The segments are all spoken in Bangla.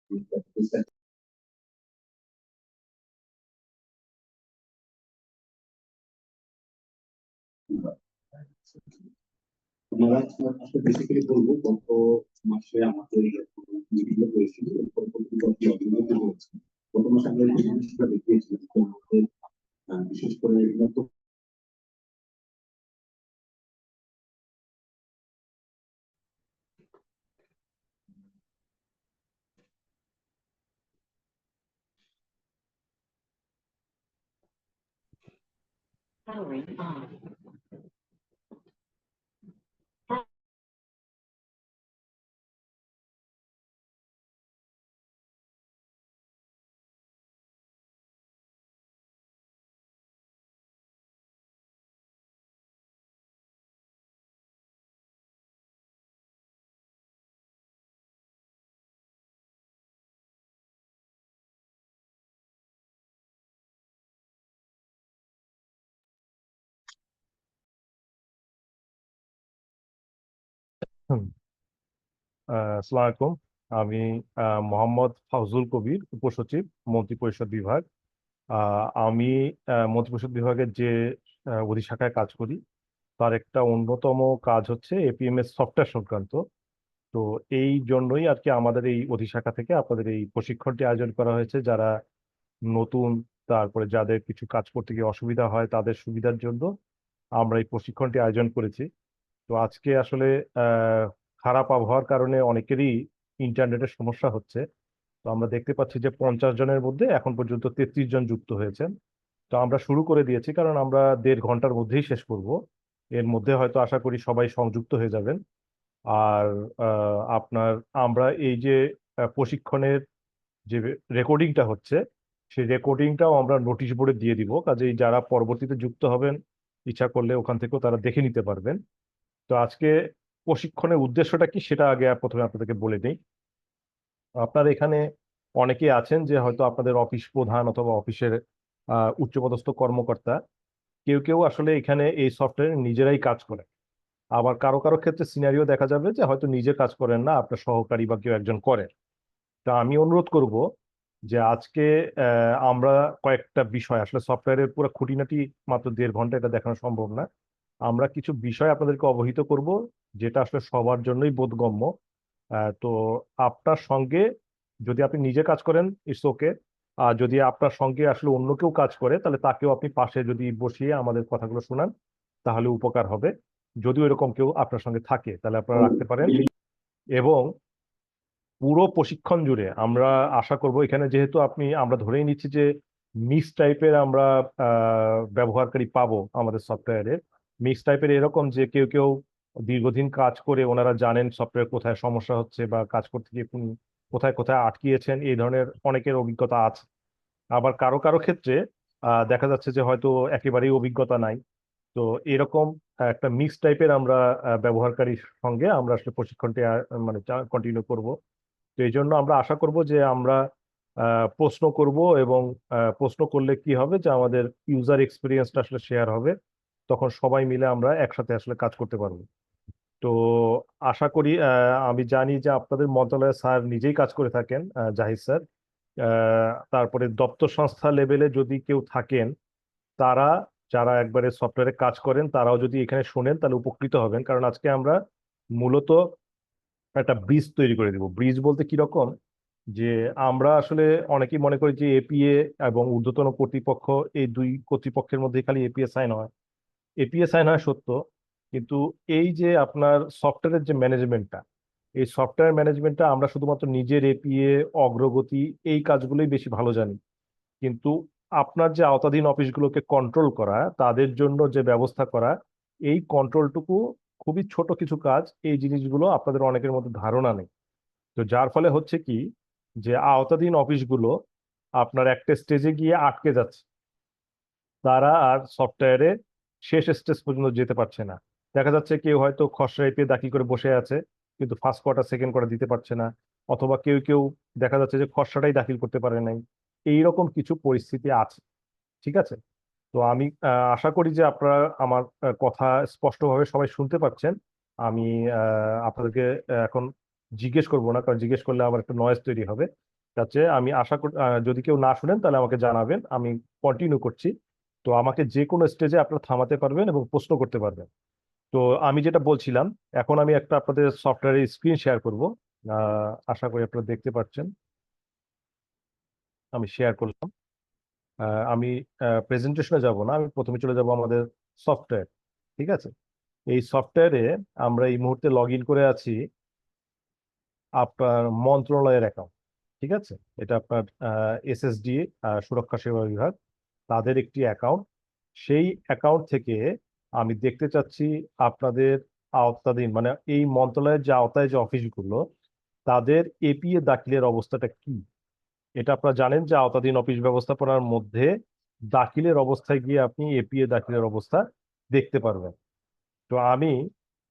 আমরা আসলে বেসিক্যালি বলবো গত মাসে আমাদের বিভিন্ন পরিস্থিতি অগ্রগতি হয়েছে। গত মাসে আমরা যে জিনিসটা দেখিয়েছিলাম যে আমাদের বিশেষ করে Powering on. হুম, আসসালামু আলাইকুম। আমি মোহাম্মদ ফাউজুল কবির, উপসচিব, মন্ত্রিপরিষদ বিভাগ। আমি মন্ত্রিপরিষদ বিভাগের যে অধিশাখায় কাজ করি, তার একটা অন্যতম কাজ হচ্ছে এপিএমএস সফটওয়্যার সংক্রান্ত। তো এই জন্যই আর কি আমাদের এই অধিশাখা থেকে আপনাদের এই প্রশিক্ষণটি আয়োজন করা হয়েছে। যারা নতুন, তারপরে যাদের কিছু কাজ করতে গিয়ে অসুবিধা হয়, তাদের সুবিধার জন্য আমরা এই প্রশিক্ষণটি আয়োজন করেছি। তো আজকে আসলে আহ, খারাপ আবহাওয়ার কারণে অনেকেরই ইন্টারনেটের সমস্যা হচ্ছে। তো আমরা দেখতে পাচ্ছি যে 50 জনের মধ্যে এখন পর্যন্ত 33 জন যুক্ত হয়েছেন। তো আমরা শুরু করে দিয়েছি, কারণ আমরা 1.5 ঘন্টার মধ্যেই শেষ করব। এর মধ্যে হয়তো আশা করি সবাই সংযুক্ত হয়ে যাবেন। আর আপনার আমরা এই যে প্রশিক্ষণের যে রেকর্ডিংটা হচ্ছে, সেই রেকর্ডিংটাও আমরা নোটিশ বোর্ডে দিয়ে দিব, কাজেই যারা পরবর্তীতে যুক্ত হবেন ইচ্ছা করলে ওখান থেকেও তারা দেখে নিতে পারবেন। তো আজকে প্রশিক্ষণের উদ্দেশ্যটা কি সেটা আগে প্রথমে আপনাদেরকে বলে নিই। আপনারা এখানে অনেকেই আছেন যে হয়তো আপনাদের অফিস প্রধান অথবা অফিসের উচ্চপদস্থ কর্মকর্তা। কেউ কেউ আসলে এখানে এই সফটওয়্যার নিজেরাই কাজ করে। আবার কারো কারো ক্ষেত্রে সিনারিও দেখা যাবে যে হয়তো নিজে কাজ করেন না, আপনার সহকারী বা কেউ একজন করে। তা আমি অনুরোধ করব যে আজকে আমরা কয়েকটা বিষয়, আসলে সফটওয়্যারের পুরো খুঁটিনাটি মাত্র 1.5 ঘন্টা এটা দেখানো সম্ভব না। আমরা কিছু বিষয় আপনাদেরকে অবহিত করব, যেটা আসলে সবার জন্যই বোধগম্য। তো আপনার সঙ্গে যদি আপনি নিজে কাজ করেন, ইটস ওকে। আর যদি আপনার সঙ্গে আসলে অন্য কেউ কাজ করে, তাহলে তাকেও আপনি পাশে যদি বসিয়ে আমাদের কথাগুলো শোনান, তাহলে উপকার হবে। যদিও এরকম কেউ আপনার সঙ্গে থাকে, তাহলে আপনারা রাখতে পারেন। এবং পুরো প্রশিক্ষণ জুড়ে আমরা আশা করব, এখানে যেহেতু আমরা ধরেই নিচ্ছি যে মিক্স টাইপের আমরা ব্যবহারকারী পাবো আমাদের সফটওয়্যারে। মিক্স টাইপের এরকম যে কেউ কেউ দীর্ঘদিন কাজ করে ওনারা জানেন সফটওয়্যার কোথায় সমস্যা হচ্ছে বা কাজ করতে গিয়ে কোথায় কোথায় আটকিয়েছেন, এই ধরনের অনেকের অভিজ্ঞতা আছে। আবার কারো কারো ক্ষেত্রে দেখা যাচ্ছে যে হয়তো একেবারেই অভিজ্ঞতা নাই। তো এরকম একটা মিক্স টাইপের আমরা ব্যবহারকারীর সঙ্গে আমরা আসলে প্রশিক্ষণটি মানে কন্টিনিউ করব। তো এই জন্য আমরা আশা করব যে আমরা প্রশ্ন করব, এবং প্রশ্ন করলে কি হবে যে আমাদের ইউজার এক্সপিরিয়েন্সটা আসলে শেয়ার হবে। তখন সবাই মিলে আমরা একসাথে আসলে কাজ করতে পারবো। তো আশা করি, আমি জানি যে আপনাদের মন্ত্রণালয়ের স্যার নিজেই কাজ করে থাকেন, জাহিদ স্যার। তারপরে দপ্তর সংস্থা লেভেলে যদি কেউ থাকেন, তারা যারা একবারে সফটওয়্যারে কাজ করেন, তারাও যদি এখানে শোনেন তাহলে উপকৃত হবেন। কারণ আজকে আমরা মূলত একটা ব্রিজ তৈরি করে দিব। ব্রিজ বলতে কি রকম, যে আমরা আসলে অনেকেই মনে করি যে এপিএ এবং ঊর্ধ্বতন কর্তৃপক্ষ, এই দুই কর্তৃপক্ষের মধ্যে খালি এপিএ সাইন হয়। এপিএ সাইন হয় সত্য, কিন্তু এই যে আপনার সফটওয়্যারের যে ম্যানেজমেন্টটা, এই সফটওয়্যার ম্যানেজমেন্টটা আমরা শুধুমাত্র নিজের এপিএ অগ্রগতি এই কাজগুলোই বেশি ভালো জানি। কিন্তু আপনার যে আওতাধীন অফিসগুলোকে কন্ট্রোল করা, তাদের জন্য যে ব্যবস্থা করা, এই কন্ট্রোলটুকু খুবই ছোট কিছু কাজ, এই জিনিসগুলো আপনাদের অনেকের মধ্যে ধারণা নেই। তো যার ফলে হচ্ছে কি, যে আওতাধীন অফিসগুলো আপনার একটা স্টেজে গিয়ে আটকে যাচ্ছে। তারা আর সফটওয়্যারে শেষ স্টেজ পর্যন্ত যেতে পারছে না। দেখা যাচ্ছে কেউ হয়তো খসড়া এপিএ দাখিল করে বসে আছে, কিন্তু ফার্স্ট কোয়ার্টার সেকেন্ড কোয়ার্টার দিতে পারছে না। অথবা কেউ কেউ দেখা যাচ্ছে যে খসড়াটাই দাখিল করতে পারে নাই। এইরকম কিছু পরিস্থিতি আছে। ঠিক আছে। তো আমি আশা করি যে আপনারা আমার কথা স্পষ্টভাবে সবাই শুনতে পাচ্ছেন। আমি আপনাদেরকে এখন জিজ্ঞেস করব না, কারণ জিজ্ঞেস করলে আবার একটা নয়েজ তৈরি হবে। কাছে আমি আশা করি যদি কেউ না শুনেন তাহলে আমাকে জানাবেন, আমি কন্টিনিউ করছি। তো আমাকে যে কোনো স্টেজে আপনারা থামাতে পারবেন এবং প্রশ্ন করতে পারবেন। তো আমি যেটা বলছিলাম, এখন আমি একটা আপনাদের সফটওয়্যারের স্ক্রিন শেয়ার করব। আশা করি আপনারা দেখতে পাচ্ছেন। আমি শেয়ার করলাম। আমি প্রেজেন্টেশনে যাব না, আমি প্রথমে চলে যাব আমাদের সফটওয়্যার। ঠিক আছে, এই সফটওয়্যারে আমরা এই মুহূর্তে লগ ইন করে আছি আপনার মন্ত্রণালয়ের অ্যাকাউন্ট। ঠিক আছে, এটা আপনার এসএসডি সুরক্ষা সেবা বিভাগ, তাদের একটি অ্যাকাউন্ট। সেই অ্যাকাউন্ট থেকে আমি দেখতে চাচ্ছি আপনাদের আওতাধীন, মানে এই মন্ত্রণালয়ের যে আওতায় যে অফিসগুলো, তাদের এপিএ দাখিলের অবস্থাটা কি। এটা আপনারা জানেন যে আওতাধীন অফিস ব্যবস্থাপনার মধ্যে দাখিলের অবস্থায় গিয়ে আপনি এপিএ দাখিলের অবস্থা দেখতে পারবেন। তো আমি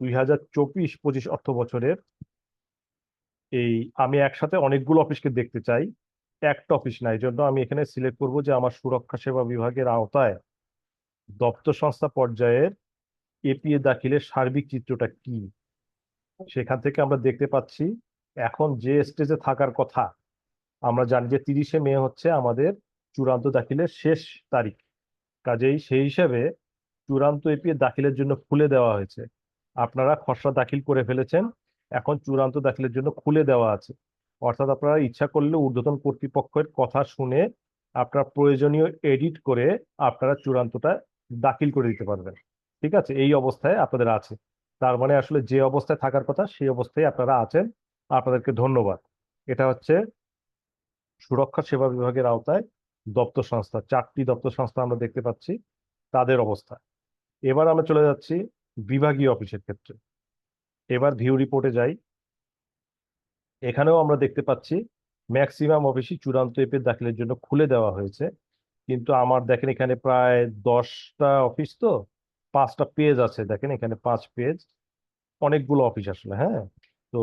2024-25 অর্থ বছরের এই আমি একসাথে অনেকগুলো অফিসকে দেখতে চাই, একটা অফিস না। এই জন্য আমি এখানে সিলেক্ট করব যে আমার সুরক্ষা সেবা বিভাগের আওতায় দপ্তর সংস্থা পর্যায়ের এপিএ দাখিলের সার্বিক চিত্রটা কি। সেখান থেকে আমরা দেখতে পাচ্ছি এখন যে স্টেজে থাকার কথা। আমরা জানি যে 30শে মে হচ্ছে আমাদের চূড়ান্ত দাখিলের শেষ তারিখ। কাজেই সেই হিসাবে চূড়ান্ত এপিএ দাখিলের জন্য খুলে দেওয়া হয়েছে। আপনারা খসড়া দাখিল করে ফেলেছেন, এখন চূড়ান্ত দাখিলের জন্য খুলে দেওয়া আছে। অর্থাৎ আপনারা ইচ্ছা করলে ঊর্ধ্বতন কর্তৃপক্ষের কথা শুনে আপনারা প্রয়োজনীয় এডিট করে আপনারা চূড়ান্তটা দাখিল করে দিতে পারবেন। ঠিক আছে, এই অবস্থায় আপনাদের আছে। তার মানে আসলে যে অবস্থায় থাকার কথা সেই অবস্থায় আপনারা আছেন। আপনাদেরকে ধন্যবাদ। এটা হচ্ছে সুরক্ষা সেবা বিভাগের আওতায় দপ্তর সংস্থা, 4টি দপ্তর সংস্থা আমরা দেখতে পাচ্ছি, তাদের অবস্থা। এবার আমরা চলে যাচ্ছি বিভাগীয় অফিসের ক্ষেত্রে। এবার ভিউ রিপোর্টে যাই। এখানেও আমরা দেখতে পাচ্ছি ম্যাক্সিমাম অফিসই চূড়ান্ত এপিএ দাখিলের জন্য খুলে দেওয়া হয়েছে। কিন্তু আমার দেখেন এখানে প্রায় 10টা অফিস, তো 5টা পেজ আছে। দেখেন এখানে 5 পেজ, অনেকগুলো অফিস আসলে। হ্যাঁ, তো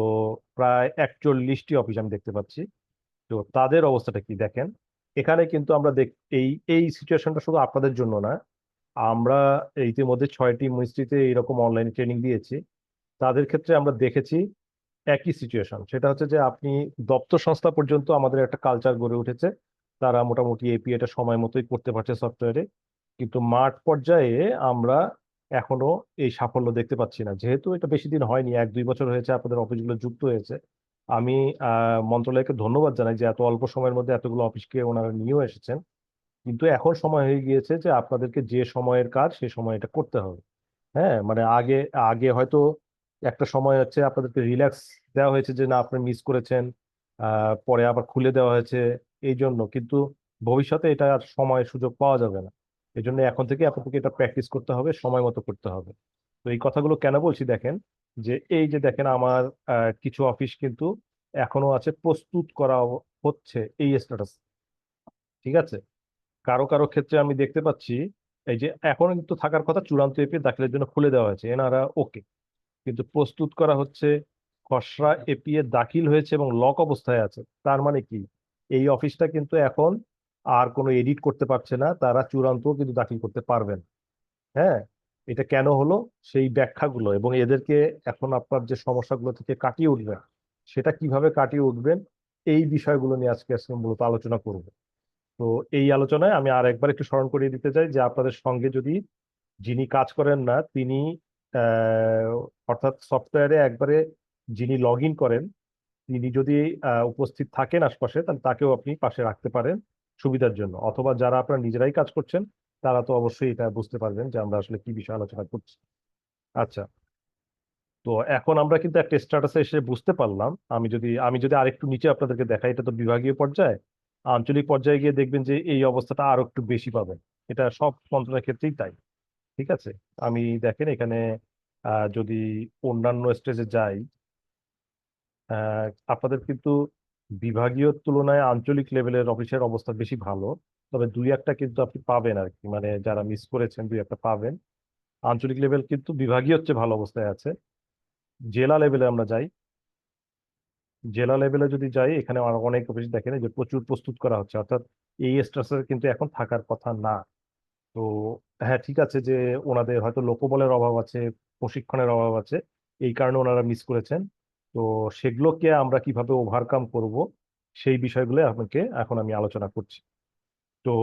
প্রায় 41টি অফিস আমি দেখতে পাচ্ছি। তো তাদের অবস্থাটা কি দেখেন। এখানে কিন্তু আমরা এই এই সিচুয়েশনটা শুধু আপনাদের জন্য না, আমরা ইতিমধ্যে 6টি মিনিস্ট্রিতে এইরকম অনলাইন ট্রেনিং দিয়েছি। তাদের ক্ষেত্রে আমরা দেখেছি একই সিচুয়েশন। সেটা হচ্ছে যে আপনি দপ্তর সংস্থা পর্যন্ত আমাদের একটা কালচার গড়ে উঠেছে, তারা মোটামুটি এপিএটা সময় মতোই করতে পারছে সফটওয়্যারে। কিন্তু মাঠ পর্যায়ে আমরা এখনো এই সাফল্য দেখতে পাচ্ছি না। যেহেতু এটা বেশি দিন হয়নি, 1-2 বছর হয়েছে আপনাদের অফিসগুলো যুক্ত হয়েছে। আমি মন্ত্রণালয়কে ধন্যবাদ জানাই যে এত অল্প সময়ের মধ্যে এতগুলো অফিসকে ওনারা নিয়েও এসেছেন। কিন্তু এখন সময় হয়ে গিয়েছে যে আপনাদেরকে যে সময়ের কাজ সে সময় এটা করতে হবে। হ্যাঁ, মানে আগে আগে হয়তো একটা সময় হচ্ছে আপনাদেরকে রিল্যাক্স দেওয়া হয়েছে যে না আপনি মিস করেছেন, পরে আবার খুলে দেওয়া হয়েছে এই জন্য। কিন্তু ভবিষ্যতে এটা আর সময় সুযোগ পাওয়া যাবে না। এই জন্য এখন থেকে আপনাদেরকে এটা প্র্যাকটিস করতে হবে, সময় মতো করতে হবে। তো এই কথাগুলো কেন বলছি দেখেন, যে এই যে দেখেন আমার কিছু অফিস কিন্তু এখনো আছে, প্রস্তুত করা হচ্ছে এই স্ট্যাটাস। ঠিক আছে, কারো কারো ক্ষেত্রে আমি দেখতে পাচ্ছি এই যে এখন কিন্তু থাকার কথা চূড়ান্ত এপিএ দাখিলের জন্য খুলে দেওয়া হয়েছে, এনারা ওকে, কিন্তু প্রস্তুত করা হচ্ছে, খসড়া এপিএ দাখিল হয়েছে এবং লক অবস্থায় আছে। তার মানে কি, এই অফিসটা কিন্তু এখন আর কোনো এডিট করতে পারছে না, তারা চূড়ান্ত কিন্তু দাখিল করতে পারবেন। হ্যাঁ, এটা কেন হলো সেই ব্যাখ্যাগুলো এবং এদেরকে এখন আপনার যে সমস্যাগুলো থেকে কাটিয়ে উঠবেন, সেটা কিভাবে কাটিয়ে উঠবেন, এই বিষয়গুলো নিয়ে আজকে আজকে মূলত আলোচনা করব। তো এই আলোচনায় আমি আর একবার একটু স্মরণ করিয়ে দিতে চাই যে আপনাদের সঙ্গে যদি যিনি কাজ করেন না তিনি আহ, অর্থাৎ সফটওয়্যারে একবারে যিনি লগ ইন করেন, তিনি যদি উপস্থিত থাকেন আশপাশে, তাহলে তাকেও আপনি পাশে রাখতে পারেন সুবিধার জন্য। অথবা যারা আপনারা নিজেরাই কাজ করছেন তারা তো অবশ্যই এটা বুঝতে পারবেন যে আমরা আসলে কি বিষয়ে আলোচনা করছি। আচ্ছা, তো এখন আমরা কিন্তু একটা স্ট্যাটাসে এসে বুঝতে পারলাম। আমি যদি আরেকটু নিচে আপনাদেরকে দেখাই, এটা তো বিভাগীয় পর্যায়ে। আঞ্চলিক পর্যায়ে গিয়ে দেখবেন যে এই অবস্থাটা আরো একটু বেশি পাবেন। এটা সব মন্ত্রণালয়ের ক্ষেত্রেই তাই। ঠিক আছে, আমি দেখেন এখানে যদি অন্যান্য স্টেজে যাই, আহ, আপনাদের কিন্তু বিভাগীয় তুলনায় আঞ্চলিক লেভেলের অফিসের অবস্থা বেশি ভালো। তবে দুই একটা কিন্তু আপনি পাবেন আর কি, মানে যারা মিস করেছেন দুই একটা পাবেন। আঞ্চলিক লেভেল কিন্তু বিভাগীয় হচ্ছে ভালো অবস্থায় আছে। জেলা লেভেলে আমরা যাই, জেলা লেভেলে যদি যাই এখানে আর অনেক অফিস দেখেন এই যে প্রচুর প্রস্তুত করা হচ্ছে, অর্থাৎ এই স্ট্রাকচার কিন্তু এখন থাকার কথা না। তো হ্যাঁ, ঠিক আছে যে ওনাদের হয়তো লোকবলের অভাব আছে, প্রশিক্ষণের অভাব আছে, এই কারণে ওনারা মিস করেছেন। তো সেগুলোকে আমরা কিভাবে ওভারকাম করব, সেই বিষয়গুলো আপনাকে এখন আমি আলোচনা করছি। তো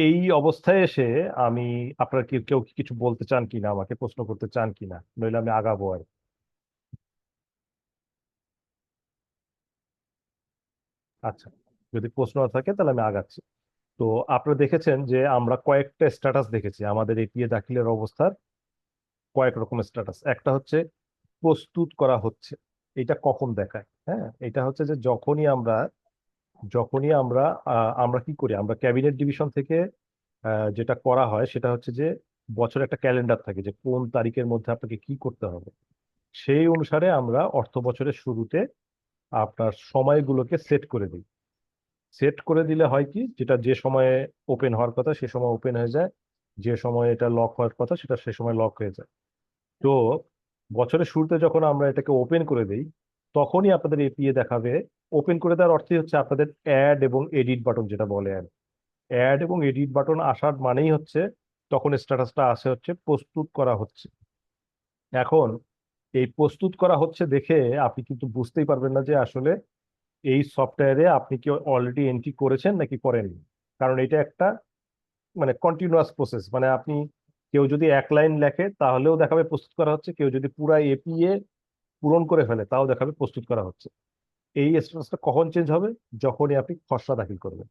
এই অবস্থায় এসে আমি আপনার কি কেউ কি কিছু বলতে চান কিনা, আমাকে প্রশ্ন করতে চান কিনা, নইলে আমি আগাবো আর। আচ্ছা, যদি প্রশ্ন না থাকে তাহলে আমি আগাচ্ছি। তো আপনারা দেখেছেন যে আমরা কয়েকটা স্ট্যাটাস দেখেছি আমাদের এপিএ দাখিলের অবস্থার। কয়েক রকম স্ট্যাটাস। একটা হচ্ছে প্রস্তুত করা হচ্ছে। এটা কখন দেখায়? হ্যাঁ, এটা হচ্ছে যে যখনই আমরা আমরা কি করি, আমরা ক্যাবিনেট ডিভিশন থেকে যেটা করা হয় সেটা হচ্ছে যে বছরে একটা ক্যালেন্ডার থাকে যে কোন তারিখের মধ্যে আপনাকে কি করতে হবে। সেই অনুসারে আমরা অর্থ বছরের শুরুতে আপনার সময়গুলোকে সেট করে দিই। সেট করে দিলে হয় কি, যেটা যে সময়ে ওপেন হওয়ার কথা সে সময় ওপেন হয়ে যায়, যে সময় এটা লক হওয়ার কথা সেটা সে সময় লক হয়ে যায়। তো বছরের শুরুতে যখন আমরা এটাকে ওপেন করে দেই, তখনই আপনাদের এপিএ দেখাবে। ওপেন করে দেওয়ার অর্থই হচ্ছে আপনাদের অ্যাড এবং এডিট বাটন, যেটা বলে অ্যাড অ্যাড এবং এডিট বাটন আসার মানেই হচ্ছে তখন স্ট্যাটাসটা আসে হচ্ছে প্রস্তুত করা হচ্ছে। এখন এই প্রস্তুত করা হচ্ছে দেখে আপনি কিন্তু বুঝতেই পারবেন না যে আসলে এই সফটওয়্যারে আপনি কি অলরেডি এন্ট্রি করেছেন নাকি করেননি। কারণ এটা একটা মানে কন্টিনিউয়াস প্রসেস। মানে আপনি, কেউ যদি এক লাইন লেখে তাহলেও দেখাবে প্রস্তুত করা হচ্ছে, কেউ যদি পুরা এপিএ পূরণ করে ফেলে তাও দেখাবে প্রস্তুত করা হচ্ছে। এই স্ট্যাটাসটা কখন চেঞ্জ হবে? যখনই আপনি খসড়া দাখিল করবেন।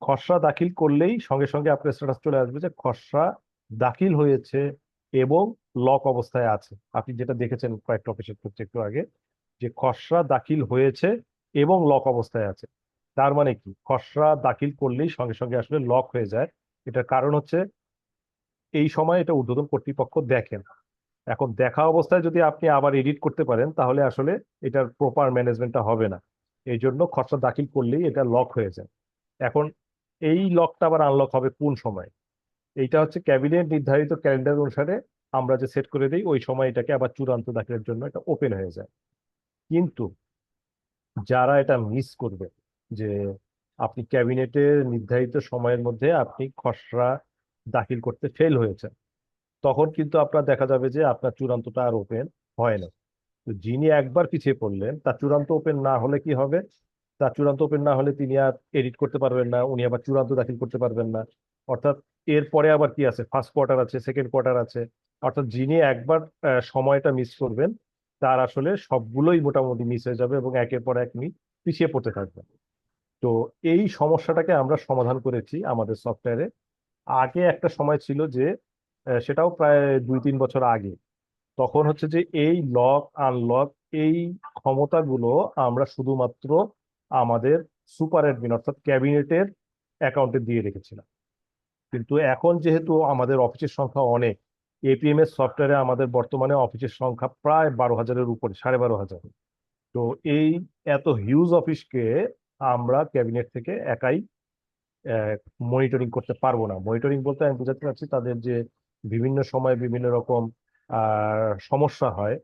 খসড়া দাখিল করলেই সঙ্গে সঙ্গে আপনার স্ট্যাটাস চলে আসবে যে খসড়া দাখিল হয়েছে এবং লক অবস্থায় আছে। আপনি যেটা দেখেছেন কয়েকটা অফিসের ক্ষেত্রে একটু আগে, যে খসড়া দাখিল হয়েছে এবং লক অবস্থায় আছে। তার মানে কি, খসড়া দাখিল করলেই সঙ্গে সঙ্গে আসলে লক হয়ে যায়। এটার কারণ হচ্ছে এই সময় এটা ঊর্ধ্বতন কর্তৃপক্ষ দেখেন। এখন দেখা অবস্থায় যদি আপনি আবার এডিট করতে পারেন তাহলে আসলে এটার প্রপার ম্যানেজমেন্টটা হবে না। এই জন্য খসড়া দাখিল করলেই এটা লক হয়ে যায়। এখন এই লকটা আবার আনলক হবে কোন সময়? এইটা হচ্ছে ক্যাবিনেট নির্ধারিত ক্যালেন্ডার অনুসারে আমরা যে সেট করে দিই, ওই সময় এটাকে আবার চূড়ান্ত দাখিলের জন্য এটা ওপেন হয়ে যায়। কিন্তু যারা এটা মিস করবে, যে আপনি ক্যাবিনেটের নির্ধারিত সময়ের মধ্যে আপনি খসড়া দাখিল করতে ফেল হয়েছে, তখন কিন্তু আপনার দেখা যাবে যে আপনার চূড়ান্তটা আর ওপেন হয় না। তো যিনি একবার পিছিয়ে পড়লেন তার চূড়ান্ত ওপেন না হলে কি হবে? তার চূড়ান্ত ওপেন না হলে তিনি আর এডিট করতে পারবেন না, উনি আবার চূড়ান্ত দাখিল করতে পারবেন না। অর্থাৎ এরপরে আবার কি আছে, ফার্স্ট কোয়ার্টার আছে, সেকেন্ড কোয়ার্টার আছে। অর্থাৎ যিনি একবার সময়টা মিস করবেন তার আসলে সবগুলোই মোটামুটি মিস হয়ে যাবে এবং একের পর এক পিছিয়ে পড়তে থাকবেন। তো এই সমস্যাটাকে আমরা সমাধান করেছি আমাদের সফটওয়্যারে। আগে একটা সময় ছিল যে সেটাও প্রায় 2-3 বছর আগে, তখন হচ্ছে যে এই লক আনলক এই ক্ষমতাগুলো আমরা শুধুমাত্র আমাদের সুপার অ্যাডমিন অর্থাৎ ক্যাবিনেটের অ্যাকাউন্টে দিয়ে রেখেছিলাম। কিন্তু এখন যেহেতু আমাদের অফিসের সংখ্যা অনেক, এপিএমএস সফটওয়্যারে আমাদের বর্তমানে অফিসের সংখ্যা প্রায় 12,000-এর উপরে, 12,500। তো এই এত হিউজ অফিসকে আমরা ক্যাবিনেট থেকে একাই মনিটরিং করতে পারবো না। মনিটরিং বলতে আমি বোঝাতে চাচ্ছি তাদের যে বিভিন্ন সময় বিভিন্ন রকম সমস্যা হয়।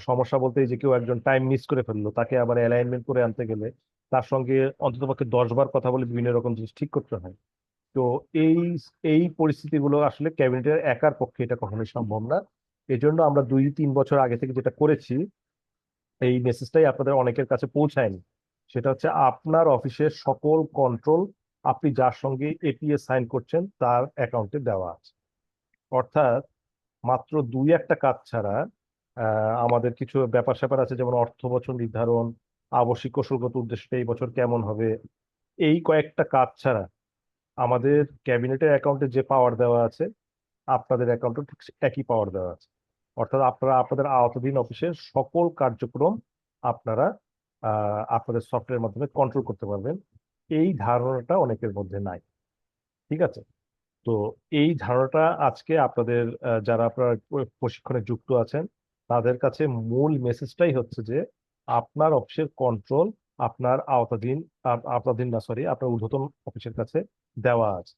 সমস্যা বলতে এই যে কেউ একজন টাইম মিস করে ফেললো, তাকে আবার অ্যালাইনমেন্ট করে আনতে গেলে তার সঙ্গে অন্ততপক্ষে 10 বার কথা বলে বিভিন্ন রকম জিনিস ঠিক করতে হয়। তো এই এই পরিস্থিতিগুলো আসলে ক্যাবিনেটের একার পক্ষে এটা কখনোই সম্ভব না। এজন্য আমরা 2-3 বছর আগে থেকে যেটা করেছি, এই মেসেজটাই আপনাদের অনেকের কাছে পৌঁছায়নি। সেটা হচ্ছে আপনার অফিসের সকল কন্ট্রোল আপনি যার সঙ্গে এপিএ সাইন করছেন তার অ্যাকাউন্টে দেওয়া আছে। অর্থাৎ মাত্র 2-1টা কাজ ছাড়া আমাদের কিছু ব্যাপার স্যাপার আছে, যেমন অর্থ বছর নির্ধারণ, আবশ্যিক কৌশলগত উদ্দেশ্যটা এই বছর কেমন হবে, এই কয়েকটা কাজ ছাড়া আমাদের ক্যাবিনেটের অ্যাকাউন্টে যে পাওয়ার দেওয়া আছে আপনাদের অ্যাকাউন্টে ঠিক একই পাওয়ার দেওয়া আছে। অর্থাৎ আপনারা আপনাদের আওতাধীন অফিসের সকল কার্যক্রম আপনারা আপনাদের সফটওয়্যারের মাধ্যমে কন্ট্রোল করতে পারবেন। এই ধারণাটা অনেকের মধ্যে নাই। ঠিক আছে? তো এই ধারণাটা আজকে আপনাদের যারা আপনারা প্রশিক্ষণে যুক্ত আছেন তাদের কাছে মূল মেসেজটাই হচ্ছে যে আপনার অফিসের কন্ট্রোল আপনার আওতাধীন, আওতাধীন না সরি, আপনার ঊর্ধ্বতন অফিসের কাছে দেওয়া আছে।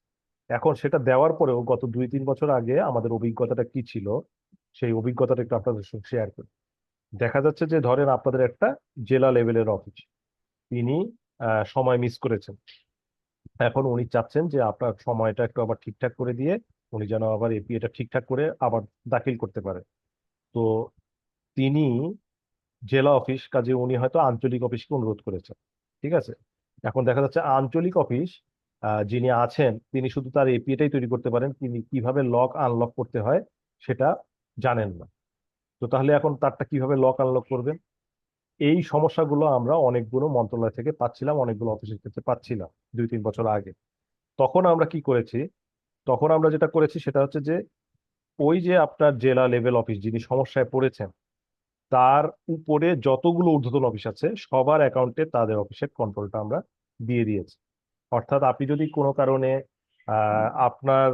এখন সেটা দেওয়ার পরেও গত 2-3 বছর আগে আমাদের অভিজ্ঞতাটা কি ছিল, সেই অভিজ্ঞতাটা একটু আপনাদের সঙ্গে শেয়ার করি। দেখা যাচ্ছে যে ধরেন আপনাদের একটা জেলা লেভেলের অফিস, তিনি সময় মিস করেছেন। এখন উনি চাচ্ছেন যে আপনার সময়টা একটু আবার ঠিকঠাক করে দিয়ে উনি যেন আবার এপিএটা ঠিকঠাক করে আবার দাখিল করতে পারে। তো তিনি জেলা অফিস, কাজে উনি হয়তো আঞ্চলিক অফিসকে অনুরোধ করেছেন। ঠিক আছে? এখন দেখা যাচ্ছে আঞ্চলিক অফিস যিনি আছেন তিনি শুধু তার এপিআইটাই তৈরি করতে পারেন, তিনি কিভাবে লক আনলক করতে হয় সেটা জানেন না। তো তাহলে এখন তারটা কিভাবে লক আনলক করবেন? এই সমস্যাগুলো আমরা অনেকগুলো মন্ত্রণালয় থেকে পাচ্ছিলাম, অনেকগুলো অফিসের ক্ষেত্রে পাচ্ছিলাম 2-3 বছর আগে। তখন আমরা কি করেছি? তখন আমরা যেটা করেছি সেটা হচ্ছে যে ওই যে আপনার জেলা লেভেল অফিস যিনি সমস্যায় পড়েছেন, তার উপরে যতগুলো ঊর্ধ্বতন অফিস আছে সবার অ্যাকাউন্টে তাদের অফিসের কন্ট্রোলটা আমরা দিয়ে দিয়েছি। অর্থাৎ আপনি যদি কোনো কারণে আপনার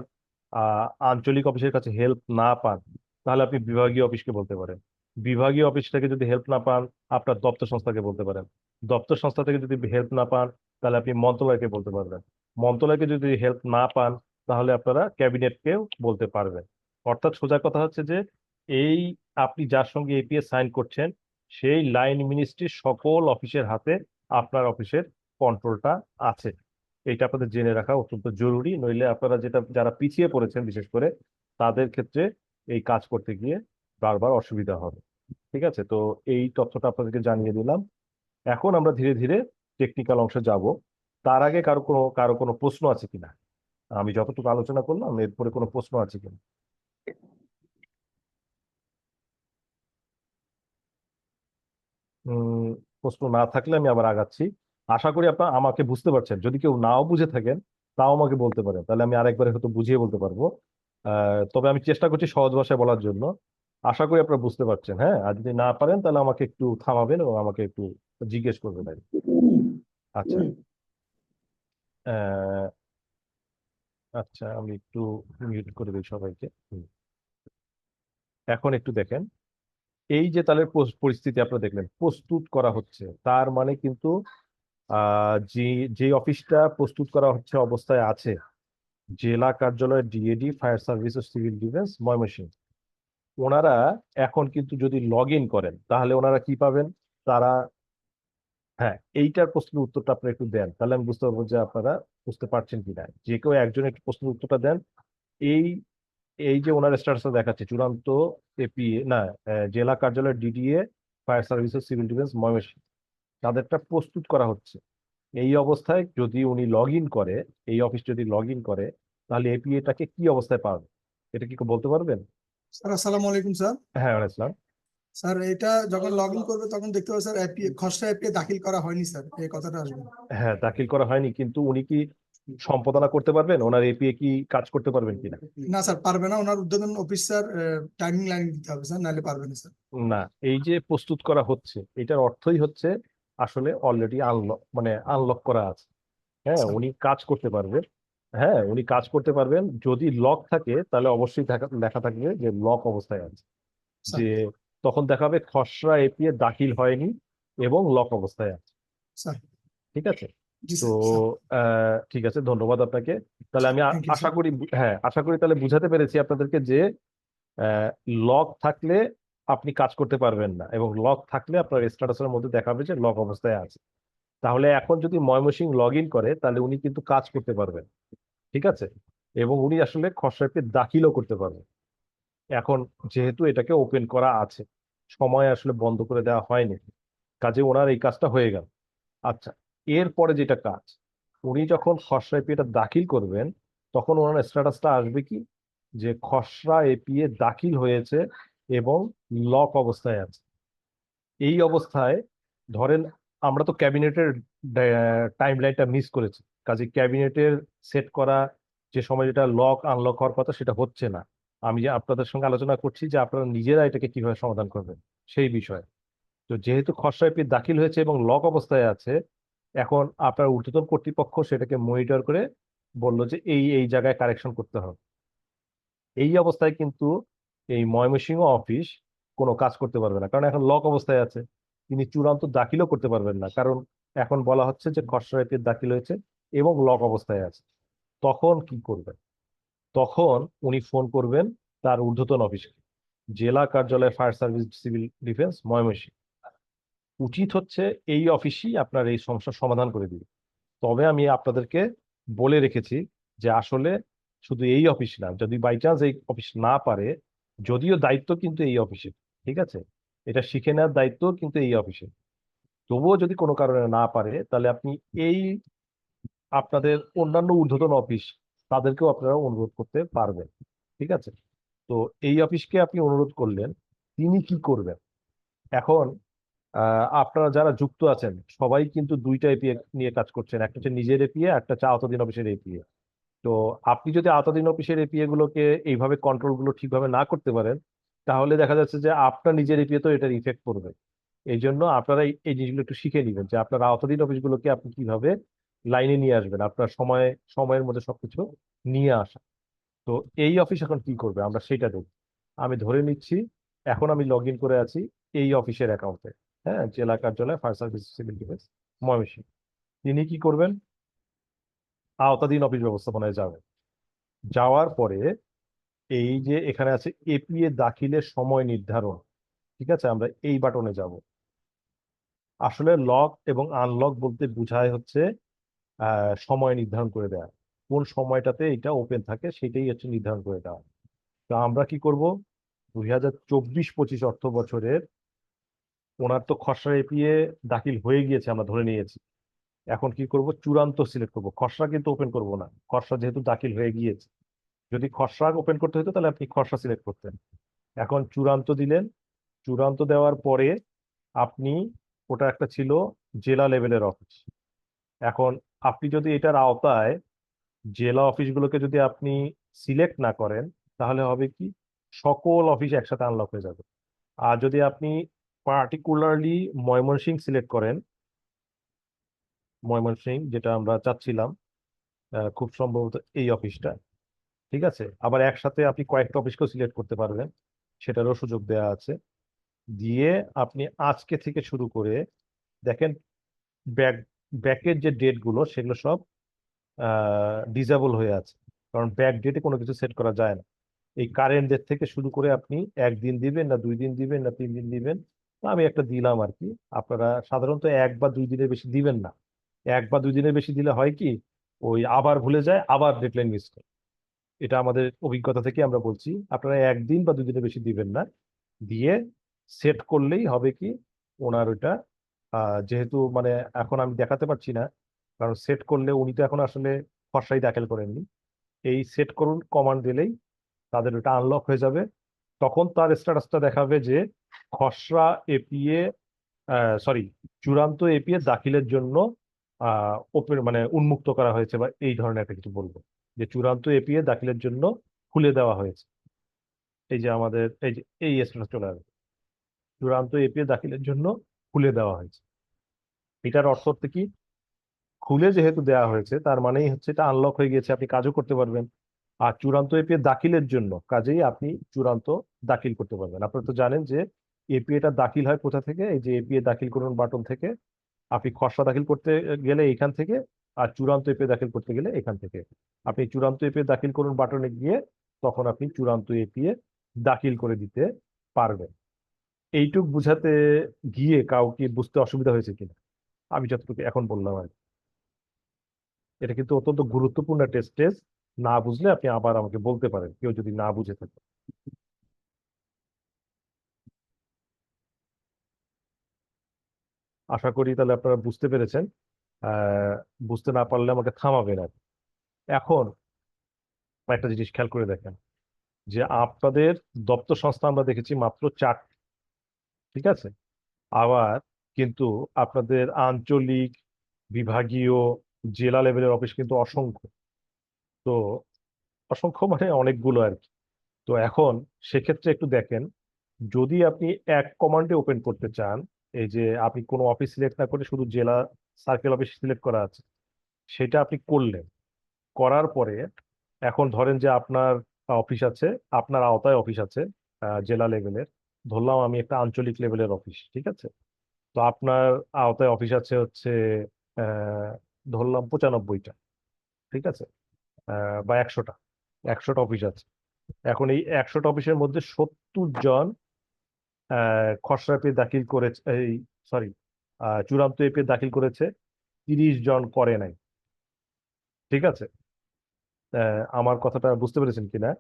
আঞ্চলিক অফিসের কাছে হেল্প না পান, তাহলে আপনি বিভাগীয় অফিসকে বলতে পারেন। বিভাগীয় অফিস থেকে যদি হেল্প না পান, আপনার দপ্তর সংস্থাকে বলতে পারেন। দপ্তর সংস্থা থেকে যদি হেল্প না পান, তাহলে আপনি মন্ত্রণালয়কে বলতে পারবেন। মন্ত্রণালয়কে যদি হেল্প না পান, তাহলে আপনারা ক্যাবিনেটকেও বলতে পারবেন। অর্থাৎ সোজা কথা হচ্ছে যে এই আপনি যার সঙ্গে এপিএস সাইন করছেন, সেই লাইন মিনিস্ট্রির সকল অফিসের হাতে আপনার অফিসের কন্ট্রোলটা আছে। এটা আপনাদের জেনে রাখা অত্যন্ত জরুরি, নইলে আপনারা যারা পিছিয়ে পড়েছেন বিশেষ করে তাদের ক্ষেত্রে এই কাজ করতে গিয়ে বারবার অসুবিধা হবে। ঠিক আছে, তো এই তথ্যটা আপনাদেরকে জানিয়ে দিলাম। এখন আমরা ধীরে ধীরে টেকনিক্যাল অংশে যাব। তার আগে কারো কোনো প্রশ্ন আছে কিনা? আমি যতটুকু আলোচনা করলাম এরপরে কোনো প্রশ্ন আছে কিনা? উম, প্রশ্ন না থাকলে আমি আবার আগাচ্ছি। আশা করি আপনারা আমাকে বুঝতে পারছেন। যদি কেউ নাও বুঝে থাকেন তাও আমাকে বলতে পারেন, তাহলে আমি আরেকবার হয়তো বুঝিয়ে বলতে পারবো। তবে আমি চেষ্টা করছি সহজ ভাষায় বলার জন্য। আশা করি আপনারা বুঝতে পারছেন। হ্যাঁ, আর যদি না পারেন তাহলে আমাকে একটু থামাবেন এবং আমাকে একটু জিজ্ঞেস করবেন আর কি। আচ্ছা। আহ, আচ্ছা, আমি একটু মিউট করে দিই সবাইকে। এখন একটু দেখেন, এই যে তাহলে পরিস্থিতি আপনারা দেখলেন প্রস্তুত করা হচ্ছে, তার মানে কিন্তু যে যে অফিসটা প্রস্তুত করা হচ্ছে অবস্থায় আছে, জেলা কার্যালয় ডিএডি ফায়ার সার্ভিস ও সিভিল ডিফেন্স ময়মনসিংহ, ওনারা এখন কিন্তু যদি লগ ইন করেন তাহলে ওনারা কি পাবেন? তারা, হ্যাঁ, এইটার প্রশ্নের উত্তরটা আপনারা একটু দেন, তাহলে আমি বুঝতে পারবো যে আপনারা বুঝতে পারছেন কিনা। যে কেউ একজন একটু প্রশ্নের উত্তরটা দেন। এই এই যে ওনার স্ট্যাটাসটা দেখাচ্ছে চূড়ান্ত এপিএ না, জেলা কার্যালয় ডিডিএ ফায়ার সার্ভিস ও সিভিল ডিফেন্স ময়মনসিংহ, তাদেরটা প্রস্তুত করা হচ্ছে। এই অবস্থায় যদি উনি লগ ইন করে, এই অফিস যদি লগ ইন করে, তাহলে এপিএটাকে কি অবস্থায় পাবে? এটা কি কেউ বলতে পারবেন? স্যার আসসালামু আলাইকুম স্যার। হ্যাঁ, ইসলাম। স্যার এটা যখন লগ ইন করবে তখন দেখতে পাবে স্যার এপিএ খসড়া এপিএ দাখিল করা হয়নি স্যার, এই কথাটা আসবে। হ্যাঁ, দাখিল করা হয়নি, কিন্তু উনি কি সম্পাদনা করতে পারবেন? ওনার এপিএ কি কাজ করতে পারবেন কিনা? না স্যার, পারবে না, ওনার ঊর্ধ্বতন অফিস স্যার টাইমিং লাইন দিতে হবে স্যার, নাহলে পারবে না স্যার। না, এই যে প্রস্তুত করা হচ্ছে এটার অর্থই হচ্ছে আসলে অলরেডি আনলক, মানে আনলক করা আছে। হ্যাঁ, স্যার উনি কাজ করতে পারবেন। হ্যাঁ, উনি কাজ করতে পারবেন। যদি লক থাকে তাহলে অবশ্যই লেখা থাকবে যে লক অবস্থায় আছে। স্যার যে তখন দেখাবে খসড়া এপিএ দাখিল হয়নি এবং লক অবস্থায় আছে। স্যার ঠিক আছে। জি তো স্যার। ঠিক আছে, ধন্যবাদ আপনাকে। তাহলে আমি থ্যাংক ইউ আশা স্যার। করি, হ্যাঁ, আশা করি তাহলে বুঝাতে পেরেছি আপনাদেরকে যে লক থাকলে আপনি কাজ করতে পারবেন না, এবং লক থাকলে আপনার স্ট্যাটাসের মধ্যে দেখাবে যে লক অবস্থায় আছে। তাহলে এখন যদি ময়মনসিংহ লগ ইন করে তাহলে উনি কিন্তু কাজ করতে পারবেন। ঠিক আছে, এবং উনি আসলে খসড়া এপিএ দাখিলও করতে পারবেন। এখন যেহেতু এটাকে ওপেন করা আছে, সময় আসলে বন্ধ করে দেওয়া হয়নি, কাজে ওনার এই কাজটা হয়ে গেল। আচ্ছা, এরপরে যেটা কাজ, উনি যখন খসড়া এপিএটা দাখিল করবেন তখন ওনার স্ট্যাটাসটা আসবে কি, যে খসড়া এপিএ দাখিল হয়েছে এবং লক অবস্থায় আছে। এই অবস্থায় ধরেন আমরা তো ক্যাবিনেটের টাইম লাইনটা মিস করেছি, কাজে ক্যাবিনেটের সেট করা যে সময় যেটা লক আনলক হওয়ার কথা সেটা হচ্ছে না। আমি যে আপনাদের সঙ্গে আলোচনা করছি যে আপনারা নিজেরা এটাকে কিভাবে সমাধান করবেন সেই বিষয়ে। তো যেহেতু খসড়া এপি দাখিল হয়েছে এবং লক অবস্থায় আছে, এখন আপনার ঊর্ধ্বতন কর্তৃপক্ষ সেটাকে মনিটর করে বললো যে এই এই জায়গায় কারেকশন করতে হবে। এই অবস্থায় কিন্তু এই ময়মনসিংহ অফিস কোনো কাজ করতে পারবে না, কারণ এখন লক অবস্থায় আছে। তিনি চূড়ান্ত দাখিলও করতে পারবেন না, কারণ এখন বলা হচ্ছে যে খসড়া এপি দাখিল হয়েছে এবং লক অবস্থায় আছে। তখন কি করবেন? তখন উনি ফোন করবেন তার ঊর্ধ্বতন অফিসকে, জেলা কার্যালয় fire service civil defence Mymensingh. উচিত হচ্ছে এই অফিসই আপনার এই সমস্যার সমাধান করে দিবে। তবে আমি আপনাদেরকে বলে রেখেছি যে আসলে শুধু এই অফিস না, যদি বাই চান্স এই অফিস না পারে, যদিও দায়িত্ব কিন্তু এই অফিসের, ঠিক আছে, এটা শিখে নেওয়ার দায়িত্ব কিন্তু এই অফিসের। তবুও যদি কোনো কারণে না পারে, তাহলে আপনি এই আপনাদের অন্যান্য ঊর্ধ্বতন অফিস তাদেরকেও আপনারা অনুরোধ করতে পারবেন। ঠিক আছে? তো এই অফিসকে আপনি অনুরোধ করলেন, তিনি কি করবেন? এখন আপনারা যারা যুক্ত আছেন সবাই কিন্তু দুইটা এপিএ নিয়ে কাজ করছেন, একটা হচ্ছে নিজের এপিএ, একটা হচ্ছে আওতাধীন অফিসের এপিএ। তো আপনি যদি আওতাধীন অফিসের এপিএ গুলোকে এইভাবে কন্ট্রোল গুলো ঠিকভাবে না করতে পারেন, তাহলে দেখা যাচ্ছে যে আপনার নিজের এপিএ তো এটার ইফেক্ট পড়বে। এই জন্য আপনারা এই জিনিসগুলো একটু শিখে নেবেন যে আপনার আওতাধীন অফিসগুলোকে আপনি কিভাবে লাইনে নিয়ে আসবেন, আপনার সময়ের মধ্যে সবকিছু নিয়ে আসা। তো এই অফিস এখন কি করবে আমরা সেটা দেখব। আমি ধরে নিচ্ছি এখন আমি লগ ইন করে আছি এই অফিসের অ্যাকাউন্টে, হ্যাঁ, জেলা কার্যালয় fire service civil defence Mymensingh. তিনি কি করবেন? আওতাধীন অফিস ব্যবস্থাপনায় যাবেন। যাওয়ার পরে এই যে এখানে আছে এপিএ দাখিলের সময় নির্ধারণ, ঠিক আছে, আমরা এই বাটনে যাব। আসলে লক এবং আনলক বলতে বোঝায় হচ্ছে সময় নির্ধারণ করে দেওয়া, কোন সময়টাতে এটা ওপেন থাকে সেটাই হচ্ছে নির্ধারণ করে দেওয়া। তো আমরা কি করব, 2024-25 অর্থ বছরের ওনার তো খসড়া এপিএ দাখিল হয়ে গিয়েছে আমরা ধরে নিয়েছি। এখন কি করব, চূড়ান্ত সিলেক্ট করব, খসড়া কিন্তু ওপেন করব না, খসড়া যেহেতু দাখিল হয়ে গিয়েছে। যদি খসড়া ওপেন করতে হতো তাহলে আপনি খসড়া সিলেক্ট করতেন। এখন চূড়ান্ত দিলেন। চূড়ান্ত দেওয়ার পরে আপনি, ওটা একটা ছিল জেলা লেভেলের অফিস। এখন আপনি যদি এটার আওতায় জেলা অফিসগুলোকে যদি আপনি সিলেক্ট না করেন, তাহলে হবে কি, সকল অফিস একসাথে আনলক হয়ে যাবে। আর যদি আপনি পার্টিকুলারলি ময়মনসিংহ সিলেক্ট করেন, ময়মনসিংহ যেটা আমরা চাচ্ছিলাম, খুব সম্ভবত এই অফিসটা, ঠিক আছে, আবার একসাথে আপনি কয়েকটা অফিসকেও সিলেক্ট করতে পারবেন, সেটারও সুযোগ দেওয়া আছে। দিয়ে আপনি আজকে থেকে শুরু করে দেখেন ব্যাক ব্যাকের যে ডেট গুলো সেগুলো সব ডিসেবল হয়ে আছে, কারণ ব্যাক ডেটে কোনো কিছু সেট করা যায় না। এই কারেন্ট ডেট থেকে শুরু করে আপনি একদিন দিবেন না 2 দিন দিবেন না 3 দিন দিবেন, তো আমি একটা দিলাম আর কি। আপনারা সাধারণত 1 বা 2 দিনের বেশি দিবেন না। 1 বা 2 দিনের বেশি দিলে হয় কি, ওই আবার ভুলে যায়, আবার ডেডলাইন মিস করে। এটা আমাদের অভিজ্ঞতা থেকে আমরা বলছি, আপনারা 1 দিন বা 2 দিনের বেশি দিবেন না। দিয়ে সেট করলেই হবে কি, ওনার ওইটা যেহেতু মানে এখন আমি দেখাতে পারছি না, কারণ সেট করলে উনি তো এখন আসলে খসড়াই দাখিল করেননি। এই সেট করুন কমান্ড দিলেই তাদের ওটা আনলক হয়ে যাবে। তখন তার স্ট্যাটাসটা দেখাবে যে খসড়া এপিএ, সরি, চূড়ান্ত এপিএ দাখিলের জন্য ওপেন মানে উন্মুক্ত করা হয়েছে, বা এই ধরনের একটা কিছু বলবো, যে চূড়ান্ত এপিএ দাখিলের জন্য খুলে দেওয়া হয়েছে। এই যে আমাদের এই যে এই স্ট্যাটাস চলে আসবে, চূড়ান্ত এপিএ দাখিলের জন্য খুলে দেওয়া হয়েছে। এটার অর্থ হচ্ছে কি, খুলে যেহেতু দেওয়া হয়েছে তার মানেই হচ্ছে এটা আনলক হয়ে গেছে, আপনি কাজও করতে পারবেন। আর চূড়ান্ত এপিএ দাখিলের জন্য কাজেই আপনি চূড়ান্ত দাখিল করতে পারবেন। আপনারা তো জানেন যে এপিএটা দাখিল হয় কোথা থেকে, এই যে এপিএ দাখিল করুন বাটন থেকে। আপনি খসড়া দাখিল করতে গেলে এখান থেকে, আর চূড়ান্ত এপিএ দাখিল করতে গেলে এখান থেকে। আপনি চূড়ান্ত এপিএ দাখিল করুন বাটনে গিয়ে তখন আপনি চূড়ান্ত এপিএ দাখিল করে দিতে পারবেন। এইটুক বুঝাতে গিয়ে কাউকে বুঝতে অসুবিধা হয়েছে কিনা, আমি যতটুকু এখন বললাম আর কি। এটা কিন্তু অত্যন্ত গুরুত্বপূর্ণ টেস্ট। না বুঝলে আপনি আবার আমাকে বলতে পারেন, কেউ যদি না বুঝে থাকে। আশা করি তাহলে আপনারা বুঝতে পেরেছেন। আহ বুঝতে না পারলে আমাকে থামাবেন আর কি। এখন একটা জিনিস খেয়াল করে দেখেন, যে আপনাদের দপ্তর সংস্থা আমরা দেখেছি মাত্র 4, ঠিক আছে, আবার কিন্তু আপনাদের আঞ্চলিক, বিভাগীয়, জেলা লেভেলের অফিস কিন্তু অসংখ্য। তো অসংখ্য মানে অনেকগুলো আর কি। তো এখন সেক্ষেত্রে একটু দেখেন, যদি আপনি এক কমান্ডে ওপেন করতে চান, এই যে আপনি কোনো অফিস সিলেক্ট না করে শুধু জেলা সার্কেল অফিস সিলেক্ট করা আছে, সেটা আপনি করলেন। করার পরে এখন ধরেন যে আপনার অফিস আছে, আপনার আওতায় অফিস আছে জেলা লেভেলের। ধরলাম আমি একটা আঞ্চলিক লেভেলের অফিস, ঠিক আছে। তো আপনার আওতায় অফিস আছে হচ্ছে আহ ধরলাম 95টা, ঠিক আছে, বা 100টা, 100টা অফিস আছে। এখন এই 100টা অফিসের মধ্যে 70 জন খসড়া এপিএ দাখিল করেছে, এই সরি, চূড়ান্ত এপিএ দাখিল করেছে, 30 জন করে নাই, ঠিক আছে। আমার কথাটা বুঝতে পেরেছেন কিনা,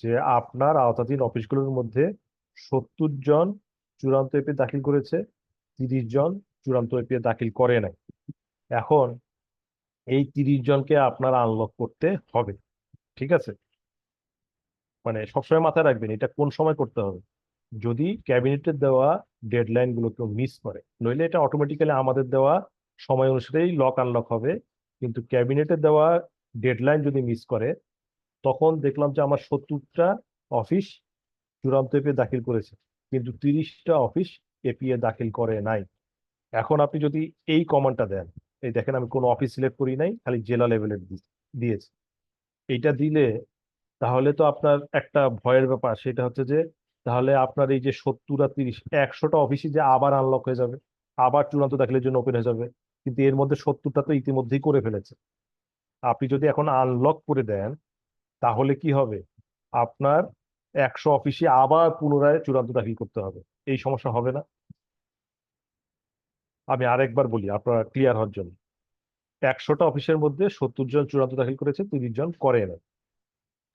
যে আপনার আওতাধীন অফিসগুলোর মধ্যে 70 জন চূড়ান্ত এপিএ দাখিল করেছে, 30 জন চূড়ান্ত এপিএ দাখিল করে নাই। এখন এই 30 জনকে আপনার আনলক করতে হবে, ঠিক আছে? মানে সবসময় মাথায় রাখবেন এটা কোন সময় করতে হবে, যদি ক্যাবিনেটের দেওয়া ডেডলাইন গুলো কেউ মিস করে, নইলে এটা অটোমেটিক্যালি আমাদের দেওয়া সময় অনুসারেই লক আনলক হবে। কিন্তু ক্যাবিনেটের দেওয়া ডেডলাইন যদি মিস করে, তখন দেখলাম যে আমার 70টা অফিস চূড়ান্ত এপিএ দাখিল করেছে, কিন্তু 30টা অফিস এপিএ দাখিল করে নাই। এখন আপনি যদি এই কমান্ডটা দেন, এই দেখেন আমি কোনো অফিস সিলেক্ট করি নাই, খালি জেলা লেভেলের দিয়েছি। এইটা দিলে তাহলে তো আপনার একটা ভয়ের ব্যাপার, সেটা হচ্ছে যে তাহলে আপনার এই যে 70 আর 30 100টা অফিসই যে আবার আনলক হয়ে যাবে, আবার চূড়ান্ত দাখিলের জন্য ওপেন হয়ে যাবে। কিন্তু এর মধ্যে 70টা তো ইতিমধ্যেই করে ফেলেছে। আপনি যদি এখন আনলক করে দেন, তাহলে কি হবে, আপনার 100 অফিসে আবার পুনরায় চূড়ান্ত দাখিল করতে হবে। এই সমস্যা হবে না? আমি আরেকবার বলি আপনার ক্লিয়ার হওয়ার জন্য। 100টা অফিসের মধ্যে 70 জন চূড়ান্ত দাখিল করেছে, 30 জন করে নাই,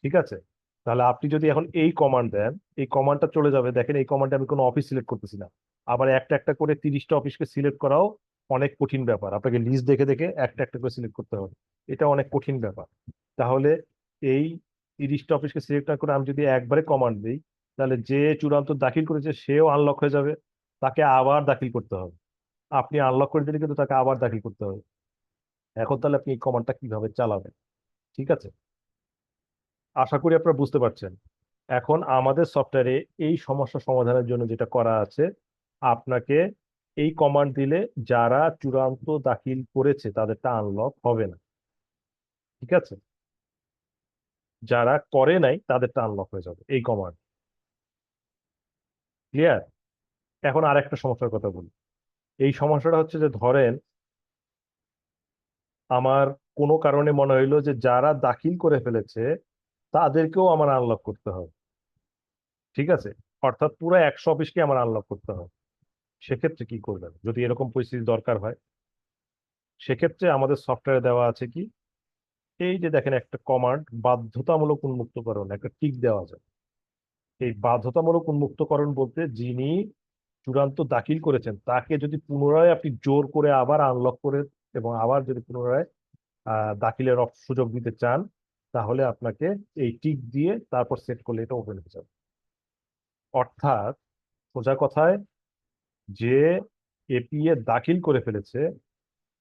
ঠিক আছে? তাহলে আপনি যদি এখন এই কমান্ড দেন, এই কমান্ডটা চলে যাবে। দেখেন এই কমান্ডে আমি কোনো অফিস সিলেক্ট করতেছি না। আবার একটা একটা করে 30টা অফিসকে সিলেক্ট করাও অনেক কঠিন ব্যাপার, আপনাকে লিস্ট দেখে দেখে একটা একটা করে সিলেক্ট করতে হবে, এটা অনেক কঠিন ব্যাপার। তাহলে এই 30টা অফিসকে সিলেক্ট না করে আমি যদি একবারে কমান্ড দিই, তাহলে যে চূড়ান্ত দাখিল করেছে সেও আনলক হয়ে যাবে, তাকে আবার দাখিল করতে হবে। আপনি আনলক করে দিলে কিন্তু তাকে আবার দাখিল করতে হবে। এখন তাহলে আপনি এই কমান্ডটা কিভাবে চালাবেন, ঠিক আছে? আশা করি আপনারা বুঝতে পারছেন। এখন আমাদের সফটওয়্যারে এই সমস্যা সমাধানের জন্য যেটা করা আছে, আপনাকে এই কমান্ড দিলে যারা চূড়ান্ত দাখিল করেছে তাদেরটা আনলক হবে না, ঠিক আছে? যারা করে নাই তাদেরটা আনলক হয়ে যাবে এই কমান্ড। ক্লিয়ার? এখন আরেকটা সমস্যার কথা বলি। এই সমস্যাটা হচ্ছে যে ধরেন আমার কোনো কারণে মনে হইলো যে যারা দাখিল করে ফেলেছে তাদেরকেও আমার আনলক করতে হবে, ঠিক আছে? অর্থাৎ পুরো 100 অফিসকে আমার আনলক করতে হবে। সেক্ষেত্রে কি করবেন যদি এরকম পরিস্থিতি দরকার হয়? সেক্ষেত্রে আমাদের সফটওয়্যারে দেওয়া আছে কি, এই যে দেখেন একটা কমান্ড বাধ্যতামূলক উন্মুক্তকরণ, একটা টিক দেওয়া যায়। এই বাধ্যতামূলক উন্মুক্তকরণ বলতে যিনি চূড়ান্ত দাখিল করেছেন তাকে যদি পুনরায় আপনি জোর করে আবার আনলক করে এবং আবার যদি পুনরায় দাখিলের সুযোগ দিতে চান, তাহলে আপনাকে এই টিক দিয়ে তারপর সেট করলে এটা ওপেন হয়ে যাবে। অর্থাৎ সোজা কথায়, যে এপিএ দাখিল করে ফেলেছে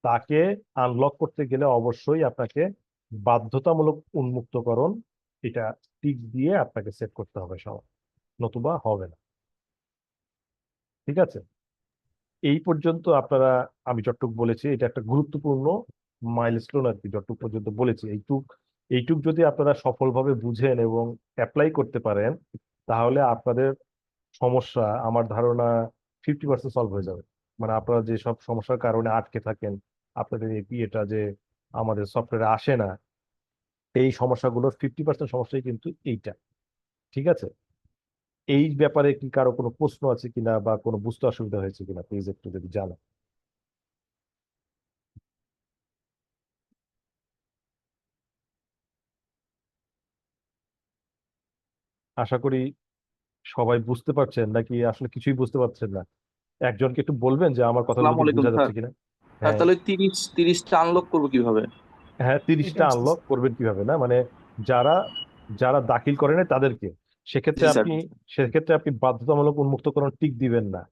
তাকে আনলক করতে গেলে অবশ্যই আপনাকে বাধ্যতামূলক উন্মুক্তকরণ এটা টিক দিয়ে আপনাকে সেট করতে হবে সব, নতুবা হবে না, ঠিক আছে? এই পর্যন্ত আপনারা, আমি যতটুকু বলেছি এটা একটা গুরুত্বপূর্ণ মাইলস্টোন আর কি, যতটুকু পর্যন্ত বলেছি এইটুক যদি আপনারা সফলভাবে বুঝেন এবং অ্যাপ্লাই করতে পারেন, তাহলে আপনাদের সমস্যা আমার ধারণা 50% সলভ হয়ে যাবে। মানে আপনারা যে সব সমস্যার কারণে আটকে থাকেন, আপনাদের এপিএটা যে আমাদের সফটওয়্যারে আসে না, এই সমস্যাগুলোর 50% সমস্যাই কিন্তু এইটা, ঠিক আছে? এই ব্যাপারে কি কারো কোনো প্রশ্ন আছে কিনা বা কোনো বুঝতে অসুবিধা হয়েছে কিনা প্লিজ একটু যদি জানান। আশা করি সবাই বুঝতে পারছেন, নাকি আসলে কিছুই বুঝতে পারছেন না? একজনকে একটু বলবেন যে আমার কথাগুলো আসসালামু কি আলাইকুম বোঝা স্যার। যাচ্ছে কিনা? স্যার হ্যাঁ। তাহলে 30টা আনলক করবো কিভাবে? হ্যাঁ, 30টা আনলক করবেন কিভাবে না, মানে যারা যারা দাখিল করে না তাদেরকে, সেক্ষেত্রে জি স্যার। আপনি সেক্ষেত্রে আপনি বাধ্যতামূলক উন্মুক্তকরণ টিক দিবেন না।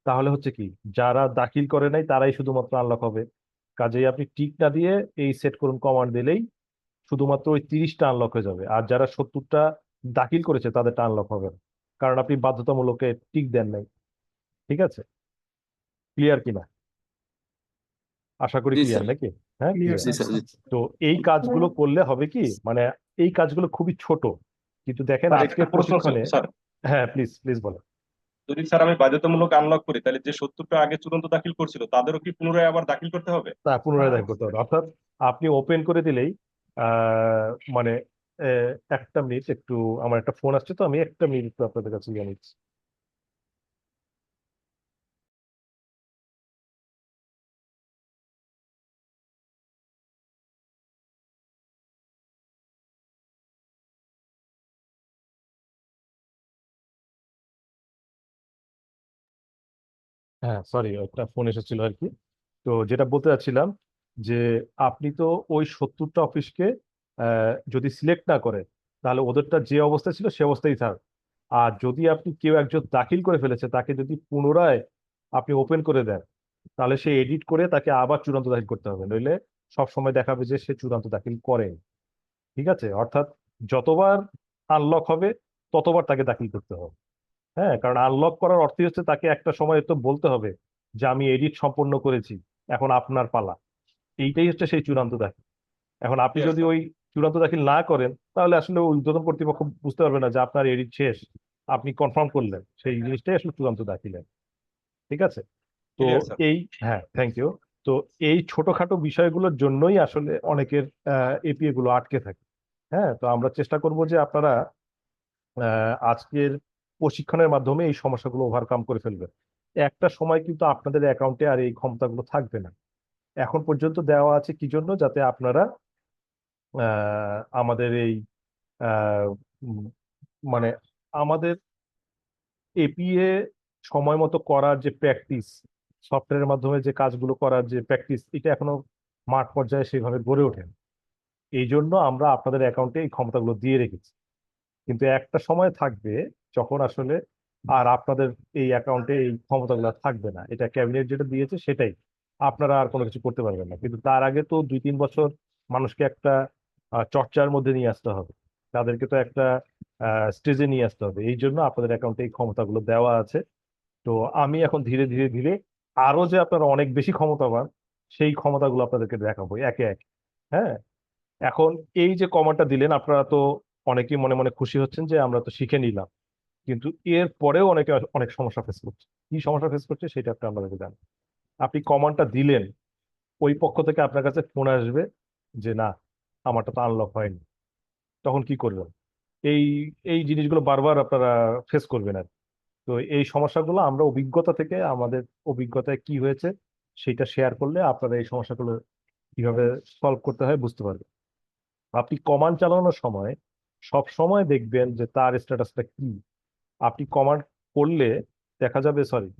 তাহলে হচ্ছে কি, যারা দাখিল করে নাই তারাই শুধুমাত্র আনলক হবে। কাজেই আপনি টিক না দিয়ে এই সেট করুন কমান্ড দিলেই শুধুমাত্র ওই 30টা আনলক হয়ে যাবে, আর যারা 70টা দাখিল করেছে তাদেরটা আনলক হবে না, কারণ আপনি বাধ্যতামূলক টিক দেন নাই, ঠিক আছে? ক্লিয়ার কিনা? আশা করি জি ক্লিয়ার স্যার। নাকি? হ্যাঁ, ক্লিয়ার ক্লিয়ার। জি স্যার। স্যার। জি তো এই কাজগুলো করলে হবে কি, মানে এই কাজগুলো খুবই ছোট, কিন্তু দেখেন স্যার একটা আজকের প্রশ্ন ছিল প্রশিক্ষণে। স্যার, হ্যাঁ, প্লিজ প্লিজ বলো। যদি স্যার আমি বাধ্যতামূলক আনলক করি তাহলে যে 70টা আগে চূড়ান্ত দাখিল করছিল তাদেরও কি পুনরায় আবার দাখিল করতে হবে? তা পুনরায় দেখা করতে হবে, অর্থাৎ আপনি ওপেন করে দিলেই মানে একটা মিনিট একটু, আমার একটা ফোন আসছে, তো আমি একটা মিনিট আপনাদের কাছে জানিয়েছি। হ্যাঁ, সরি, একটা ফোন এসেছিল আর কি। তো যেটা বলতে চাচ্ছিলাম যে আপনি তো ওই 70টা অফিসকে যদি সিলেক্ট না করে, তাহলে ওদেরটা যে অবস্থা ছিল সে অবস্থায় থাক। আর যদি আপনি কেউ একজন দাখিল করে ফেলেছে তাকে যদি পুনরায় আপনি ওপেন করে দেন, তাহলে সে এডিট করে তাকে আবার চূড়ান্ত দাখিল করতে হবে, নইলে সব সময় দেখাবে যে সে চূড়ান্ত দাখিল করেন। ঠিক আছে? অর্থাৎ যতবার আনলক হবে ততবার তাকে দাখিল করতে হবে। হ্যাঁ, কারণ আনলক করার অর্থই হচ্ছে তাকে একটা সময় তো বলতে হবে যে আমি এডিট সম্পন্ন করেছি, এখন আপনার পালা। এইটাই হচ্ছে সেই চূড়ান্ত দাখিল। এখন আপনি Yes, যদি sir. ওই চূড়ান্ত দাখিল না করেন, তাহলে আসলে ওই ঊর্ধ্বতন কর্তৃপক্ষ বুঝতে পারবে না যে আপনার এডিট শেষ, আপনি কনফার্ম করলেন, সেই জিনিসটাই আসলে চূড়ান্ত দাখিল। ঠিক আছে? তো Clear, sir. এই, হ্যাঁ, থ্যাংক ইউ। তো এই ছোটখাটো বিষয়গুলোর জন্যই আসলে অনেকের এপিএ গুলো আটকে থাকে। হ্যাঁ, তো আমরা চেষ্টা করব যে আপনারা আজকের প্রশিক্ষণের মাধ্যমে এই সমস্যাগুলো ওভারকাম করে ফেলবেন। একটা সময় কিন্তু আপনাদের অ্যাকাউন্টে আর এই ক্ষমতাগুলো থাকবে না। এখন পর্যন্ত দেওয়া আছে কি জন্য? যাতে আপনারা আমাদের এই আহ, উম, মানে আমাদের এপিএ সময় মতো করার যে প্র্যাকটিস, সফটওয়্যারের মাধ্যমে যে কাজগুলো করার যে প্র্যাকটিস, এটা এখনো মাঠ পর্যায়ে সেভাবে গড়ে ওঠেনি। এই জন্য আমরা আপনাদের অ্যাকাউন্টে এই ক্ষমতাগুলো দিয়ে রেখেছি। কিন্তু একটা সময় থাকবে যখন আসলে আর আপনাদের এই অ্যাকাউন্টে এই ক্ষমতাগুলো আর থাকবে না। এটা ক্যাবিনেট যেটা দিয়েছে সেটাই, আপনারা আর কোনো কিছু করতে পারবেন না। কিন্তু তার আগে তো 2-3 বছর মানুষকে একটা চর্চার মধ্যে নিয়ে আসতে হবে, তাদেরকে তো একটা স্টেজে নিয়ে আসতে হবে। এই জন্য আপনাদের অ্যাকাউন্টে এই ক্ষমতাগুলো দেওয়া আছে। তো আমি এখন ধীরে ধীরে ধীরে আরো যে আপনারা অনেক বেশি ক্ষমতাবান, সেই ক্ষমতাগুলো আপনাদেরকে দেখাবো একে একে। হ্যাঁ, এখন এই যে কমান্ডটা দিলেন, আপনারা তো অনেকেই মনে মনে খুশি হচ্ছেন যে আমরা তো শিখে নিলাম, কিন্তু এর পরেও অনেকে অনেক সমস্যা ফেস করছে। কি সমস্যা ফেস করছে সেটা আপনি আপনাদেরকে জানেন। আপনি কমান্ডটা দিলেন, ওই পক্ষ থেকে আপনার কাছে ফোন আসবে যে না, আমারটা তো আনলক হয়নি। তখন কি করবেন? এই এই জিনিসগুলো বারবার আপনারা ফেস করবেন আর কি। তো এই সমস্যাগুলো আমরা অভিজ্ঞতা থেকে, আমাদের অভিজ্ঞতায় কি হয়েছে সেটা শেয়ার করলে আপনারা এই সমস্যাগুলো কিভাবে সলভ করতে হয় বুঝতে পারবেন। আপনি কমান্ড চালানোর সময় সব সময় দেখবেন যে তার স্ট্যাটাসটা কি। আপনি কমান্ড করলে দেখা যাবে, সরি,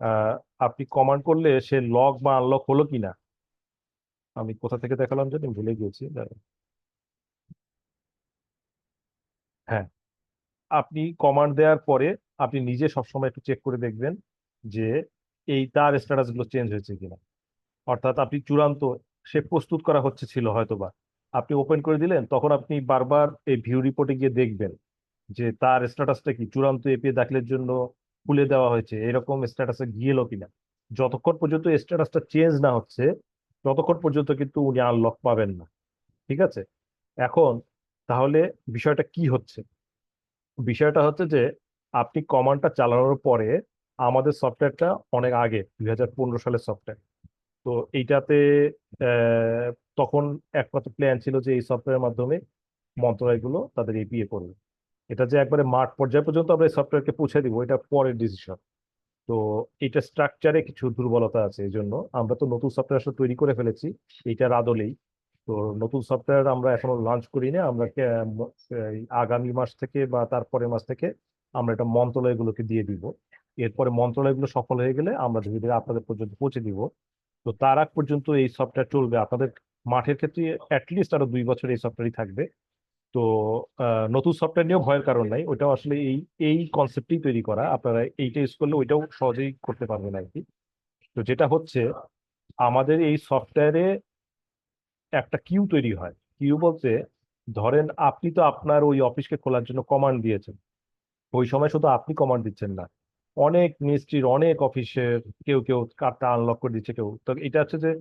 আহ, আপনি কমান্ড করলে সে লক বা আনলক হলো কিনা, আমি কোথা থেকে দেখালাম জানি, ভুলে গিয়েছি, দাঁড়ান। হ্যাঁ, আপনি কমান্ড দেওয়ার পরে আপনি নিজে সবসময় একটু চেক করে দেখবেন যে এই তার স্ট্যাটাস গুলো চেঞ্জ হয়েছে কিনা। অর্থাৎ আপনি চূড়ান্ত, সে প্রস্তুত করা হচ্ছে ছিল হয়তোবা, আপনি ওপেন করে দিলেন, তখন আপনি বারবার এই ভিউ রিপোর্টে গিয়ে দেখবেন যে তার স্ট্যাটাসটা কি, চূড়ান্ত এপিএ দাখিলের জন্য খুলে দেওয়া হয়েছে এরকম স্ট্যাটাসে গিয়েলো কিনা। যতক্ষণ পর্যন্ত স্ট্যাটাসটা চেঞ্জ না হচ্ছে ততক্ষণ পর্যন্ত কিন্তু উনি আনলক পাবেন না। ঠিক আছে? এখন তাহলে বিষয়টা কি হচ্ছে? বিষয়টা হচ্ছে যে আপনি কমান্ডটা চালানোর পরে, আমাদের সফটওয়্যারটা অনেক আগে 2015 সালের সফটওয়্যার। তো এইটাতে তখন একমাত্র প্ল্যান ছিল যে এই সফটওয়্যারের মাধ্যমে মন্ত্রণালয়গুলো তাদের এপিএ করবে। এটা যে একবারে মাঠ পর্যায়ে পর্যন্ত আমরা এই সফটওয়্যারকে পৌঁছে দিব, এটা পরের ডিসিশন। তো এটা স্ট্রাকচারে কিছু দুর্বলতা আছে, এই জন্য আমরা তো নতুন সফটওয়্যার আসলে তৈরি করে ফেলেছি এইটার আদলেই। তো নতুন সফটওয়্যার আমরা এখনো লঞ্চ করি না। আমরা এই আগামী মাস থেকে বা তারপরের মাস থেকে আমরা এটা মন্ত্রণালয়গুলোকে দিয়ে দিব। এরপরে মন্ত্রণালয়গুলো সফল হয়ে গেলে আমরা ধীরে ধীরে আপনাদের পর্যন্ত পৌঁছে দিব। তো তার আগ পর্যন্ত এই সফটওয়্যার চলবে আপনাদের। মাঠের ক্ষেত্রে অ্যাটলিস্ট আরো 2 বছর এই সফটওয়্যারই থাকবে। তো নতুন সফটওয়্যার নিয়েও ভয়ের কারণ নাই, ওইটাও আসলে এই এই কনসেপ্টই তৈরি করা, আপনারা এইটা ইউজ করলে ওইটাও সহজেই করতে পারবেন আর কি। তো যেটা হচ্ছে, আমাদের এই সফটওয়্যারে একটা কিউ তৈরি হয়। কিউ বলতে, ধরেন আপনি তো আপনার ওই অফিসকে খোলার জন্য কমান্ড দিয়েছেন, ওই সময় শুধু আপনি কমান্ড দিচ্ছেন না, অনেক মিনিস্ট্রির অনেক অফিসের কেউ কেউ কার্ডটা আনলক করে দিচ্ছে কেউ। তো এটা হচ্ছে যে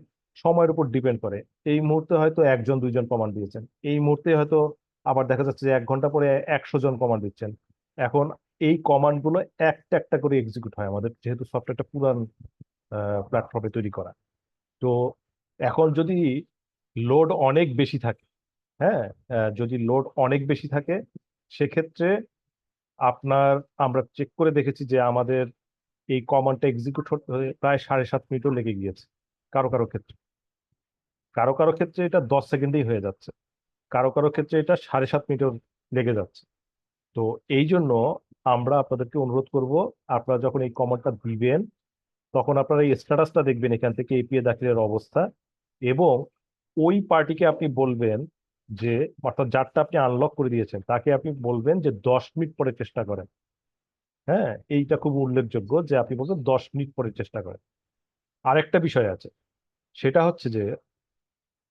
সময়ের উপর ডিপেন্ড করে। এই মুহূর্তে হয়তো 1-2 জন কমান্ড দিয়েছেন, এই মুহূর্তে হয়তো আবার দেখা যাচ্ছে যে 1 ঘন্টা পরে 100 জন কমান্ড দিচ্ছেন। এখন এই কমান্ড গুলো একটা একটা করে এক্সিকিউট হয় আমাদের, যেহেতু সফটওয়্যারটা পুরান প্ল্যাটফর্মে তৈরি করা। তো এখন যদি লোড অনেক বেশি থাকে, হ্যাঁ, যদি লোড অনেক বেশি থাকে, সেক্ষেত্রে আপনার, আমরা চেক করে দেখেছি যে আমাদের এই কমান্ডটা এক্সিকিউট হতে প্রায় 7.5 মিনিটও লেগে গিয়েছে কারো কারো ক্ষেত্রে। কারো কারো ক্ষেত্রে এটা 10 সেকেন্ডেই হয়ে যাচ্ছে, কারো কারো ক্ষেত্রে এটা 7.5 মিনিটও লেগে যাচ্ছে। তো এই জন্য আমরা আপনাদেরকে অনুরোধ করব, আপনারা যখন এই কমান্ডটা দিবেন তখন আপনারা এই স্ট্যাটাসটা দেখবেন এখান থেকে এপিএ দাখিলের অবস্থা, এবং ওই পার্টিকে আপনি বলবেন যে, অর্থাৎ যারটা আপনি আনলক করে দিয়েছেন তাকে আপনি বলবেন যে 10 মিনিট পরে চেষ্টা করেন। হ্যাঁ, এইটা খুব উল্লেখযোগ্য যে আপনি বলছেন 10 মিনিট পরে চেষ্টা করেন। আরেকটা বিষয় আছে, সেটা হচ্ছে যে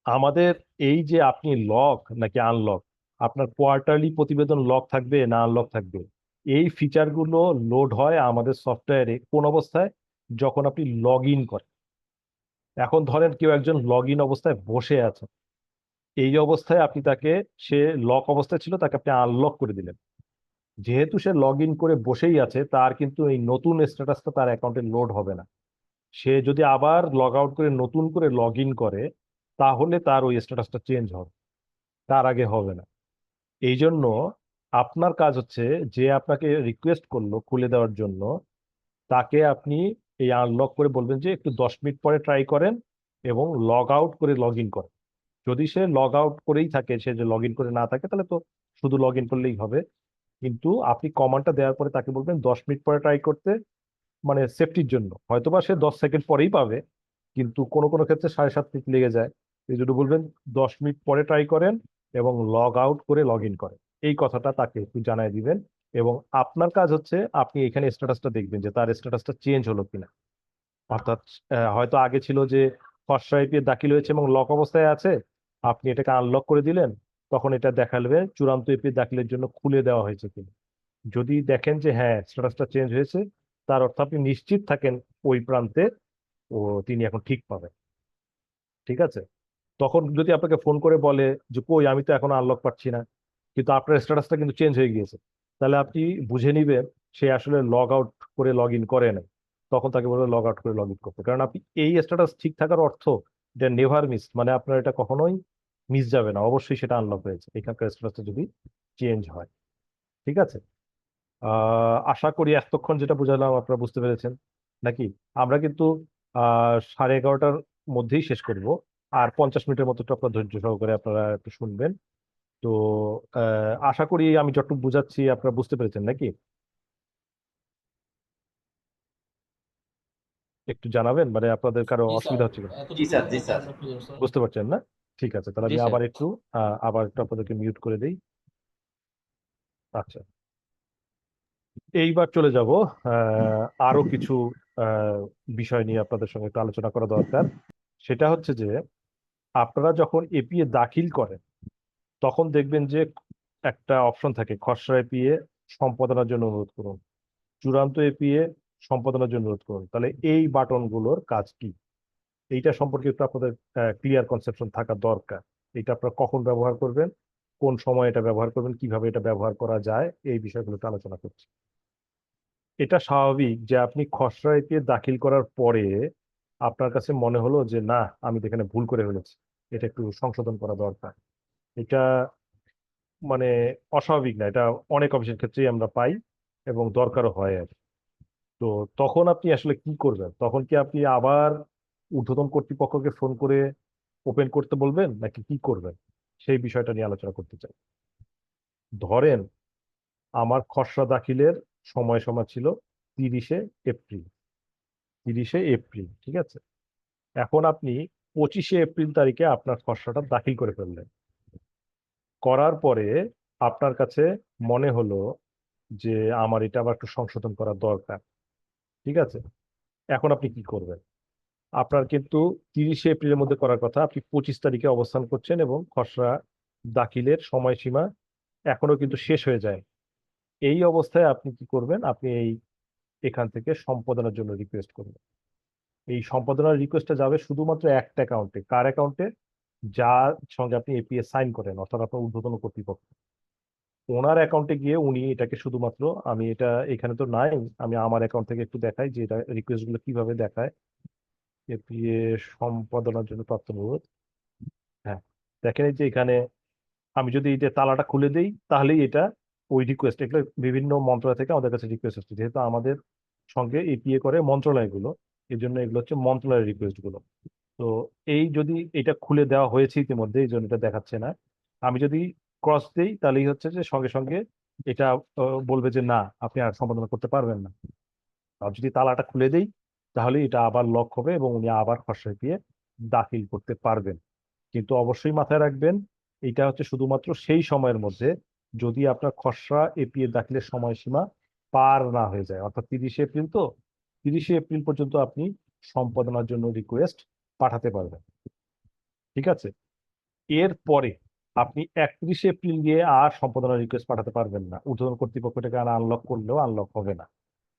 আমাদের এই যে আপনি লক নাকি আনলক, আপনার কোয়ার্টারলি প্রতিবেদন লক থাকবে না আনলক থাকবে, এই ফিচারগুলো লোড হয় আমাদের সফটওয়্যারে কোন অবস্থায়? যখন আপনি লগ ইন করেন। এখন ধরেন কেউ একজন লগ ইন অবস্থায় বসে আছে, এই অবস্থায় আপনি তাকে, সে লক অবস্থায় ছিল, তাকে আপনি আনলক করে দিলেন। যেহেতু সে লগ ইন করে বসেই আছে, তার কিন্তু এই নতুন স্ট্যাটাসটা তার অ্যাকাউন্টে লোড হবে না। সে যদি আবার লগ আউট করে নতুন করে লগ ইন করে, তাহলে তার ওই স্ট্যাটাসটা চেঞ্জ হবে, তার আগে হবে না। এই জন্য আপনার কাজ হচ্ছে, যে আপনাকে রিকোয়েস্ট করলো খুলে দেওয়ার জন্য, তাকে আপনি এই আনলক করে বলবেন যে একটু 10 মিনিট পরে ট্রাই করেন এবং লগ আউট করে লগ ইন করেন। যদি সে লগ আউট করেই থাকে, সে যে লগ ইন করে না থাকে, তাহলে তো শুধু লগ ইন করলেই হবে। কিন্তু আপনি কমান্ডটা দেওয়ার পরে তাকে বলবেন 10 মিনিট পরে ট্রাই করতে, মানে সেফটির জন্য। হয়তোবা সে 10 সেকেন্ড পরেই পাবে, কিন্তু কোনো কোনো ক্ষেত্রে 7.5 মিনিট লেগে যায়। এই জন্য বলবেন 10 মিনিট পরে ট্রাই করেন এবং লগ আউট করে লগ ইন করেন। এই কথাটা তাকে একটু জানাই দিবেন। এবং আপনার কাজ হচ্ছে, আপনি এখানে স্ট্যাটাসটা দেখবেন যে তার স্ট্যাটাসটা চেঞ্জ হলো কিনা। অর্থাৎ হয়তো আগে ছিল যে খসড়া এপিএ দাখিল হয়েছে এবং লক অবস্থায় আছে, আপনি এটাকে আনলক করে দিলেন, তখন এটা দেখাবে চূড়ান্ত এপিএ দাখিলের জন্য খুলে দেওয়া হয়েছে কিনা। যদি দেখেন যে হ্যাঁ, স্ট্যাটাসটা চেঞ্জ হয়েছে, তার অর্থ আপনি নিশ্চিত থাকেন ওই প্রান্তে ও তিনি এখন ঠিক পাবেন। ঠিক আছে? তখন যদি আপনাকে ফোন করে বলে যে কই, আমি তো এখন আনলক পাচ্ছি না, কিন্তু আপনার স্ট্যাটাসটা কিন্তু চেঞ্জ হয়ে গিয়েছে, তাহলে আপনি বুঝে নিবেন সে আসলে লগ আউট করে লগ ইন করে নাই। তখন তাকে বলবেন লগ আউট করে লগ ইন করতে, কারণ আপনি এই স্ট্যাটাস ঠিক থাকার অর্থ এটা নেভার মিস, মানে আপনার এটা কখনোই মিস যাবে না, অবশ্যই সেটা আনলক হয়েছে এখানকার স্ট্যাটাসটা যদি চেঞ্জ হয়। ঠিক আছে? আশা করি এতক্ষণ যেটা বুঝালাম আপনারা বুঝতে পেরেছেন নাকি? আমরা কিন্তু 11:30টার মধ্যেই শেষ করব। আর 50 মিনিটের মতো একটু আপনার ধৈর্য সহকারে আপনারা একটু শুনবেন। তো আশা করি আমি যতটুকু বুঝাচ্ছি আপনারা বুঝতে পেরেছেন নাকি? একটু জানাবেন, মানে আপনাদের কারো জি স্যার, অসুবিধা হচ্ছে কিনা? এতটুকু জি স্যার, জি বুঝতে স্যার। আমরা ক্লিয়ার স্যার। বুঝতে পারছেন না? ঠিক আছে, তাহলে জি আমি স্যার। আবার একটু আপনাদেরকে মিউট করে দিই। আচ্ছা, এইবার চলে যাব আরো কিছু আহ, বিষয় নিয়ে আপনাদের সঙ্গে একটু আলোচনা করা দরকার। সেটা হচ্ছে যে আপনারা যখন এপিএ দাখিল করেন, তখন দেখবেন যে একটা অপশন থাকে, খসড়া এপিএ সম্পাদনার জন্য অনুরোধ করুন, চূড়ান্ত এপিএ সম্পাদনার জন্য অনুরোধ করুন। তাহলে এই বাটনগুলোর কাজ কি, এইটা সম্পর্কে একটু আপনাদের ক্লিয়ার কনসেপশন থাকা দরকার। এটা আপনারা কখন ব্যবহার করবেন, কোন সময় এটা ব্যবহার করবেন, কিভাবে এটা ব্যবহার করা যায়, এই বিষয়গুলো একটু আলোচনা করছি। এটা স্বাভাবিক যে আপনি খসড়া এপিএ দাখিল করার পরে আপনার কাছে মনে হলো যে না, আমি তো এখানে ভুল করে ফেলেছি, এটা একটু সংশোধন করা দরকার। এটা মানে অস্বাভাবিক না, এটা অনেক অফিসের ক্ষেত্রেই আমরা পাই এবং দরকারও হয় আর কি। তো তখন আপনি আসলে কি করবেন? তখন কি আপনি আবার ঊর্ধ্বতন কর্তৃপক্ষকে ফোন করে ওপেন করতে বলবেন, নাকি কি করবেন? সেই বিষয়টা নিয়ে আলোচনা করতে চাই। ধরেন আমার খসড়া দাখিলের সময়সীমা ছিল 30শে এপ্রিল। 30শে এপ্রিল, ঠিক আছে? এখন আপনি 25শে এপ্রিল তারিখে আপনার খসড়াটা দাখিল করে ফেললেন। করার পরে আপনার কাছে মনে হলো যে আমার এটা আবার একটু সংশোধন করা দরকার। ঠিক আছে? এখন আপনি কি করবেন? আপনার কিন্তু 30শে এপ্রিলের মধ্যে করার কথা, আপনি 25 তারিখে অবস্থান করছেন এবং খসড়া দাখিলের সময়সীমা এখনো কিন্তু শেষ হয়ে যায়। এই অবস্থায় আপনি কি করবেন? আপনি এখান থেকে সম্পাদনার জন্য রিকোয়েস্ট করবেন। এই সম্পাদনার রিকোয়েস্টটা যাবে শুধুমাত্র একটা অ্যাকাউন্টে। কার অ্যাকাউন্টে? যার সঙ্গে আপনি এপিএস সাইন করেন, অর্থাৎ আপনার ঊর্ধ্বতন কর্তৃপক্ষ। ওনার অ্যাকাউন্টে গিয়ে উনি এটাকে শুধুমাত্র, আমি এটা এখানে তো নাই, আমি আমার অ্যাকাউন্ট থেকে একটু দেখাই যে এটা রিকোয়েস্ট গুলো কিভাবে দেখায়। এপিএ সম্পাদনার জন্য তথ্য অনুরোধ। হ্যাঁ, দেখেন এই যে এখানে আমি যদি এটা তালাটা খুলে দিই, তাহলেই এটা ওই রিকোয়েস্ট, এগুলো বিভিন্ন মন্ত্রণালয় থেকে আমাদের কাছে রিকোয়েস্ট আসছে, যেহেতু আমাদের সঙ্গে এপিএ করে মন্ত্রণালয়গুলো, এই জন্য এগুলো হচ্ছে মন্ত্রণালয়ের রিকোয়েস্ট গুলো। তো এই যদি এটা খুলে দেওয়া হয়েছে ইতিমধ্যে, এই জন্য এটা দেখাচ্ছে না। আমি যদি ক্রস দেই, তাহলেই হচ্ছে যে সঙ্গে সঙ্গে এটা বলবে যে না, আপনি আর সম্পাদনা করতে পারবেন না। আর যদি তালাটা খুলে দেই, তাহলে এটা আবার লক হবে এবং উনি আবার খসড়া এপিএ দাখিল করতে পারবেন। কিন্তু অবশ্যই মাথায় রাখবেন, এটা হচ্ছে শুধুমাত্র সেই সময়ের মধ্যে যদি আপনার খসড়া এপিএ দাখিলের সময়সীমা পার না হয়ে যায়। অর্থাৎ 30শে এপ্রিল, তো 30শে এপ্রিল পর্যন্ত আপনি সম্পাদনার জন্য রিকোয়েস্ট পাঠাতে পারবেন। ঠিক আছে, এরপরে আপনি 31শে এপ্রিল দিয়ে আর সম্পাদনার রিকোয়েস্ট পাঠাতে পারবেন না। ঊর্ধ্বতন কর্তৃপক্ষ এটাকে আর আনলক করলেও আনলক হবে না।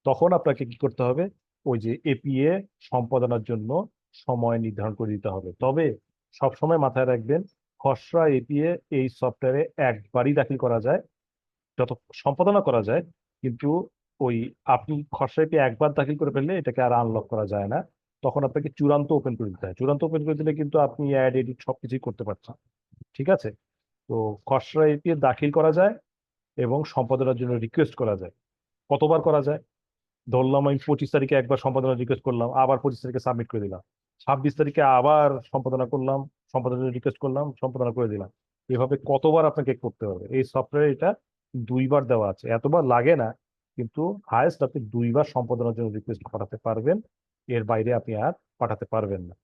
তখন আপনাকে কি করতে হবে, ওই যে এপিএ সম্পাদনার জন্য সময় নির্ধারণ করে দিতে হবে। তবে সবসময় মাথায় রাখবেন, খসড়া এপিএ এই সফটওয়্যারে একবারই দাখিল করা যায়, যত সম্পাদনা করা যায়। কিন্তু ওই আপনি খসড়া এপিএ একবার দাখিল করে ফেললে এটাকে আর আনলক করা যায় না। তখন আপনাকে চূড়ান্ত ওপেন করে দিতে হয়। চূড়ান্ত ওপেন করে দিলে কিন্তু আপনি অ্যাড এডিট সবকিছুই করতে পারছেন। ঠিক আছে, তো খসড়া এপিএ দাখিল করা যায় এবং সম্পাদনার জন্য রিকোয়েস্ট করা যায়। কতবার করা যায়? ধরলাম আমি 25 তারিখে একবার সম্পাদনা রিকোয়েস্ট করলাম, আবার 25 তারিখে সাবমিট করে দিলাম, 26 তারিখে আবার সম্পাদনা করলাম, সম্পাদনা রিকোয়েস্ট করলাম, সম্পাদনা করে দিলাম। এভাবে কতবার আপনাকে করতে হবে? এই সফটওয়্যারে এটা 2বার দেওয়া আছে, এতবার লাগে না। কিন্তু হায়েস্ট আপনি 2বার সম্পাদনার জন্য রিকোয়েস্ট পাঠাতে পারবেন, এর বাইরে আপনি আর পাঠাতে পারবেন না।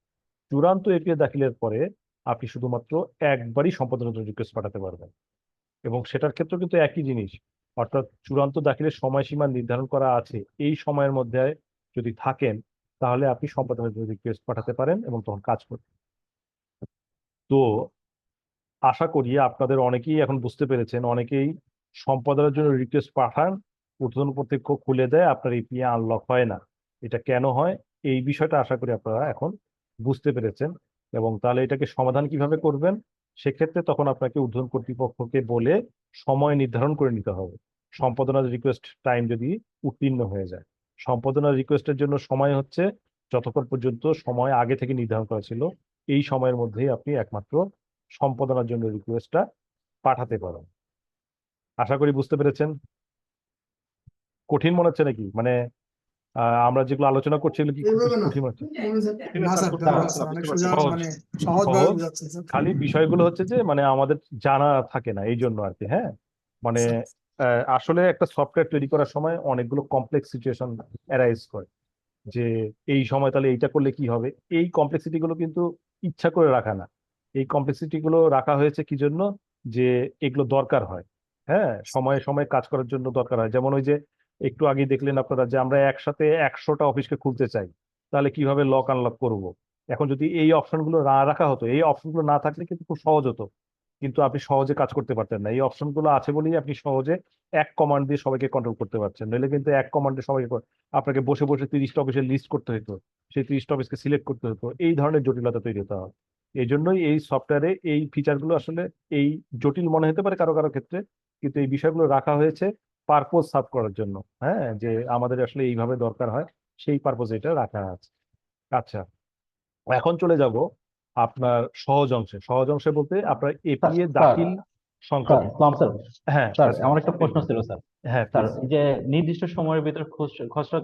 চূড়ান্ত এপিএ দাখিলের পরে আপনি শুধুমাত্র একবারই সম্পাদনার জন্য রিকোয়েস্ট পাঠাতে পারবেন, এবং সেটার ক্ষেত্রে কিন্তু একই জিনিস। অর্থাৎ চূড়ান্ত দাখিলের সময়সীমা নির্ধারণ করা আছে, এই সময়ের মধ্যে যদি থাকেন তাহলে আপনি সম্পাদনের জন্য রিকোয়েস্ট পাঠাতে পারেন এবং তখন কাজ করবেন। তো আশা করি আপনাদের অনেকেই এখন বুঝতে পেরেছেন, অনেকেই সম্পাদনের জন্য রিকোয়েস্ট পাঠান, ঊর্ধ্বতন কর্তৃপক্ষ খুলে দেয়, আপনার এপিএ আনলক হয় না। এটা কেন হয় এই বিষয়টা আশা করি আপনারা এখন বুঝতে পেরেছেন। এবং তাহলে এটাকে সমাধান কিভাবে করবেন, সেক্ষেত্রে তখন আপনাকে ঊর্ধ্বতন কর্তৃপক্ষকে বলে সময় নির্ধারণ করে নিতে হবে। সম্পাদনার রিকোয়েস্ট টাইম যদি উত্তীর্ণ হয়ে যায়, সম্পাদনার রিকোয়েস্টের জন্য সময় হচ্ছে যতক্ষণ পর্যন্ত সময় আগে থেকে নির্ধারণ করা ছিল, এই সময়ের মধ্যেই আপনি একমাত্র সম্পাদনার জন্য রিকোয়েস্টটা পাঠাতে পারেন। আশা করি বুঝতে পেরেছেন। কঠিন মনে হচ্ছে নাকি? মানে আমরা যেগুলো আলোচনা করছি এগুলো কি খুব এইভাবে বেশি না। কঠিন হচ্ছে? না স্যার, বুঝতে ধন্যবাদ পারছি স্যার, না, অনেক বুঝতে সোজা, পারছি। সহজ, মানে সহজভাবে সহজ। বোঝাচ্ছেন স্যার। খালি বিষয়গুলো হচ্ছে যে মানে আমাদের জানা থাকে না, এই জন্য আর কি। হ্যাঁ, মানে স্যার, আসলে একটা সফটওয়্যার তৈরি করার সময় অনেকগুলো কমপ্লেক্স সিচুয়েশন অ্যারাইজ করে, যে এই সময় তাহলে এইটা করলে কি হবে। এই কমপ্লেক্সিটি গুলো কিন্তু ইচ্ছা করে রাখা না, এই কমপ্লেক্সিটি গুলো রাখা হয়েছে কি জন্য, যে এগুলো দরকার হয়। হ্যাঁ, সময়ে সময়ে কাজ করার জন্য দরকার হয়। যেমন ওই যে একটু আগে দেখলেন আপনারা যে আমরা একসাথে 100টা অফিসকে খুলতে চাই, তাহলে কিভাবে লক আনলক করব। এখন যদি এই অপশনগুলো না রাখা হতো, এই অপশনগুলো না থাকলে কিন্তু খুব সহজ হতো, কিন্তু আপনি সহজে কাজ করতে পারতেন না। এই অপশনগুলো আছে বলেই আপনি সহজে এক কমান্ড দিয়ে সবাইকে কন্ট্রোল করতে পারছেন, নইলে কিন্তু এক কমান্ডে সবাইকে আপনাকে বসে বসে 30টা অফিসের লিস্ট করতে হতো, সেই 30টা অফিসকে সিলেক্ট করতে হতো, এই ধরনের জটিলতা তৈরি হতে হয়। এই জন্যই এই সফটওয়্যারে এই ফিচারগুলো আসলে এই জটিল মনে হতে পারে কারো কারো ক্ষেত্রে, কিন্তু এই বিষয়গুলো রাখা হয়েছে পারপোজ সার্ভ করার জন্য। হ্যাঁ, যে আমাদের আসলে এইভাবে দরকার হয়, সেই পারপোজে এটা রাখা আছে। আচ্ছা, এখন চলে যাব আপনার সহজ অংশে। সহজ অংশে বলতে আপনার স্যার এপিএ স্যার দাখিল স্যার সংক্রান্ত। সালাম স্যার। হ্যাঁ স্যার yes, sir. আমার একটা প্রশ্ন ছিল স্যার। হ্যাঁ স্যার প্লিজ। এই যে নির্দিষ্ট সময়ের ভিতর খসড়া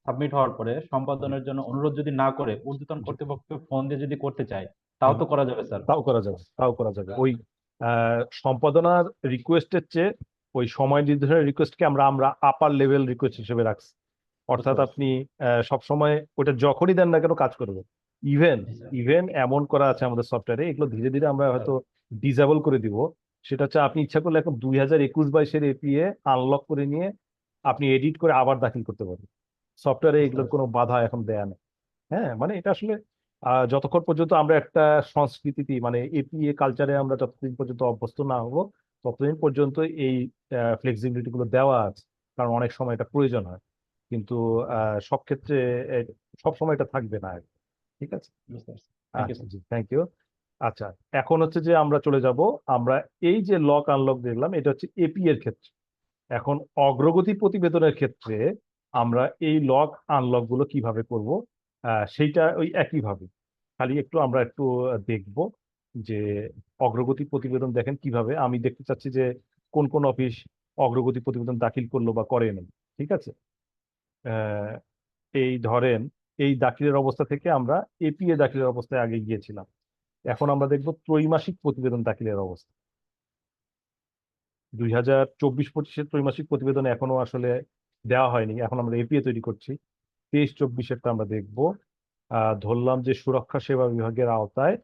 সাবমিট হওয়ার পরে সম্পাদনের জন্য অনুরোধ যদি না করে ঊর্ধ্বতন কর্তৃপক্ষকে ফোন দিয়ে যদি করতে চায়, তাও তো করা যাবে স্যার। তাও করা যাবে, তাও করা যাবে। ওই সম্পাদনার রিকোয়েস্টের চেয়ে ওই সময় নির্ধারণের রিকোয়েস্টকে আমরা আমরা আপার লেভেল রিকোয়েস্ট হিসেবে রাখছি। অর্থাৎ বুঝতে আপনি সব সময় ওটা যখনই দেন না কেন কাজ করবে। ইভেন পারছি স্যার। ইভেন এমন করা আছে আমাদের সফটওয়্যারে, এগুলো ধীরে ধীরে আমরা হয়তো ডিসেবল করে দিব। সেটা হচ্ছে আপনি ইচ্ছা করলে এখন 2021-22-এর এপিএ আনলক করে নিয়ে আপনি এডিট করে আবার দাখিল করতে পারবেন। সফটওয়্যারে বুঝতে এগুলোর পারছি। কোনো বাধা এখন দেয়া নেই। হ্যাঁ, মানে এটা আসলে যতক্ষণ পর্যন্ত আমরা একটা সংস্কৃতি মানে এপিএ কালচারে আমরা যতদিন পর্যন্ত অভ্যস্ত না হবো, ততদিন পর্যন্ত এই ফ্লেক্সিবিলিটি গুলো দেওয়া আছে, কারণ অনেক সময় এটা প্রয়োজন হয়। কিন্তু সব ক্ষেত্রে সব সময় এটা থাকবে না আর কি। ঠিক আছে। বুঝতে পারছি। থ্যাংক ইউ আচ্ছা স্যার। জি, থ্যাংক ইউ। আচ্ছা, এখন হচ্ছে যে আমরা চলে যাব, আমরা এই যে লক আনলক দেখলাম এটা হচ্ছে এপি এর ক্ষেত্রে। এখন অগ্রগতি প্রতিবেদনের ক্ষেত্রে আমরা এই লক আনলক গুলো কিভাবে করব, সেইটা ওই একইভাবে, খালি একটু আমরা একটু দেখব যে অগ্রগতি প্রতিবেদন দেখেন কিভাবে। আমি দেখতে চাচ্ছি যে কোন কোন অফিস অগ্রগতি প্রতিবেদন দাখিল করলো বা করেনি। ঠিক আছে, আহ, এই ধরেন এই দাখিলের অবস্থা থেকে আমরা এপিএ দাখিলের অবস্থায় আগে গিয়েছিলাম। এখন আমরা দেখব ত্রৈমাসিক প্রতিবেদন দাখিলের অবস্থা। 2024-25-এর ত্রৈমাসিক প্রতিবেদন এখনো আসলে দেওয়া হয়নি, এখন আমরা এপিএ তৈরি করছি। 23-24-এরটা আমরা দেখব। ধরলাম যে সুরক্ষা সেবা বিভাগের আওতায়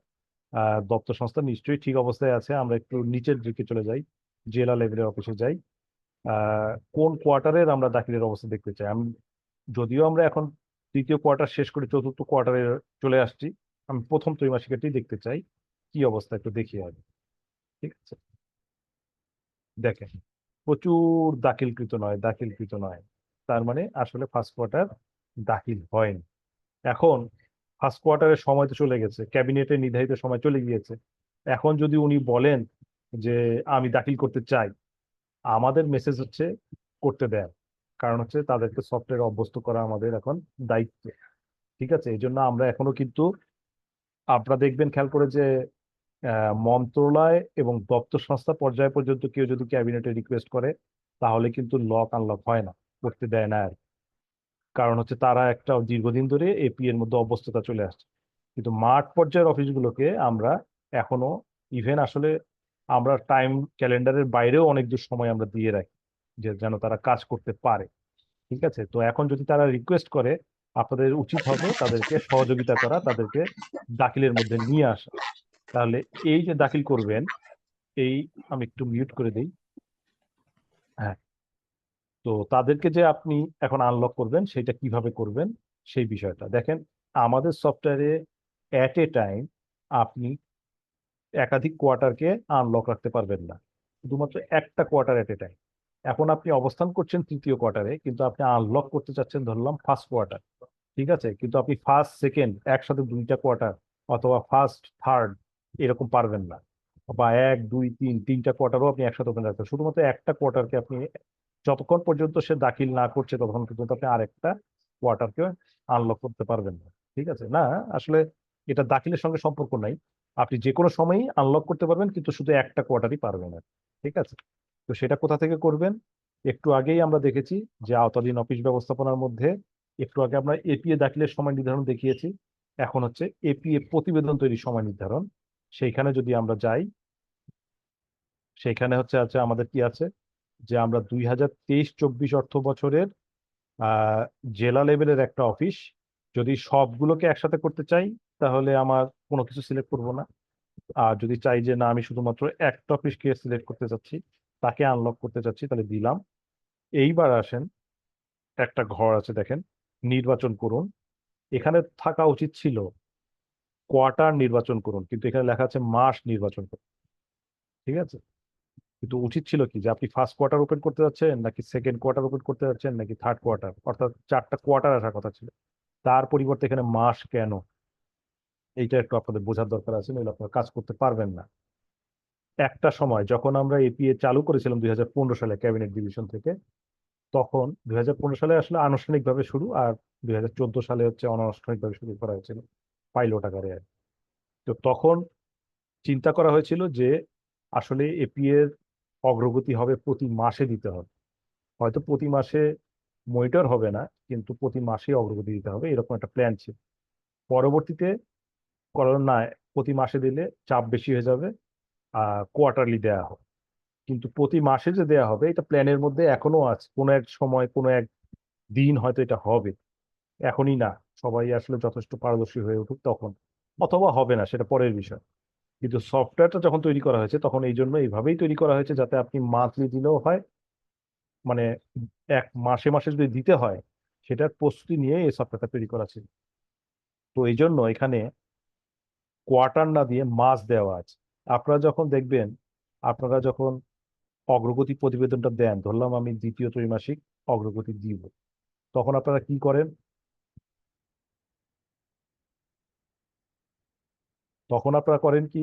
দপ্তর সংস্থা নিশ্চয়ই ঠিক অবস্থায় আছে। আমরা একটু নিচের দিকে চলে যাই, জেলা লেভেলের অফিসে যাই। কোন কোয়ার্টারের আমরা দাখিলের অবস্থা দেখতে চাই। যদিও আমরা এখন তৃতীয় কোয়ার্টার শেষ করে চতুর্থ কোয়ার্টারে চলে আসছি, আমি প্রথম ত্রৈমাসিকটি দেখতে চাই কি অবস্থা, একটু দেখি আগে। ঠিক আছে, দেখেন প্রচুর দাখিলকৃত নয়, তার মানে আসলে ফার্স্ট কোয়ার্টার দাখিল হয়নি। এখন ফার্স্ট কোয়ার্টারের সময় তো চলে গেছে, ক্যাবিনেটের নির্ধারিত সময় চলে গিয়েছে। এখন যদি উনি বলেন যে আমি দাখিল করতে চাই, আমাদের মেসেজ হচ্ছে করতে দেন, কারণ হচ্ছে তাদেরকে সফটওয়্যার অভ্যস্ত করা আমাদের এখন দায়িত্ব। ঠিক আছে, এই জন্য আমরা এখনো কিন্তু, আপনারা দেখবেন খেয়াল করে যে মন্ত্রণালয় এবং দপ্তর সংস্থা পর্যায় পর্যন্ত কেউ যদি ক্যাবিনেটে রিকোয়েস্ট করে, তাহলে কিন্তু লক আনলক হয় না, করতে দেয় না আর। কারণ হচ্ছে তারা একটা দীর্ঘদিন ধরে এপি এর মধ্যে অভ্যস্ততা চলে আসছে। কিন্তু মাঠ পর্যায়ের অফিসগুলোকে আমরা এখনো ইভেন আসলে আমরা টাইম ক্যালেন্ডারের বাইরেও অনেক দূর সময় আমরা দিয়ে রাখি, যে যেন তারা কাজ করতে পারে। ঠিক আছে, তো এখন যদি তারা রিকোয়েস্ট করে, আপনাদের উচিত হবে তাদেরকে সহযোগিতা করা, তাদেরকে দাখিলের মধ্যে নিয়ে আসা। তাহলে এই যে দাখিল করবেন, এই আমি একটু মিউট করে দিই। হ্যাঁ, তো তাদেরকে যে আপনি এখন আনলক করবেন সেটা কিভাবে করবেন সেই বিষয়টা দেখেন। আমাদের সফটওয়্যারে অ্যাট এ টাইম আপনি একাধিক কোয়ার্টারকে আনলক রাখতে পারবেন না, শুধুমাত্র একটা কোয়ার্টার অ্যাট এ টাইম। এখন আপনি অবস্থান করছেন তৃতীয় কোয়ার্টারে, কিন্তু আপনি আনলক করতে চাচ্ছেন ধরলাম ফার্স্ট কোয়ার্টার। ঠিক আছে, কিন্তু আপনি ফার্স্ট সেকেন্ড একসাথে দুইটা কোয়ার্টার অথবা ফার্স্ট থার্ড এরকম পারবেন না, বা 1 2 3 তিনটা কোয়ার্টারও আপনি একসাথে ওপেন রাখতে, শুধুমাত্র একটা কোয়ার্টারকে আপনি, যতক্ষণ পর্যন্ত সে দাখিল না করছে ততক্ষণ পর্যন্ত আপনি আরেকটা কোয়ার্টারকে আনলক করতে পারবেন না। ঠিক আছে, না আসলে এটা দাখিলের সঙ্গে সম্পর্ক নাই, আপনি যে কোনো সময়ই আনলক করতে পারবেন, কিন্তু শুধু একটা কোয়ার্টারই পারবেন না। ঠিক আছে, তো সেটা কোথা থেকে করবেন? একটু আগেই আমরা দেখেছি যে আওতাধীন অফিস ব্যবস্থাপনার মধ্যে একটু আগে আমরা এপিএ দাখিলের সময় নির্ধারণ দেখিয়েছি, এখন হচ্ছে এপিএ প্রতিবেদন তৈরির সময় নির্ধারণ। সেইখানে যদি আমরা যাই, সেইখানে হচ্ছে আছে আমাদের কি আছে, যে আমরা 2023-24 অর্থ বছরের আহ জেলা লেভেলের একটা অফিস, যদি সবগুলোকে একসাথে করতে চাই তাহলে আমার কোনো কিছু সিলেক্ট করব না। আর যদি চাই যে না আমি শুধুমাত্র একটা অফিসকে সিলেক্ট করতে চাচ্ছি, তাকে আনলক করতে চাচ্ছি, তাহলে দিলাম। এইবার আসেন, একটা ঘর আছে দেখেন, নির্বাচন করুন। এখানে থাকা উচিত ছিল কোয়ার্টার নির্বাচন করুন, কিন্তু এখানে লেখা আছে মাস নির্বাচন করুন। ঠিক আছে, কিন্তু উচিত ছিল কি যে আপনি ফার্স্ট কোয়ার্টার ওপেন করতে যাচ্ছেন, নাকি সেকেন্ড কোয়ার্টার ওপেন করতে যাচ্ছেন, নাকি থার্ড কোয়ার্টার, অর্থাৎ 4টা কোয়ার্টার আসার কথা ছিল। তার পরিবর্তে এখানে মাস কেন, এইটা একটু আপনাদের বোঝার দরকার আছে, নইলে আপনারা কাজ করতে পারবেন না। একটা সময় যখন আমরা এপিএ চালু করেছিলাম 2015 সালে ক্যাবিনেট ডিভিশন থেকে, তখন 2015 সালে আসলে আনুষ্ঠানিকভাবে শুরু, আর 2014 সালে হচ্ছে অনানুষ্ঠানিকভাবে শুরু করা হয়েছিল পাইলট আকারে আর কি। তো তখন চিন্তা করা হয়েছিল যে আসলে এপি এর অগ্রগতি হবে প্রতি মাসে দিতে হবে, হয়তো প্রতি মাসে মনিটর হবে না, কিন্তু প্রতি মাসে অগ্রগতি দিতে হবে, এরকম একটা প্ল্যান ছিল। পরবর্তীতে করোনা না, প্রতি মাসে দিলে চাপ বেশি হয়ে যাবে, কোয়ার্টারলি দেয়া হবে। কিন্তু প্রতি মাসে যে দেয়া হবে এটা প্ল্যানের মধ্যে এখনো আছে, কোনো এক সময় কোনো এক দিন হয়তো এটা হবে, এখনই না, সবাই আসলে যথেষ্ট পারদর্শী হয়ে উঠুক তখন, অথবা হবে না, সেটা পরের বিষয়। কিন্তু সফটওয়্যারটা যখন তৈরি করা হয়েছে তখন এই জন্য এইভাবেই তৈরি করা হয়েছে যাতে আপনি মান্থলি দিলেও হয়, মানে এক মাসে মাসে যদি দিতে হয় সেটার প্রস্তুতি নিয়ে এই সফটওয়্যারটা তৈরি করা ছিল। তো এই জন্য এখানে কোয়ার্টার না দিয়ে মাস দেওয়া আছে। আপনারা যখন দেখবেন, আপনারা যখন অগ্রগতি প্রতিবেদনটা দেন, ধরলাম আমি দ্বিতীয় ত্রৈমাসিক অগ্রগতি দিব, তখন আপনারা কি করেন? তখন আপনারা করেন কি,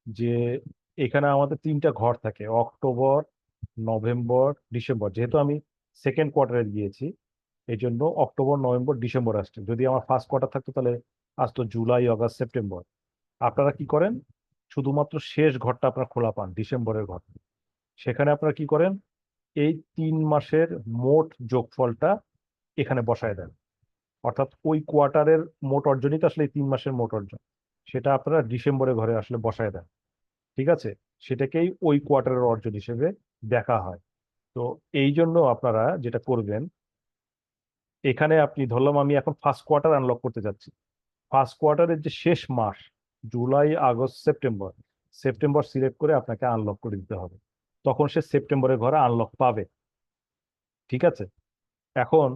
যে এখানে আমাদের 3টা ঘর থাকে, অক্টোবর, নভেম্বর, ডিসেম্বর। যেহেতু আমি সেকেন্ড কোয়ার্টারে গিয়েছি, এই জন্য অক্টোবর, নভেম্বর, ডিসেম্বর আসছে। যদি আমার ফার্স্ট কোয়ার্টার থাকতো তাহলে আসতো জুলাই, আগস্ট, সেপ্টেম্বর। আপনারা কি করেন, শুধুমাত্র শেষ ঘরটা আপনারা খোলা পান, ডিসেম্বরের ঘর। সেখানে আপনারা কি করেন, এই 3 মাসের মোট যোগফলটা এখানে বসায় দেন, অর্থাৎ ওই কোয়ার্টারের মোট অর্জনই তো আসলে এই 3 মাসের মোট অর্জন, সেটা আপনারা ডিসেম্বরের ঘরে আসলে বসায় দেন। ঠিক আছে, সেটাকেই ওই কোয়ার্টারের অর্জন হিসেবে দেখা হয়। তো এই জন্য আপনারা যেটা করবেন, এখানে আপনি ধরলাম আমি এখন ফার্স্ট কোয়ার্টার আনলক করতে যাচ্ছি। ফার্স্ট কোয়ার্টারের যে শেষ মাস, July, August, September, September select করে আপনাকে আনলক করে দিতে হবে। তখন সে সেপ্টেম্বরের ঘরে আনলক পাবে। ঠিক আছে? এখন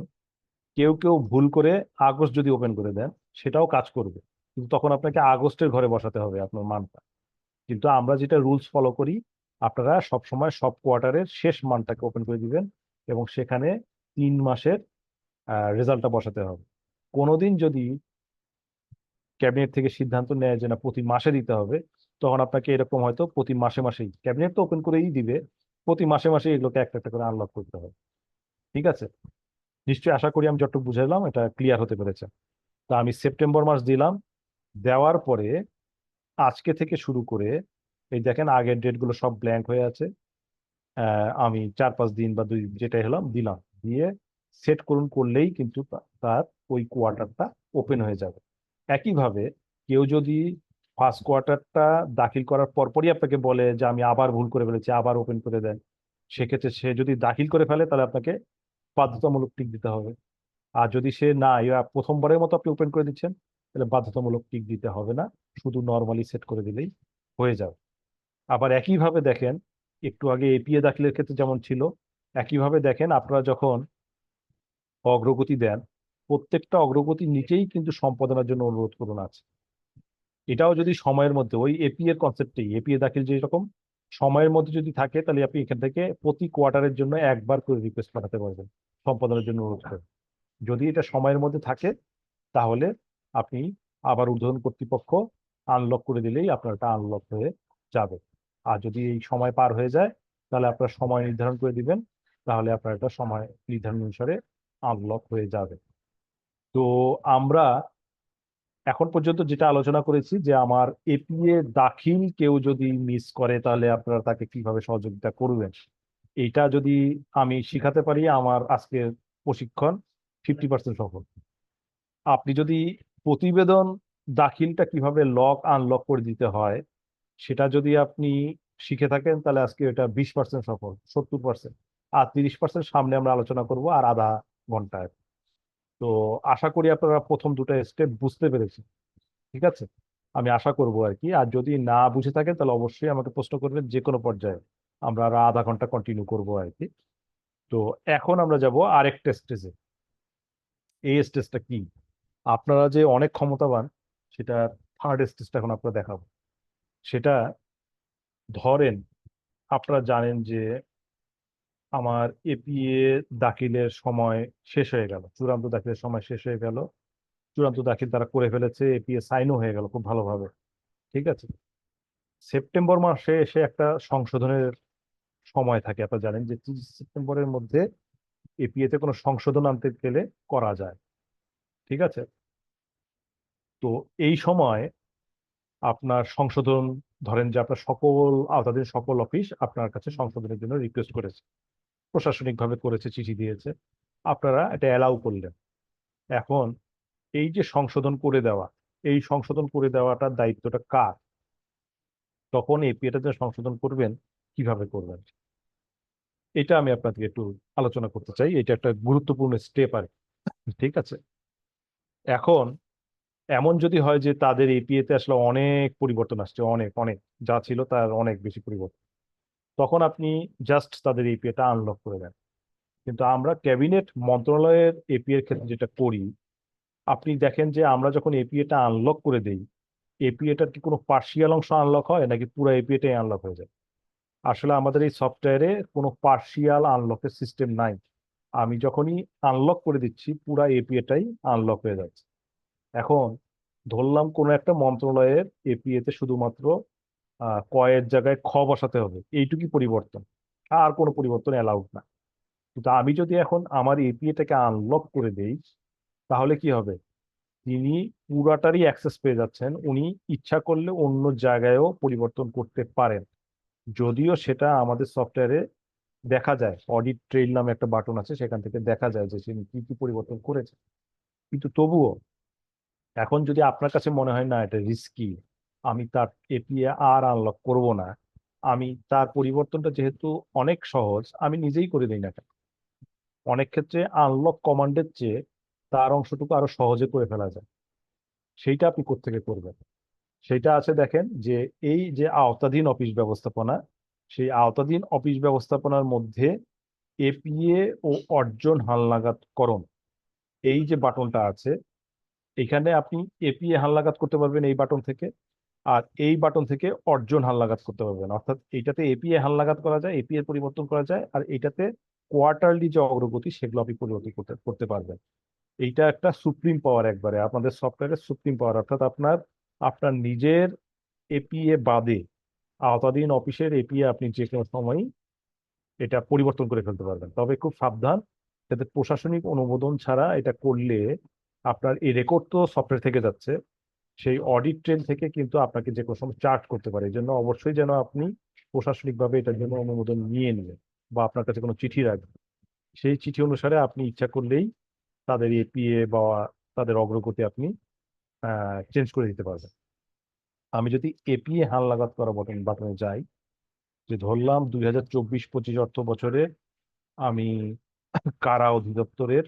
কেউ কেউ ভুল করে আগস্ট যদি ওপেন করে দেন, সেটাও কাজ করবে, কিন্তু তখন আপনাকে আগস্টের ঘরে বসাতে হবে আপনার মানটা। কিন্তু আমরা যেটা রুলস ফলো করি, আপনারা সবসময় সব কোয়ার্টারের শেষ মানটাকে ওপেন করে দিবেন এবং সেখানে 3 মাসের রেজাল্টটা বসাতে হবে। কোনোদিন যদি ক্যাবিনেট থেকে সিদ্ধান্ত নেয় যে না প্রতি মাসে দিতে হবে, তখন আপনাকে এরকম হয়তো প্রতি মাসে মাসেই, ক্যাবিনেট তো ওপেন করেই দিবে, প্রতি মাসে মাসে এগুলোকে একটা একটা করে আনলক করতে হবে। ঠিক আছে? নিশ্চয়ই আশা করি আমি যতটুকু বুঝাইলাম এটা ক্লিয়ার হতে পেরেছে। তা আমি সেপ্টেম্বর মাস দিলাম, দেওয়ার পরে আজকে থেকে শুরু করে এই দেখেন আগের ডেটগুলো সব ব্ল্যাঙ্ক হয়ে আছে। আমি 4-5 দিন বা 2 দিন যেটাই হলাম দিলাম, দিয়ে সেট করুন করলেই কিন্তু তার ওই কোয়ার্টারটা ওপেন হয়ে যাবে। একইভাবে কেউ যদি ফার্স্ট কোয়ার্টারটা দাখিল করার পরপরই আপনাকে বলে যে আমি আবার ভুল করে ফেলেছি, আবার ওপেন করে দেন, সেক্ষেত্রে সে যদি দাখিল করে ফেলে তাহলে আপনাকে বাধ্যতামূলক টিক দিতে হবে। আর যদি সে না, প্রথমবারের মতো আপনি ওপেন করে দিচ্ছেন, তাহলে বাধ্যতামূলক টিক দিতে হবে না, শুধু নর্মালি সেট করে দিলেই হয়ে যাবে। আবার একইভাবে দেখেন, একটু আগে এপিএ দাখিলের ক্ষেত্রে যেমন ছিল, একইভাবে দেখেন আপনারা যখন অগ্রগতি দেন, প্রত্যেকটা অগ্রগতির নিচেই কিন্তু সম্পাদনার জন্য অনুরোধ করুন আছে। এটাও যদি সময়ের মধ্যে ওই এপি এর কনসেপ্টেই, এপিএ দাখিল যেরকম সময়ের মধ্যে যদি থাকে, তাহলে আপনি এখান থেকে প্রতি কোয়ার্টারের জন্য একবার করে রিকোয়েস্ট পাঠাতে পারবেন সম্পাদনের জন্য অনুরোধ করে। যদি এটা সময়ের মধ্যে থাকে, তাহলে আপনি আবার ঊর্ধ্বতন কর্তৃপক্ষ আনলক করে দিলেই আপনার এটা আনলক হয়ে যাবে। আর যদি এই সময় পার হয়ে যায়, তাহলে আপনার সময় নির্ধারণ করে দিবেন, তাহলে আপনার এটা সময় নির্ধারণ অনুসারে আনলক হয়ে যাবে। তো আমরা এখন পর্যন্ত যেটা আলোচনা করেছি যে আমার এপিএ দাখিল কেউ যদি মিস করে, তাহলে আপনারা তাকে কিভাবে সহযোগিতা করবেন, এটা যদি আমি শিখাতে পারি, আমার আজকের প্রশিক্ষণ 50% সফল। আপনি যদি প্রতিবেদন দাখিলটা কিভাবে লক আনলক করে দিতে হয়, সেটা যদি আপনি শিখে থাকেন, তাহলে আজকে এটা 20% সফল, 70%। আর 30% সামনে আমরা আলোচনা করব আর আধা ঘন্টায়। তো আশা করি আপনারা প্রথম 2টা স্টেপ বুঝতে পেরেছেন। ঠিক আছে? আমি আশা করব আর কি। আর যদি না বুঝে থাকেন, তাহলে অবশ্যই আমাকে প্রশ্ন করবেন যে কোনো পর্যায়ে, আমরা আর আধা ঘন্টা কন্টিনিউ করবো আর কি। তো এখন আমরা যাব আরেকটা স্টেজে। এই স্টেজটা কি? আপনারা যে অনেক ক্ষমতাবান, সেটা থার্ড স্টেজটা এখন আপনারা দেখাবো। সেটা ধরেন আপনারা জানেন যে আমার এপিএ দাখিলের সময় শেষ হয়ে গেল, চূড়ান্ত দাখিলের সময় শেষ হয়ে গেল, চূড়ান্ত দাখিল তারা করে ফেলেছে, এপিএ সাইনও হয়ে গেল খুব ভালোভাবে। ঠিক আছে? সেপ্টেম্বর মাসে এসে একটা সংশোধনের সময় থাকে, আপনারা জানেন যে 30 সেপ্টেম্বরের মধ্যে এপিএ তে কোনো সংশোধন আনতে গেলে করা যায়। ঠিক আছে? তো এই সময় আপনার সংশোধন, ধরেন যে আপনার সকল আওতাধীন সকল অফিস আপনার কাছে সংশোধনের জন্য রিকোয়েস্ট করেছে, প্রশাসনিকভাবে করেছে, চিঠি দিয়েছে, আপনারা এটা অ্যালাউ করলেন। এখন এই যে সংশোধন করে দেওয়া, এই সংশোধন করে দেওয়াটার দায়িত্বটা কার? তখন এপিএটা যে সংশোধন করবেন, কিভাবে করবেন, এটা আমি আপনাদের একটু আলোচনা করতে চাই। এটা একটা গুরুত্বপূর্ণ স্টেপ আর কি। ঠিক আছে? এখন এমন যদি হয় যে তাদের এপিএ তে আসলে অনেক পরিবর্তন আসছে, অনেক অনেক, যা ছিল তার অনেক বেশি পরিবর্তন, তখন আপনি জাস্ট তাদের এপিএটা আনলক করে দেন। কিন্তু আমরা ক্যাবিনেট মন্ত্রণালয়ের এপিএ এর ক্ষেত্রে যেটা করি, আপনি দেখেন যে আমরা যখন এপিএটা আনলক করে দেই, এপিএটার কি কোনো পার্শিয়াল অংশ আনলক হয় নাকি পুরো এপিএটাই আনলক হয়ে যায়? আসলে আমাদের এই সফটওয়্যারে কোনো পার্শিয়াল আনলকের সিস্টেম নাই। আমি যখনই আনলক করে দিচ্ছি, পুরো এপিএটাই আনলক হয়ে যাচ্ছে। এখন ধরলাম কোনো একটা মন্ত্রণালয়ের এপিএ তে শুধুমাত্র কয়ের জায়গায় খ বসাতে হবে, এইটুকুই পরিবর্তন, আর কোনো পরিবর্তন অ্যালাউড না। কিন্তু আমি যদি এখন আমার এপিএটাকে আনলক করে দেই, তাহলে কি হবে? তিনি পুরাটারই অ্যাক্সেস পেয়ে যাচ্ছেন, উনি ইচ্ছা করলে অন্য জায়গায়ও পরিবর্তন করতে পারেন। যদিও সেটা আমাদের সফটওয়্যারে দেখা যায়, অডিট ট্রেইল নামে একটা বাটন আছে, সেখান থেকে দেখা যায় যে তিনি কি কি পরিবর্তন করেছে। কিন্তু তবুও এখন যদি আপনার কাছে মনে হয় না এটা রিস্কি, আমি তার এপিএ আর আনলক করব না, আমি তার পরিবর্তনটা যেহেতু অনেক সহজ, আমি নিজেই করে দিই না কেন? অনেক ক্ষেত্রে আনলক কমান্ডের চেয়ে তার অংশটুকু আরো সহজে করে ফেলা যায়। সেইটা আপনি কোত্থেকে করবেন? সেইটা আছে দেখেন যে এই যে আওতাধীন অফিস ব্যবস্থাপনা, সেই আওতাধীন অফিস ব্যবস্থাপনার মধ্যে এপিএ ও অর্জন হালনাগাদকরণ, এই যে বাটনটা আছে, এখানে আপনি এপিএ হালনাগাদ করতে পারবেন এই বাটন থেকে, আর এই বাটন থেকে অর্জন হালনাগাদ করতে পারবেন। অর্থাৎ এইটাতে এপিএ হালনাগাদ করা যায়, এপিএ পরিবর্তন করা যায়, আর এইটাতে কোয়ার্টারলি যে অগ্রগতি সেগুলো আপনি পরিবর্তন করতে করতে পারবেন। এইটা একটা সুপ্রিম পাওয়ার, একবারে আপনাদের সফটওয়্যারের সুপ্রিম পাওয়ার। অর্থাৎ আপনার আপনার নিজের এপিএ বাদে আওতাধীন অফিসের এপিএ আপনি যে কোনো সময়ই এটা পরিবর্তন করে ফেলতে পারবেন। তবে খুব সাবধান, যাতে প্রশাসনিক অনুমোদন ছাড়া এটা করলে আপনার এই রেকর্ড তো সফটওয়্যার থেকে যাচ্ছে, সেই অডিট ট্রেল থেকে কিন্তু আপনাকে যে কোনো সময় চার্জ করতে পারে। এই জন্য অবশ্যই যেন আপনি প্রশাসনিকভাবে এটার জন্য অনুমোদন নিয়ে নেবেন, বা আপনার কাছে কোনো চিঠি রাখবেন। সেই চিঠি অনুসারে আপনি ইচ্ছা করলেই তাদের এপিএ বা তাদের অগ্রগতি আপনি চেঞ্জ করে দিতে পারবেন। আমি যদি এপিএ হালনাগাদ করা বাটনে যাই, যে ধরলাম 2024-25 অর্থ বছরে আমি কারা অধিদপ্তরের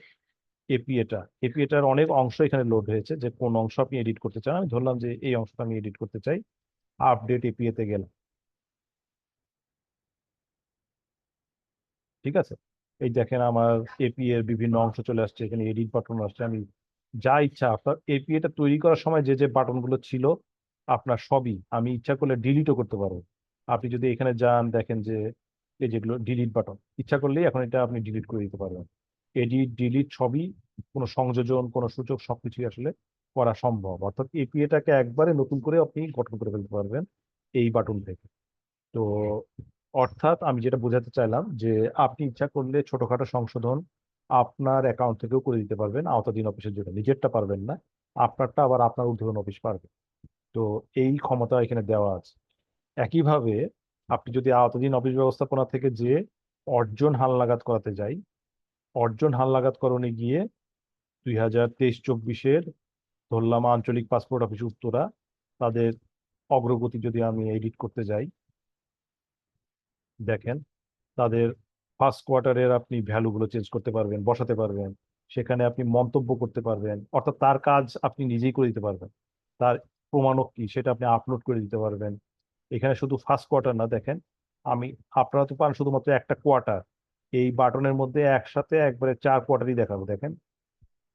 এপিএটার অনেক অংশ এখানে লোড হয়েছে, যে কোন অংশ আপনি এডিট করতে চান। আমি ধরলাম যে এই অংশটা আমি এডিট করতে চাই, আপডেট এপিএ তে গেলাম। ঠিক আছে, এই দেখেন আমার এপি এর বিভিন্ন অংশ চলে আসছে, এখানে এডিট বাটন আসছে। আমি যা ইচ্ছা, আপনার এপিএটা তৈরি করার সময় যে যে বাটনগুলো ছিল আপনার সবই আমি ইচ্ছা করলে ডিলিটও করতে পারবো। আপনি যদি এখানে যান, দেখেন যে এই যেগুলো ডিলিট বাটন, ইচ্ছা করলেই এখন এটা আপনি ডিলিট করে দিতে পারবেন। এডিট ডিলিট সবই, কোনো সংযোজন কোনো সূচক সবকিছুই আসলে করা সম্ভব। অর্থাৎ এপিএটাকে একবারে নতুন করে আপনি গঠন করে ফেলতে পারবেন এই বাটন থেকে। তো অর্থাৎ আমি যেটা বোঝাতে চাইলাম যে আপনি ইচ্ছা করলে ছোটখাটো সংশোধন আপনার অ্যাকাউন্ট থেকেও করে দিতে পারবেন আওতাধীন অফিসের জন্য। নিজেরটা পারবেন না, আপনারটা আবার আপনার ঊর্ধ্বতন অফিস পারবে। তো এই ক্ষমতা এখানে দেওয়া আছে। একইভাবে আপনি যদি আওতাধীন অফিস ব্যবস্থাপনা থেকে যে অর্জন হালনাগাদ করাতে যাই, অর্জন হালনাগাদকরণে গিয়ে 2023-24 ধরলাম আঞ্চলিক পাসপোর্ট অফিস উত্তরা, তাদের অগ্রগতি যদি আমি এডিট করতে যাই, দেখেন তাদের ফার্স্ট কোয়ার্টারের আপনি ভ্যালুগুলো চেঞ্জ করতে পারবেন, বসাতে পারবেন। সেখানে আপনি মন্তব্য করতে পারবেন, অর্থাৎ তার কাজ আপনি নিজেই করে দিতে পারবেন। তার প্রমাণক কি সেটা আপনি আপলোড করে দিতে পারবেন। এখানে শুধু ফার্স্ট কোয়ার্টার না, দেখেন আমি, আপনারা তো পান শুধুমাত্র একটা কোয়ার্টার, এই বাটনের মধ্যে একসাথে একবারে 4 কোয়ার্টারই দেখাবো। দেখেন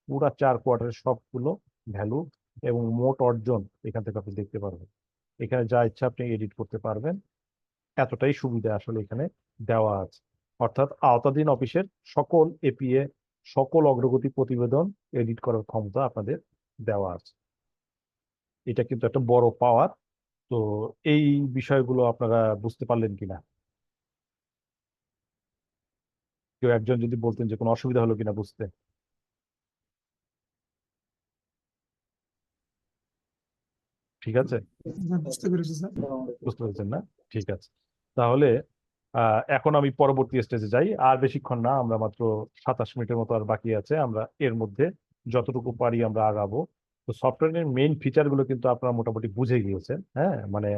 পুরা 4 কোয়ার্টারের সবগুলো ভ্যালু এবং মোট অর্জন এখান থেকে আপনি দেখতে পারবেন। এখানে যা ইচ্ছা আপনি এডিট করতে পারবেন। এতটাই সুবিধা আসলে এখানে দেওয়া আছে। অর্থাৎ আওতাধীন অফিসের সকল এপিএ, সকল অগ্রগতি প্রতিবেদন এডিট করার ক্ষমতা আপনাদের দেওয়া আছে। এটা কিন্তু একটা বড় পাওয়ার। তো এই বিষয়গুলো আপনারা বুঝতে পারলেন কিনা? কেউ একজন যদি বলতেন যে কোনো অসুবিধা হলো কিনা বুঝতে। ঠিক আছে, বুঝতে পেরেছি স্যার। বুঝতে পেরেছেন না? ঠিক আছে, তাহলে এখন আমি পরবর্তী স্টেজে যাই। আর বেশিক্ষণ না, আমরা মাত্র 27 মিনিটের মতো আর বাকি আছে। আমরা এর মধ্যে যতটুকু পারি আমরা আগাবো। তো সফটওয়্যারের মেইন ফিচার গুলো কিন্তু আপনারা মোটামুটি বুঝে গিয়েছেন। হ্যাঁ, মানে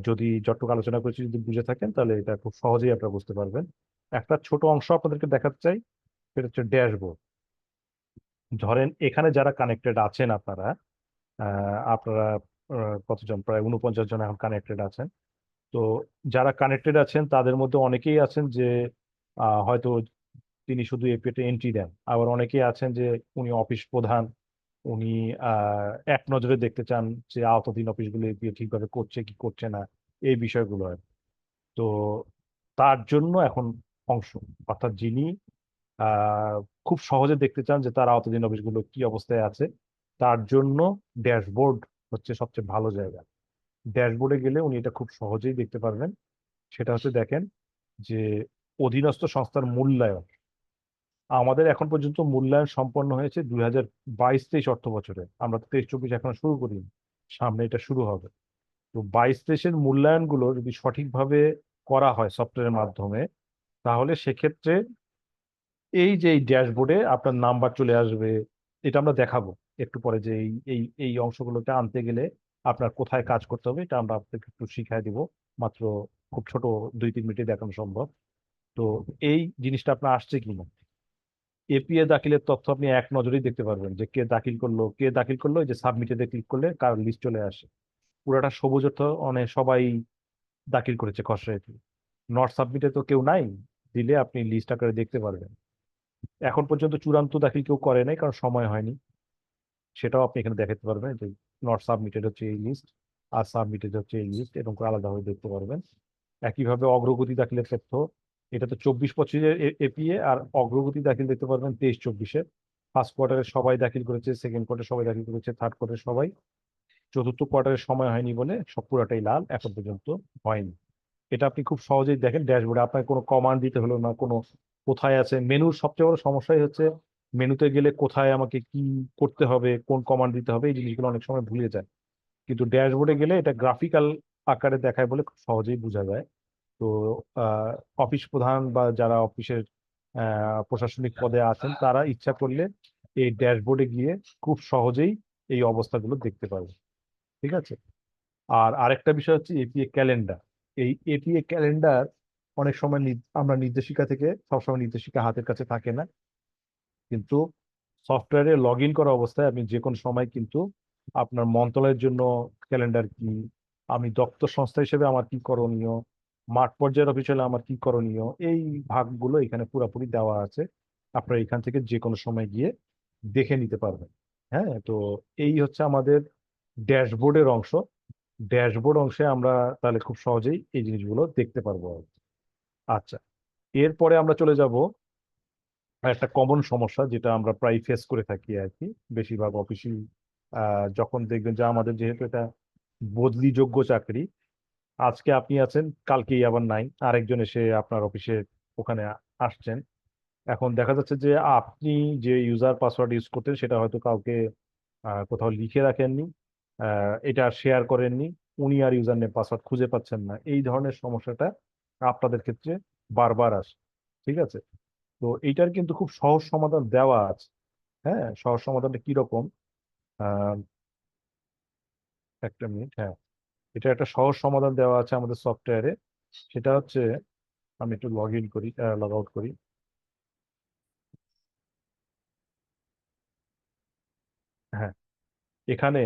যদি যতটুকু আলোচনা করেছি যদি বুঝে থাকেন তাহলে এটা খুব সহজেই আপনারা বুঝতে পারবেন। একটা ছোট অংশ আপনাদেরকে দেখাতে চাই, সেটা হচ্ছে ড্যাশবোর্ড। ধরেন এখানে যারা কানেক্টেড আছেন আপনারা, আপনারা কতজন, প্রায় 49 জন এখন কানেক্টেড আছেন। তো যারা কানেক্টেড আছেন তাদের মধ্যে অনেকেই আছেন যে হয়তো তিনি শুধু এপিএতে এন্ট্রি দেন, আবার অনেকেই আছেন যে উনি অফিস প্রধান, উনি এক নজরে দেখতে চান যে আওতাধীন অফিসগুলো এপিএ ঠিকভাবে করছে কি করছে না, এই বিষয়গুলো আর। তো তার জন্য এখন অংশ, অর্থাৎ যিনি আহ খুব সহজে দেখতে চান যে তার আওতাধীন অফিসগুলো কি অবস্থায় আছে, তার জন্য ড্যাশবোর্ড হচ্ছে সবচেয়ে ভালো জায়গা। ড্যাশবোর্ডে গেলে উনি এটা খুব সহজেই দেখতে পারবেন। সেটা হচ্ছে দেখেন যে অধীনস্থ সংস্থার মূল্যায়ন, আমাদের এখন পর্যন্ত মূল্যায়ন সম্পন্ন হয়েছে 2022-23 অর্থ বছরে। আমরা তো 23-24 এখনো শুরু করিনি, সামনে এটা শুরু হবে। তো 22-23-এর মূল্যায়নগুলো যদি সঠিকভাবে করা হয় সফটওয়্যারের মাধ্যমে, তাহলে সেক্ষেত্রে এই যে এই ড্যাশবোর্ডে আপনার নাম্বার চলে আসবে। এটা আমরা দেখাবো একটু পরে, যে এই এই এই অংশগুলোকে আনতে গেলে আপনার কোথায় কাজ করতে হবে এটা আমরা আপনাকে একটু শিখাই দিব। মাত্র খুব ছোট 2-3 মিনিটে দেখানো সম্ভব। তো এই জিনিসটা আপনার আসছে কিনা, এপিএ দাখিলের তথ্য আপনি এক নজরেই দেখতে পারবেন যে কে দাখিল করলো, এই যে সাবমিটেডে ক্লিক করলে কার লিস্ট চলে আসে। পুরাটা সবুজ অর্থ মানে সবাই দাখিল করেছে খসড়া এপি। নট সাবমিটে তো কেউ নাই, দিলে আপনি লিস্ট আকারে দেখতে পারবেন। এখন পর্যন্ত চূড়ান্ত দাখিল কেউ করে নাই, কারণ সময় হয়নি, সেটাও আপনি এখানে দেখাতে পারবেন যে নট সাবমিটেড হচ্ছে এই লিস্ট আর সাবমিটেড হচ্ছে এই লিস্ট, এরকম করে আলাদাভাবে দেখতে পারবেন। একইভাবে অগ্রগতি দাখিলের তথ্য, এটা তো 24-25-এর এপিএ, আর অগ্রগতি দাখিল দেখতে পারবেন 23-24-এ। ফার্স্ট কোয়ার্টারে সবাই দাখিল করেছে, সেকেন্ড কোয়ার্টারে সবাই দাখিল করেছে, থার্ড কোয়ার্টারে সবাই, চতুর্থ কোয়ার্টারের সময় হয়নি বলে সব পুরাটাই লাল, এখন পর্যন্ত হয়নি। এটা আপনি খুব সহজেই দেখেন ড্যাশবোর্ডে, আপনার কোনো কমান্ড দিতে হলো না, কোনো কোথায় আছে মেনুর সবচেয়ে বড় সমস্যাই হচ্ছে মেনুতে গেলে কোথায় আমাকে কি করতে হবে, কোন কমান্ড দিতে হবে, এই জিনিসগুলো অনেক সময় ভুলে যায়। কিন্তু ড্যাশবোর্ডে গেলে এটা গ্রাফিক্যাল আকারে দেখায় বলে খুব সহজেই বোঝা যায়। তো অফিস প্রধান বা যারা অফিসের প্রশাসনিক পদে আছেন তারা ইচ্ছা করলে এই ড্যাশবোর্ডে গিয়ে খুব সহজেই এই অবস্থাগুলো দেখতে পারবে। ঠিক আছে। আর আরেকটা বিষয় হচ্ছে এপিএ ক্যালেন্ডার। এই এপিএ ক্যালেন্ডার অনেক সময় আমরা নির্দেশিকা থেকে, সবসময় নির্দেশিকা হাতের কাছে থাকে না, কিন্তু সফটওয়্যারে লগ ইন করা অবস্থায় আপনি যে কোনো সময় কিন্তু আপনার মন্ত্রণালয়ের জন্য ক্যালেন্ডার কি, আমি দপ্তর সংস্থা হিসেবে আমার কি করণীয়, মাঠ পর্যায়ের অফিস হলে আমার কি করণীয়, এই ভাগগুলো এখানে পুরোপুরি দেওয়া আছে। আপনারা এখান থেকে যে কোনো সময় গিয়ে দেখে নিতে পারবেন। হ্যাঁ, তো এই হচ্ছে আমাদের ড্যাশবোর্ডের অংশ। ড্যাশবোর্ড অংশে আমরা তাহলে খুব সহজেই এই জিনিসগুলো দেখতে পারবো আর কি। আচ্ছা, এরপরে আমরা চলে যাব একটা কমন সমস্যা যেটা আমরা প্রায় ফেস করে থাকি আর কি, বেশিরভাগ অফিসই। যখন দেখবেন যে আমাদের যেহেতু এটা বদলিযোগ্য চাকরি, আজকে আপনি আছেন, কালকেই আবার নাই, আরেকজন এসে আপনার অফিসে ওখানে আসছেন। এখন দেখা যাচ্ছে যে আপনি যে ইউজার পাসওয়ার্ড ইউজ করতেন সেটা হয়তো কাউকে কোথাও লিখে রাখেননি, এটা শেয়ার করেননি, উনি আর ইউজার নেম পাসওয়ার্ড খুঁজে পাচ্ছেন না, এই ধরনের সমস্যাটা আপনাদের ক্ষেত্রে বারবার আসে। ঠিক আছে। তো এইটার কিন্তু খুব সহজ সমাধান দেওয়া আছে। হ্যাঁ, সহজ সমাধানটা কিরকম? আহ একটা মিনিট, হ্যাঁ, এটা একটা সহজ সমাধান দেওয়া আছে আমাদের সফটওয়্যারে। সেটা হচ্ছে, আমি একটু লগ ইন করি, লগ আউট করি। হ্যাঁ, এখানে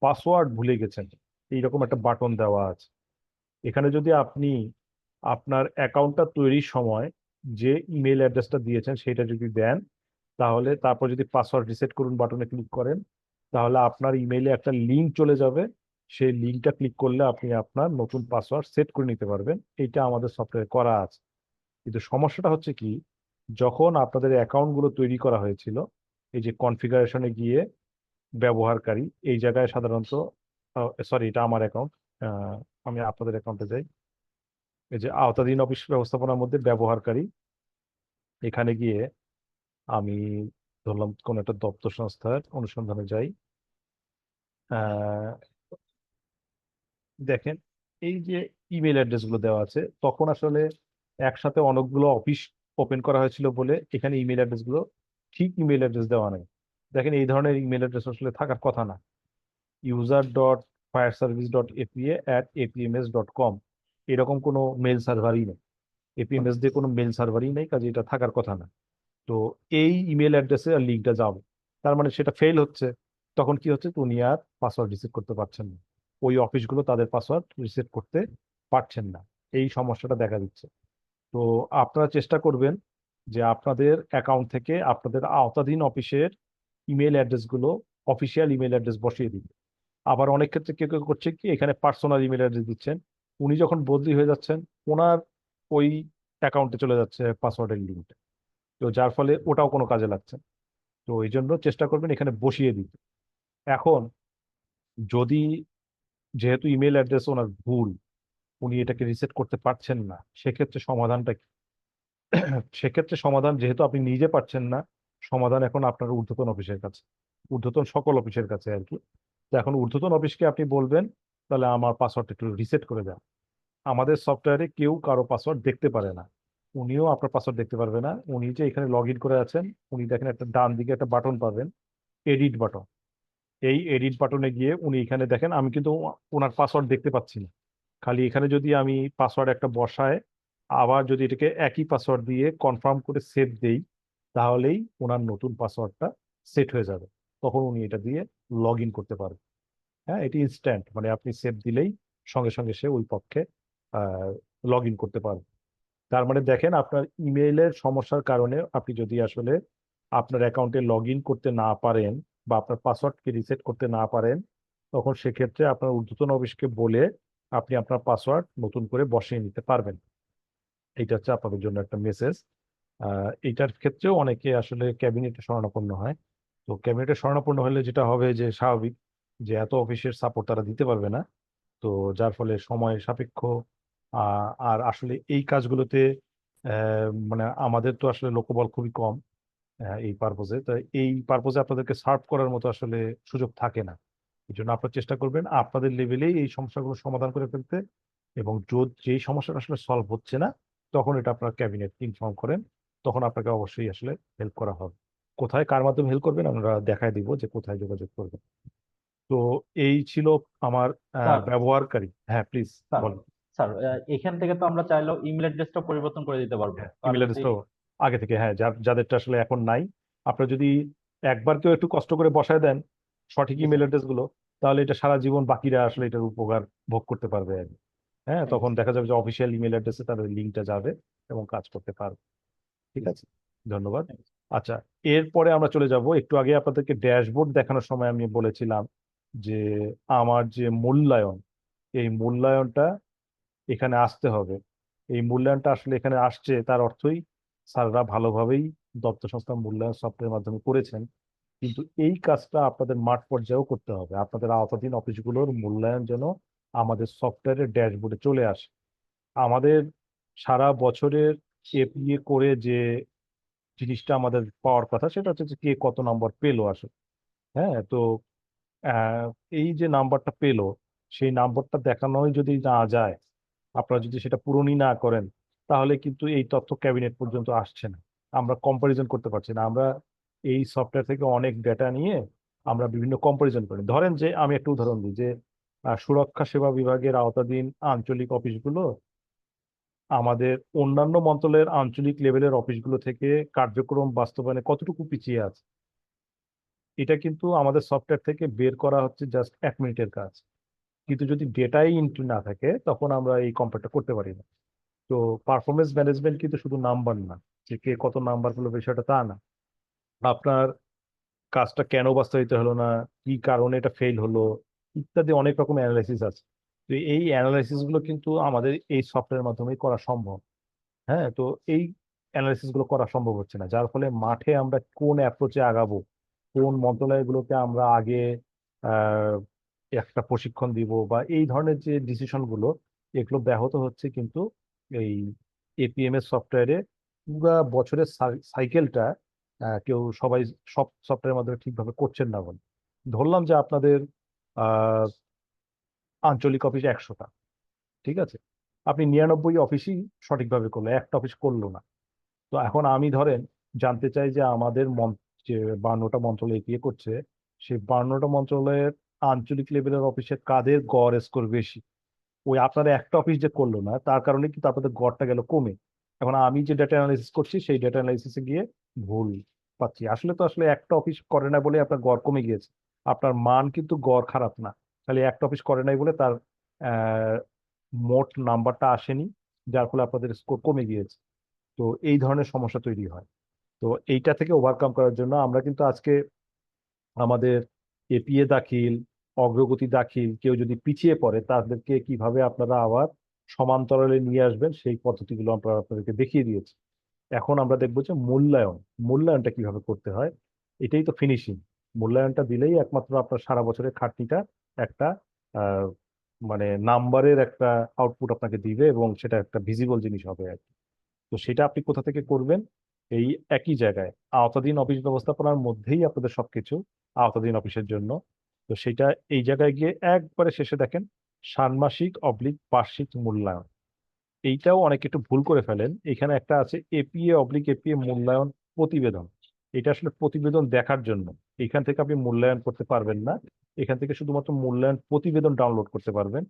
পাসওয়ার্ড ভুলে গেছেন এইরকম একটা বাটন দেওয়া আছে। এখানে যদি আপনি আপনার অ্যাকাউন্টটা তৈরির সময় যে ইমেল অ্যাড্রেসটা দিয়েছেন সেটা যদি দেন, তাহলে তারপর যদি পাসওয়ার্ড রিসেট করুন বাটনে ক্লিক করেন, তাহলে আপনার ইমেইলে একটা লিঙ্ক চলে যাবে। সেই লিঙ্কটা ক্লিক করলে আপনি আপনার নতুন পাসওয়ার্ড সেট করে নিতে পারবেন। এইটা আমাদের সফটওয়্যারে করা আছে। কিন্তু সমস্যাটা হচ্ছে কি, যখন আপনাদের অ্যাকাউন্টগুলো তৈরি করা হয়েছিল, এই যে কনফিগারেশনে গিয়ে ব্যবহারকারী, এই জায়গায় সাধারণত, সরি এটা আমার অ্যাকাউন্ট, আমি আপনাদের অ্যাকাউন্টে যাই, এই যে আওতাধীন অফিস ব্যবস্থাপনার মধ্যে ব্যবহারকারী, এখানে গিয়ে আমি ধরলাম কোন একটা দপ্তর সংস্থার অনুসন্ধানে যাই। আহ, দেখেন এই যে ইমেল অ্যাড্রেস গুলো দেওয়া আছে, তখন আসলে একসাথে অনেকগুলো অফিস ওপেন করা হয়েছিল বলে এখানে ইমেল অ্যাড্রেস গুলো ঠিক ইমেল অ্যাড্রেস দেওয়া নেই। দেখেন এই ধরনের ইমেল অ্যাড্রেস আসলে থাকার কথা না। user.fireservice.apa@apms.com, এরকম কোনো মেল সার্ভারই নেই, এপিএমএস দিয়ে কোনো মেল সার্ভারই নেই, কাজে এটা থাকার কথা না। তো এই ইমেল অ্যাড্রেসে আর লিঙ্কটা যাবে, তার মানে সেটা ফেল হচ্ছে। তখন কি হচ্ছে, উনি আর পাসওয়ার্ড রিসেট করতে পারছেন না, ওই অফিসগুলো তাদের পাসওয়ার্ড রিসেট করতে পারছেন না, এই সমস্যাটা দেখা দিচ্ছে। তো আপনারা চেষ্টা করবেন যে আপনাদের অ্যাকাউন্ট থেকে আপনাদের আওতাধীন অফিসের ইমেল অ্যাড্রেসগুলো অফিসিয়াল ইমেল অ্যাড্রেস বসিয়ে দিন। আবার অনেক ক্ষেত্রে কেউ কেউ করছে কি, এখানে পার্সোনাল ইমেল অ্যাড্রেস দিচ্ছেন, উনি যখন বদলি হয়ে যাচ্ছেন ওনার ওই অ্যাকাউন্টে চলে যাচ্ছে পাসওয়ার্ডের লিঙ্ক, তো যার ফলে ওটাও কোনো কাজে লাগছে না। তো এই জন্য চেষ্টা করবেন এখানে বসিয়ে দিতে। এখন যদি, যেহেতু ইমেল অ্যাড্রেস ওনার ভুল, উনি এটাকে রিসেট করতে পারছেন না, সেক্ষেত্রে সমাধানটা কি? সেক্ষেত্রে সমাধান, যেহেতু আপনি নিজে পারছেন না, সমাধান এখন আপনার ঊর্ধ্বতন অফিসের কাছে, ঊর্ধ্বতন সকল অফিসের কাছে আর কি। তো এখন ঊর্ধ্বতন অফিসকে আপনি বলবেন তাহলে আমার পাসওয়ার্ড একটু রিসেট করে দেন। আমাদের সফটওয়্যারে কেউ কারো পাসওয়ার্ড দেখতে পারে না, উনিও আপনার পাসওয়ার্ড দেখতে পারবে না। উনি যে এখানে লগ ইন করে আছেন, উনি দেখেন একটা ডান দিকে একটা বাটন পাবেন, এডিট বাটন। এই এডিট বাটনে গিয়ে উনি এখানে দেখেন, আমি কিন্তু ওনার পাসওয়ার্ড দেখতে পাচ্ছি না। খালি এখানে যদি আমি পাসওয়ার্ড একটা বসায়, আবার যদি এটাকে একই পাসওয়ার্ড দিয়ে কনফার্ম করে সেভ দেই, তাহলেই ওনার নতুন পাসওয়ার্ডটা সেট হয়ে যাবে, তখন উনি এটা দিয়ে লগ ইন করতে পারবেন। হ্যাঁ, এটি ইনস্ট্যান্ট, মানে আপনি সেভ দিলেই সঙ্গে সঙ্গে সে ওই পক্ষে লগ ইন করতে পারবে। তার মানে দেখেন, আপনার ইমেইলের সমস্যার কারণে আপনি যদি আসলে আপনার অ্যাকাউন্টে লগ ইন করতে না পারেন বা আপনার পাসওয়ার্ডকে রিসেট করতে না পারেন, তখন সেক্ষেত্রে আপনার ঊর্ধ্বতন অফিসকে বলে আপনি আপনার পাসওয়ার্ড নতুন করে বসিয়ে নিতে পারবেন। এইটা হচ্ছে আপনাদের জন্য একটা মেসেজ। এইটার ক্ষেত্রেও অনেকে আসলে ক্যাবিনেটে শরণাপন্ন হয়। তো ক্যাবিনেটে শরণাপন্ন হলে যেটা হবে যে স্বাভাবিক যে এত অফিসের সাপোর্ট তারা দিতে পারবে না। তো যার ফলে সময় সাপেক্ষ, আর আসলে এই কাজগুলোতে মানে আমাদের তো আসলে লোকবল খুবই কম এই পারপোজে, তো এই পারপোজে আপনাদেরকে সার্ভ করার মতো আসলে সুযোগ থাকে না। এই জন্য আপনারা চেষ্টা করবেন আপনাদের লেভেলেই এই সমস্যাগুলো সমাধান করে ফেলতে, এবং যেই সমস্যাটা আসলে সলভ হচ্ছে না তখন এটা আপনার ক্যাবিনেট ইনফর্ম করেন, তখন আপনাকে অবশ্যই আসলে হেল্প করা হবে। কোথায় কার মাধ্যমে হেল্প করবেন আমরা দেখায় দিব যে কোথায় যোগাযোগ করবেন। তো এই ছিল আমার স্যার ব্যবহারকারী। হ্যাঁ প্লিজ স্যার বলুন। স্যার এখান থেকে তো আমরা চাইলেও ইমেল অ্যাড্রেসটা পরিবর্তন করে দিতে পারবো, ইমেল কারো যদি অ্যাড্রেসটাও আগে থেকে, হ্যাঁ, যাদেরটা আসলে এখন নাই, আপনারা যদি একবার কেউ একটু কষ্ট করে বসায় দেন সঠিক জি ইমেল স্যার, অ্যাড্রেস গুলো, তাহলে এটা সারা জীবন বাকিরা আসলে এটার উপকার ভোগ করতে পারবে আর কি। হ্যাঁ, থ্যাংক ইউ তখন দেখা যাবে যে অফিসিয়াল ইমেল অ্যাড্রেসে তাদের লিঙ্কটা যাবে এবং কাজ করতে পারবে। ঠিক স্যার। আছে, ধন্যবাদ। Thank you. আচ্ছা, এরপরে আমরা চলে যাব, একটু আগে আপনাদেরকে ড্যাশবোর্ড দেখানোর সময় আমি বলেছিলাম যে আমার যে মূল্যায়ন, এই মূল্যায়নটা এখানে আসতে হবে। এই মূল্যায়নটা আসলে এখানে আসছে, তার অর্থই স্যাররা ভালোভাবেই দপ্তর সংস্থা মূল্যায়ন সফটওয়্যারের মাধ্যমে করেছেন। কিন্তু এই কাজটা আপনাদের মাঠ পর্যায়েও করতে হবে, আপনাদের আওতাধীন অফিসগুলোর মূল্যায়ন যেন আমাদের সফটওয়্যারের ড্যাশবোর্ডে চলে আসে। আমাদের সারা বছরের এপিএ করে যে জিনিসটা আমাদের পাওয়ার কথা সেটা হচ্ছে যে কে কত নম্বর পেলো আসলে। হ্যাঁ, তো আহ, এই যে নাম্বারটা পেলো, সেই নাম্বারটা দেখানোই যদি না যায়, আপনারা যদি সেটা পূরণই না করেন, তাহলে কিন্তু এই তথ্য ক্যাবিনেট পর্যন্ত আসছে না, আমরা কম্পারিজন করতে পারছি না। আমরা এই সফটওয়্যার থেকে অনেক ডেটা নিয়ে আমরা বিভিন্ন কম্পারিজন করি। ধরেন যে আমি একটা উদাহরণ দিই যে সুরক্ষা সেবা বিভাগের আওতাধীন আঞ্চলিক অফিসগুলো আমাদের অন্যান্য মন্ত্রণালয়ের আঞ্চলিক লেভেলের অফিসগুলো থেকে কার্যক্রম বাস্তবায়নে কতটুকু পিছিয়ে আছে, এটা কিন্তু আমাদের সফটওয়্যার থেকে বের করা হচ্ছে জাস্ট 1 মিনিটের কাজ। কিন্তু যদি ডেটাই ইনটু না থাকে তখন আমরা এই কম্পেয়ারটা করতে পারি না। তো পারফরমেন্স ম্যানেজমেন্ট কিন্তু শুধু নাম্বার না, যে কে কত নাম্বার পেলো বিষয়টা তা না, আপনার কাজটা কেন বাস্তবায়িত হলো না, কি কারণে এটা ফেল হলো, ইত্যাদি অনেক রকম অ্যানালাইসিস আছে। তো এই অ্যানালাইসিস গুলো কিন্তু আমাদের এই সফটওয়্যারের মাধ্যমেই করা সম্ভব। হ্যাঁ, তো এই অ্যানালাইসিস গুলো করা সম্ভব হচ্ছে না, যার ফলে মাঠে আমরা কোন অ্যাপ্রোচে আগাবো, কোন মন্ত্রণালয়গুলোকে আমরা আগে আহ, একটা প্রশিক্ষণ দিব বা এই ধরনের যে ডিসিশন গুলো, এগুলো ব্যাহত হচ্ছে কিন্তু এই এপিএমএস সফটওয়্যারে পুরো বছরের সাইকেলটা কেউ সবাই সব সফটওয়্যারের মাধ্যমে ঠিকভাবে করছেন না বলে। ধরলাম যে আপনাদের আহ আঞ্চলিক অফিস 100টা, ঠিক আছে, আপনি 99 অফিসই সঠিকভাবে করলো, একটা অফিস করলো না। তো এখন আমি ধরেন জানতে চাই যে আমাদের যে 52টা মন্ত্রণালয় এগিয়ে করছে, সেই 52টা মন্ত্রণালয়ের আঞ্চলিক লেভেলের অফিসে কাদের গড় স্কোর বেশি। ওই আপনার একটা অফিস যে করলো না তার কারণে কিন্তু আপনাদের গড়টা গেল কমে। এখন আমি যে ডেটা অ্যানালাইসিস করছি সেই ডেটা অ্যানালাইসিসে গিয়ে ভুল পাচ্ছি। আসলে তো আসলে একটা অফিস করে না বলে আপনার গড় কমে গিয়েছে, আপনার মান কিন্তু গড় খারাপ না, খালি একটা অফিস করে নাই বলে তার আহ, মোট নাম্বারটা আসেনি, যার ফলে আপনাদের স্কোর কমে গিয়েছে। তো এই ধরনের সমস্যা তৈরি হয়। তো এইটা থেকে ওভারকাম করার জন্য আমরা কিন্তু আজকে আমাদের এপিএ দাখিল, অগ্রগতি দাখিল, কেউ যদি পিছিয়ে পড়ে তাদেরকে কিভাবে আপনারা আবার সমান্তরালে নিয়ে আসবেন সেই পদ্ধতিগুলো আমরা আপনাদেরকে দেখিয়ে দিয়েছি। এখন আমরা দেখবো যে মূল্যায়নটা কিভাবে করতে হয়। এটাই তো ফিনিশিং। মূল্যায়নটা দিলেই একমাত্র আপনার সারা বছরের খাটনিটা একটা আহ, মানে নাম্বারের একটা আউটপুট আপনাকে দিবে এবং সেটা একটা ভিজিবল জিনিস হবে আর কি। তো সেটা আপনি কোথা থেকে করবেন? এই একই জায়গায় আওতাধীন অফিস ব্যবস্থাপনার মধ্যেই আপনাদের সবকিছু আওতাধীন অফিসের জন্য। তো সেটা এই জায়গায় গিয়ে একবারে শেষে দেখেন ষান্মাসিক অবলিক বার্ষিক মূল্যায়ন। এইটাও অনেকে একটু ভুল করে ফেলেন, এখানে একটা আছে এপিএ অবলিক এপিএ মূল্যায়ন প্রতিবেদন। এটা আসলে প্রতিবেদন দেখার জন্য, এখান থেকে আপনি মূল্যায়ন করতে পারবেন না, এখান থেকে শুধুমাত্র মূল্যায়ন প্রতিবেদন ডাউনলোড করতে পারবেন।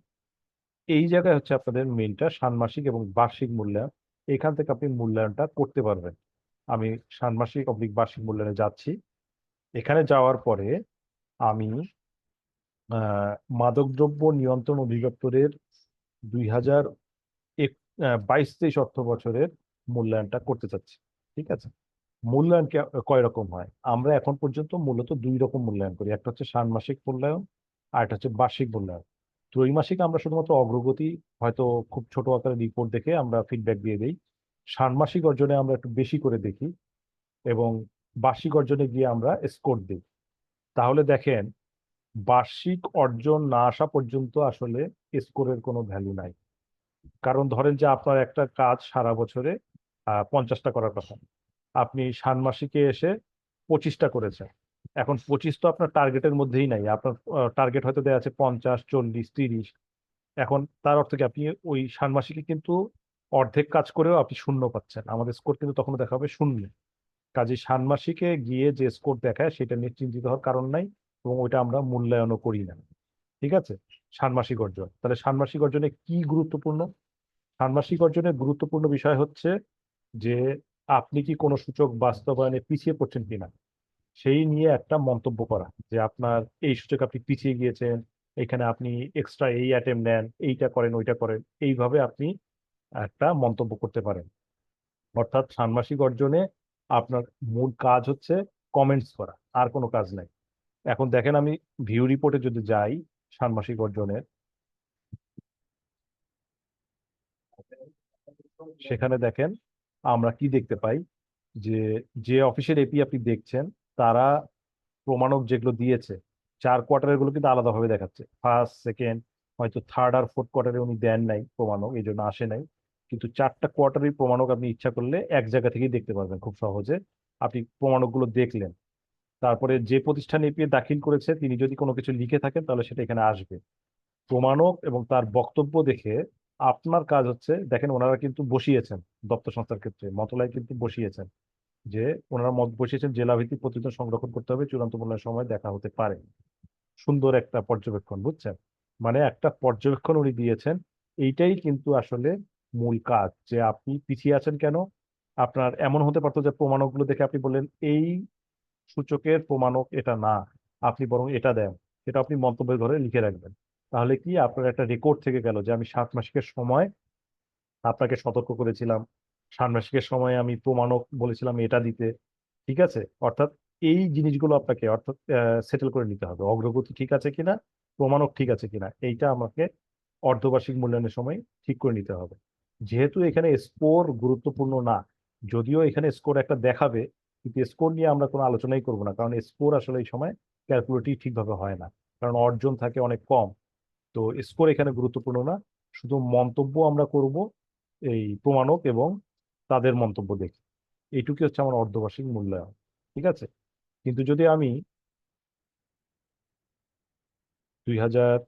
এই জায়গায় হচ্ছে আপনাদের মেইনটা ষান্মাসিক এবং বার্ষিক মূল্যায়ন, এখান থেকে আপনি মূল্যায়নটা করতে পারবেন। আমি ষান্মাসিক বার্ষিক মূল্যায়নে যাচ্ছি। এখানে যাওয়ার পরে আমি মাদকদ্রব্য নিয়ন্ত্রণ অধিদপ্তরের 2022-23 অর্থ বছরের মূল্যায়নটা করতে চাচ্ছি। ঠিক আছে, মূল্যায়ন কয় রকম হয়? আমরা এখন পর্যন্ত মূলত দুই রকম মূল্যায়ন করি, একটা হচ্ছে ষান্মাসিক মূল্যায়ন আর একটা হচ্ছে বার্ষিক মূল্যায়ন। ত্রৈমাসিক আমরা শুধুমাত্র অগ্রগতি, হয়তো খুব ছোট আকারের রিপোর্ট দেখে আমরা ফিডব্যাক দিয়ে দিই। ষান্মাসিক অর্জনে আমরা একটু বেশি করে দেখি এবং বার্ষিক অর্জনে গিয়ে আমরা স্কোর দিই। তাহলে দেখেন, বার্ষিক অর্জন না আসা পর্যন্ত আসলে স্কোরের কোনো ভ্যালু নাই। কারণ ধরেন যে আপনার একটা কাজ সারা বছরে 50টা করার কথা, আপনি ষান্মাসিকে এসে 25টা করেছেন। এখন 25 তো আপনার টার্গেটের মধ্যেই নাই, আপনার টার্গেট হয়তো দেওয়া আছে 50, 40, 30। এখন তার অর্থ কি, আপনি ওই ষান্মাসিকে কিন্তু অর্ধেক কাজ করেও আপনি শূন্য পাচ্ছেন, আমাদের স্কোর কিন্তু তখনও দেখা হবে শূন্য। কাজে ষান্মাসিকে গিয়ে যে স্কোর দেখায় সেটা নিয়ে চিন্তিত হওয়ার কারণ নাই, এবং ওইটা আমরা মূল্যায়নও করি না। ঠিক আছে, ষান্মাসিক অর্জন, তাহলে ষান্মাসিক অর্জনে কি গুরুত্বপূর্ণ? ষান্মাসিক অর্জনের গুরুত্বপূর্ণ বিষয় হচ্ছে যে আপনি কি কোনো সূচক বাস্তবায়নে পিছিয়ে পড়ছেন কিনা সেই নিয়ে একটা মন্তব্য করা, যে আপনার এই সূচক আপনি পিছিয়ে গিয়েছেন, এখানে আপনি এক্সট্রা এই আইটেম নেন, এইটা করেন, ওইটা করেন, এইভাবে আপনি একটা মন্তব্য করতে পারেন। অর্থাৎ ষান্মাসিক অর্জনে আপনার মূল কাজ হচ্ছে কমেন্টস করা, আর কোনো কাজ নাই। এখন দেখেন, আমি ভিউ রিপোর্টে যদি যাই ষান্মাসিক অর্জনের, সেখানে দেখেন আমরা কি দেখতে পাই, যে যে অফিসের এপি আপনি দেখছেন তারা প্রমাণক যেগুলো দিয়েছে 4 কোয়ার্টারের গুলো কিন্তু আলাদাভাবে দেখাচ্ছে। ফার্স্ট, সেকেন্ড, হয়তো থার্ড আর ফোর্থ কোয়ার্টারে উনি দেন নাই প্রমাণক, এই জন্য আসে নাই। কিন্তু 4টা কোয়ার্টারের প্রমাণক আপনি ইচ্ছা করলে এক জায়গা থেকেই দেখতে পারবেন খুব সহজে। আপনি প্রমাণকগুলো দেখলেন, তারপরে যে প্রতিষ্ঠান এপিএ দাখিল করেছে তিনি যদি কোনো কিছু লিখে থাকেন তাহলে সেটা এখানে আসবে। প্রমাণক এবং তার বক্তব্য দেখে আপনার কাজ হচ্ছে, দেখেন ওনারা কিন্তু বসিয়েছেন, দপ্তর সংস্থার ক্ষেত্রে মতলায় কিন্তু বসিয়েছেন যে ওনারা মত বসিয়েছেন জেলাভিত্তিক প্রতিবেদন সংরক্ষণ করতে হবে, চূড়ান্ত মূল্যায়নের সময় দেখা হতে পারে। সুন্দর একটা পর্যবেক্ষণ, বুঝছেন? মানে একটা পর্যবেক্ষণ উনি দিয়েছেন। এইটাই কিন্তু আসলে মূল কাজ, যে আপনি পিছিয়ে আছেন কেন। আপনার এমন হতে পারতো যে প্রমাণকগুলো দেখে আপনি বললেন এই সূচকের প্রমাণক এটা না, আপনি বরং এটা দেন, এটা আপনি মন্তব্যের ঘরে লিখে রাখবেন। তাহলে কি আপনার একটা রেকর্ড থেকে গেল যে আমি ষান্মাসিকের সময় আপনাকে সতর্ক করেছিলাম, ষান্মাসিকের সময় আমি প্রমাণক বলেছিলাম এটা দিতে। ঠিক আছে, অর্থাৎ এই জিনিসগুলো আপনাকে অর্থাৎ সেটেল করে নিতে হবে, অগ্রগতি ঠিক আছে কিনা, প্রমাণক ঠিক আছে কিনা, এইটা আমাকে অর্ধবার্ষিক মূল্যায়নের সময় ঠিক করে নিতে হবে। যেহেতু এখানে স্কোর গুরুত্বপূর্ণ না, যদিও এখানে স্কোর একটা দেখাবে, কিন্তু স্কোর নিয়ে আমরা কোনো আলোচনাই করব না, কারণ স্কোর আসলে এই সময় ক্যালকুলেটই ঠিকভাবে হয় না, কারণ অর্জন থাকে অনেক কম। তো স্কোর এখানে গুরুত্বপূর্ণ না, শুধু মন্তব্য আমরা করব এই প্রমাণক এবং তাদের মন্তব্য দেখে। এইটুকুই হচ্ছে আমার অর্ধবার্ষিক মূল্যায়ন। ঠিক আছে, কিন্তু যদি আমি 2000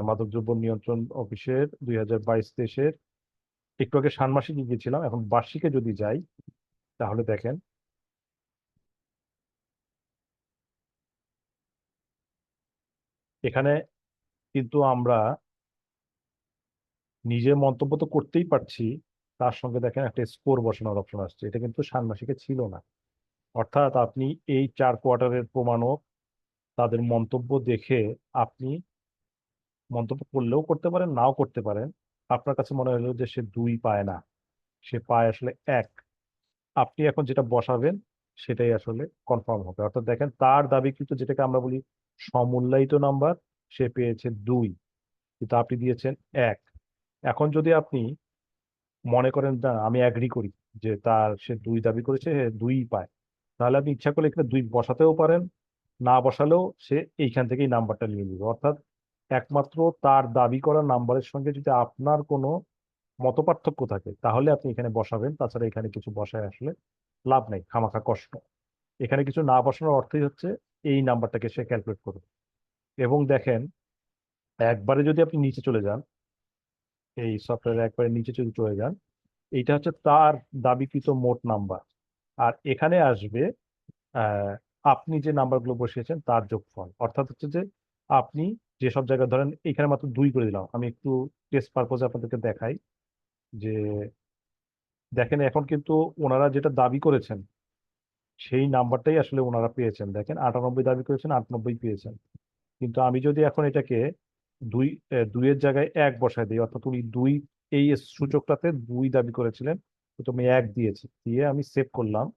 মাদকদ্রব্য নিয়ন্ত্রণ অফিসের 2022-23-এর একটু আগে ষান্মাসিকে গিয়েছিলাম, এখন বার্ষিকে যদি যাই তাহলে দেখেন এখানে কিন্তু আমরা নিজে মন্তব্য তো করতেই পারছি, তার সঙ্গে দেখেন একটা স্কোর বসানোর অপশন আসছে, এটা কিন্তু ষান্মাসিকে ছিল না। অর্থাৎ আপনি এই 4 কোয়ার্টারের প্রমাণক তাদের মন্তব্য দেখে আপনি মন্তব্য করলেও করতে পারেন, নাও করতে পারেন। আপনার কাছে মনে হলো যে সে 2 পায় না, সে পায় আসলে 1, আপনি এখন যেটা বসাবেন সেটাই আসলে কনফার্ম হবে। অর্থাৎ দেখেন তার দাবিকৃত যেটাকে আমরা বলি সমূল্যায়িত নাম্বার, সে পেয়েছে 2, কিন্তু আপনি দিয়েছেন 1। এখন যদি আপনি মনে করেন না আমি অ্যাগ্রি করি যে সে 2 দাবি করেছে, সে 2 পায়, তাহলে আপনি ইচ্ছা করলে এখানে 2 বসাতেও পারেন, না বসালেও সে এইখান থেকেই নাম্বারটা নিয়ে নিবে। অর্থাৎ একমাত্র তার দাবি করা নাম্বারের সঙ্গে যদি আপনার কোনো মতপার্থক্য থাকে তাহলে আপনি এখানে বসাবেন, তাছাড়া এখানে কিছু বসায় আসলে লাভ নেই, খামাখা কষ্ট। এখানে কিছু না বসানোর অর্থই হচ্ছে এই নাম্বারটাকে সে ক্যালকুলেট করবে। এবং দেখেন একবারে যদি আপনি নিচে চলে যান, এই সফটওয়্যার একবারে নিচে যদি চলে যান, এইটা হচ্ছে তার দাবিকৃত মোট নাম্বার, আর এখানে আসবে আহ, আপনি যে নাম্বারগুলো বসিয়েছেন তার যোগফল। অর্থাৎ হচ্ছে যে আপনি যেসব জায়গায় ধরেন এখানে মাত্র 2 করে দিলাম, আমি একটু টেস্ট পারপোজে আপনাদেরকে দেখাই যে দেখেন এখন কিন্তু ওনারা যেটা দাবি করেছেন সেই নাম্বারটাই আসলে ওনারা পেয়েছেন। দেখেন 98 দাবি করেছেন, 98 পেয়েছেন। কিন্তু আমি যদি এখন এটাকে দুইয়ের জায়গায় 1 বসায় দিই, অর্থাৎ উনি দুই, এই সূচকটাতে 2 দাবি করেছিলেন, তো আমি 1 দিয়েছি, দিয়ে আমি সেভ করলাম।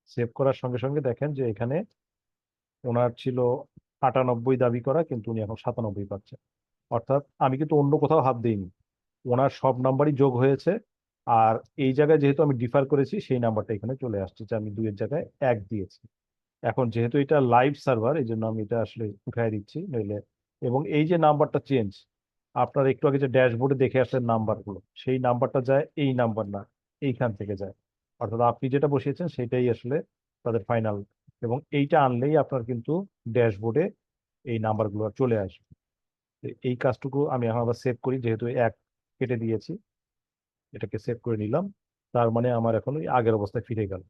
সেভ করার সঙ্গে সঙ্গে দেখেন যে এখানে ওনার ছিল 98 দাবি করা, কিন্তু উনি এখন 97 পাচ্ছেন। অর্থাৎ আমি কিন্তু অন্য কোথাও হাত দিইনি, ওনার সব নাম্বারই যোগ হয়েছে। আর এই জায়গায় যেহেতু আমি ডিফার করেছি, সেই নাম্বারটা এখানে চলে আসছে, যে আমি 2-এর জায়গায় 1 দিয়েছি। এখন যেহেতু এটা লাইভ সার্ভার, এই জন্য আমি এটা আসলে উঠাই দিচ্ছি নইলে। এবং এই যে নাম্বারটা চেঞ্জ, আপনার একটু আগে যে ড্যাশবোর্ডে দেখে আসলেন নাম্বারগুলো, সেই নাম্বারটা যায় এই নাম্বার না, এইখান থেকে যায়। অর্থাৎ আপনি যেটা বসিয়েছেন সেটাই আসলে তাদের ফাইনাল। এবং এইটা আনলেই আপনার কিন্তু ড্যাশবোর্ডে এই নাম্বারগুলো চলে আসবে। তো এই কাজটুকু আমি এখন আবার সেভ করি, যেহেতু 1 কেটে দিয়েছি, এটাকে সেভ করে নিলাম। তার মানে আমার এখন ওই আগের অবস্থায় ফিরে গেল।